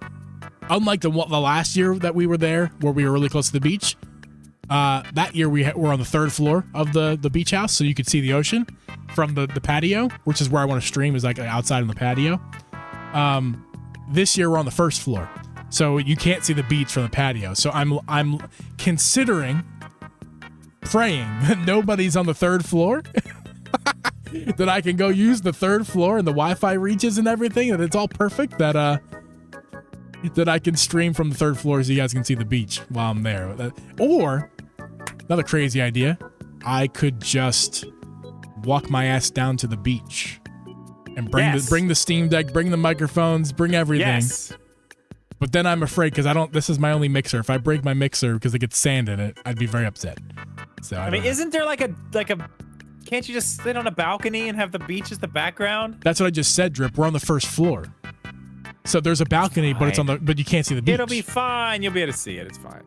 unlike the last year that we were there, where we were really close to the beach, that year we're on the 3rd floor of the beach house, so you could see the ocean from the patio, which is where I want to stream, is like outside on the patio. This year we're on the 1st floor, so you can't see the beach from the patio. So I'm considering praying that nobody's on the 3rd floor, that I can go use the 3rd floor and the Wi-Fi reaches and everything, that it's all perfect, that I can stream from the 3rd floor so you guys can see the beach while I'm there. Or another crazy idea, I could just walk my ass down to the beach and bring the Steam Deck, bring the microphones, bring everything. Yes. But then I'm afraid, because this is my only mixer. If I break my mixer because it gets sand in it, I'd be very upset. So I mean, isn't there like a can't you just sit on a balcony and have the beach as the background? That's what I just said, Drip. We're on the 1st floor. So there's a balcony, but but you can't see the beach. It'll be fine. You'll be able to see it. It's fine.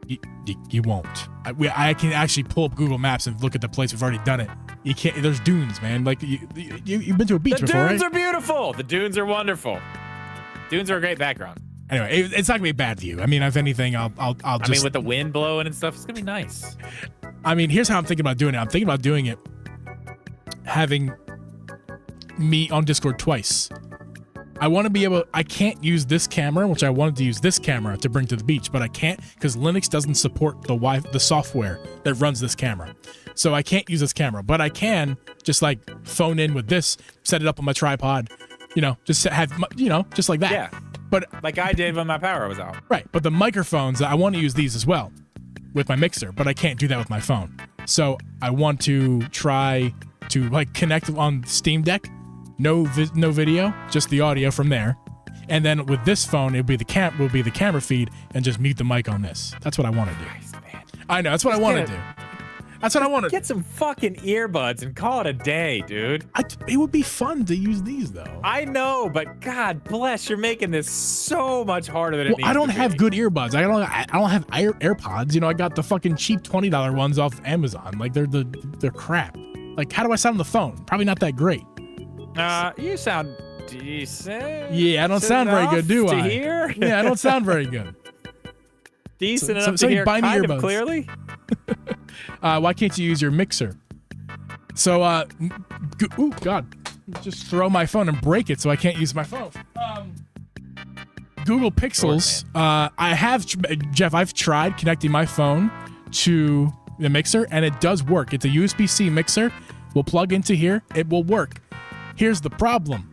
You won't. I can actually pull up Google Maps and look at the place. We've already done it. You can't. There's dunes, man. Like you've been to a beach before, right? The dunes are beautiful. The dunes are wonderful. Dunes are a great background. Anyway, it's not gonna be a bad view. I mean, if anything, I'll just. I mean, with the wind blowing and stuff, it's gonna be nice. I mean, here's how I'm thinking about doing it. I'm thinking about doing it, having me on Discord twice. I want to be able, I can't use this camera, which I wanted to use this camera to bring to the beach, but I can't because Linux doesn't support the software that runs this camera. So I can't use this camera, but I can just like phone in with this, set it up on my tripod, just have, just like that. Yeah. But like I did when my power was out. Right. But the microphones, I want to use these as well with my mixer, but I can't do that with my phone. So I want to try to like connect on Steam Deck. No video, just the audio from there. And then with this phone, it'll be the camera feed and just mute the mic on this. That's what I want to do. Nice, man. I know, that's what I want to do. That's what I want to Get some fucking earbuds and call it a day, dude. It would be fun to use these though. I know, but God bless, you're making this so much harder than it needs to be. I don't have good earbuds. I don't have AirPods. I got the fucking cheap $20 ones off Amazon. Like they're crap. Like how do I sound on the phone? Probably not that great. You sound decent. Yeah, I don't sound very good, do I? To hear? Yeah, I don't sound very good. Decent enough to hear buy me kind earbuds. of clearly. Why can't you use your mixer? So, oh God, just throw my phone and break it so I can't use my phone. Google Pixels. Jeff, I've tried connecting my phone to the mixer and it does work. It's a USB-C mixer. We'll plug into here. It will work. Here's the problem.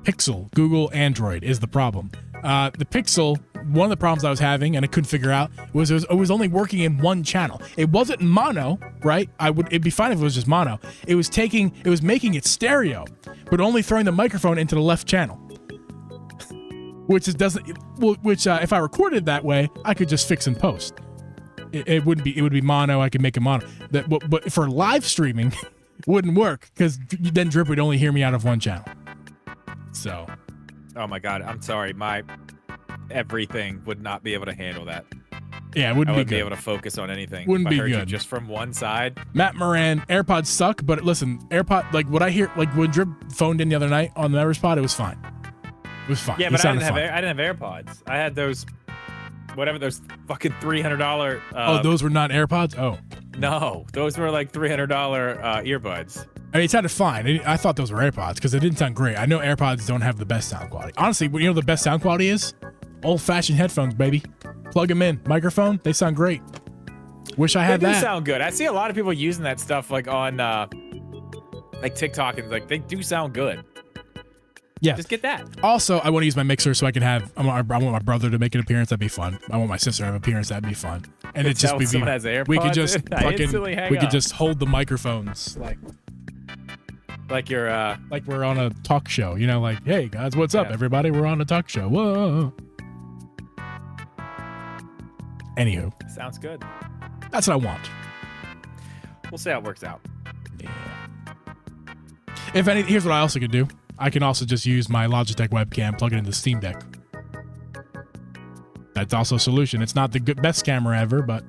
Pixel, Google Android is the problem. The Pixel, one of the problems I was having and I couldn't figure out was it was only working in one channel. It wasn't mono, right? It'd be fine if it was just mono. It was making it stereo, but only throwing the microphone into the left channel. Which if I recorded that way, I could just fix and post. It would be mono. I could make it mono. But for live streaming, wouldn't work because then Drip would only hear me out of one channel. So. Oh my God, I'm sorry. My everything would not be able to handle that. Yeah, it wouldn't I wouldn't be be good. able to focus on anything. Wouldn't if be I heard you good. just from one side. Matt Moran, AirPods suck, but listen, like what I hear, like when Drip phoned in the other night on the Never Spot, it was fine. It was fine. Yeah, It but I sounded fine. didn't have AirPods. I had those, whatever those fucking $300. Those were not AirPods? Oh. No, those were like $300 earbuds. I mean, it sounded fine. I thought those were AirPods because they didn't sound great. I know AirPods don't have the best sound quality. Honestly, you know what the best sound quality is? Old-fashioned headphones, baby. Plug them in. Microphone, they sound great. Wish I had They do that. sound good. I see a lot of people using that stuff like on like TikTok and like they do sound good. Yeah. Just get that. Also, I want to use my mixer so I can have. I want my brother to make an appearance. That'd be fun. I want my sister to have an appearance. That'd be fun. And it's just Tell someone has AirPods we could just in, I instantly hang we could up. just hold the microphones like you're like we're on a talk show. Like, hey guys, what's up, Yeah. everybody? We're on a talk show. Whoa. Anywho, sounds good. that's what I want. We'll see how it works out. Yeah. If any, here's what I also could do. I can also just use my Logitech webcam, plug it into Steam Deck. That's also a solution. It's not the best camera ever, but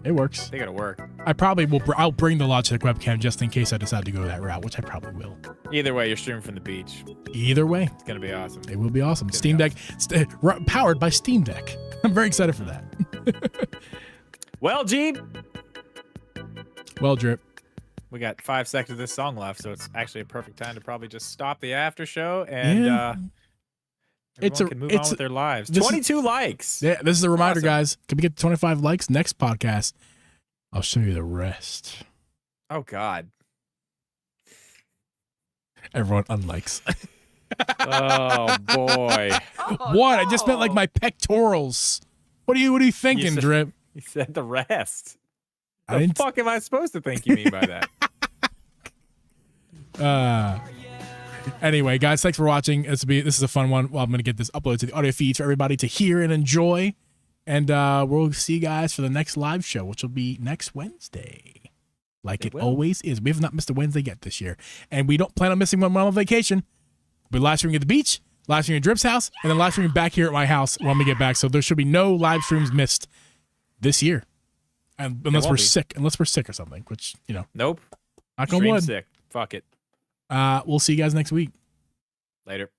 it works. They gotta work. I probably will. I'll bring the Logitech webcam just in case I decide to go that route, which I probably will. Either way, you're streaming from the beach. Either way, It's gonna be awesome. it will be awesome. Good Steam job. Deck, powered by Steam Deck. I'm very excited for that. Well, G, Well, Drip. we got 5 seconds of this song left, so it's actually a perfect time to probably just stop the after show and Yeah. everyone can move on with their lives. this is- 22 likes. Yeah, this is a reminder, Awesome. guys. Can we get 25 likes next podcast? I'll show you the rest. Oh God. Everyone unlikes. Oh boy. What? I just meant like my pectorals. What are you thinking, said- Drip? He said the rest. I The didn't- fuck am I supposed to think you mean by that? Anyway, guys, thanks for watching. This is a fun one. Well, I'm gonna get this uploaded to the audio feeds for everybody to hear and enjoy. And we'll see you guys for the next live show, which will be next Wednesday. Like it will. always is. We have not missed a Wednesday yet this year. And we don't plan on missing one while on vacation. We're live streaming at the beach, live streaming at Drip's house, and then live streaming back here at my house when we get back. So there should be no live streams missed this year. And unless won't we're be. sick. Unless we're sick or something, which, Nope. knock on Stream wood. sick. Fuck it. We'll see you guys next week. Later.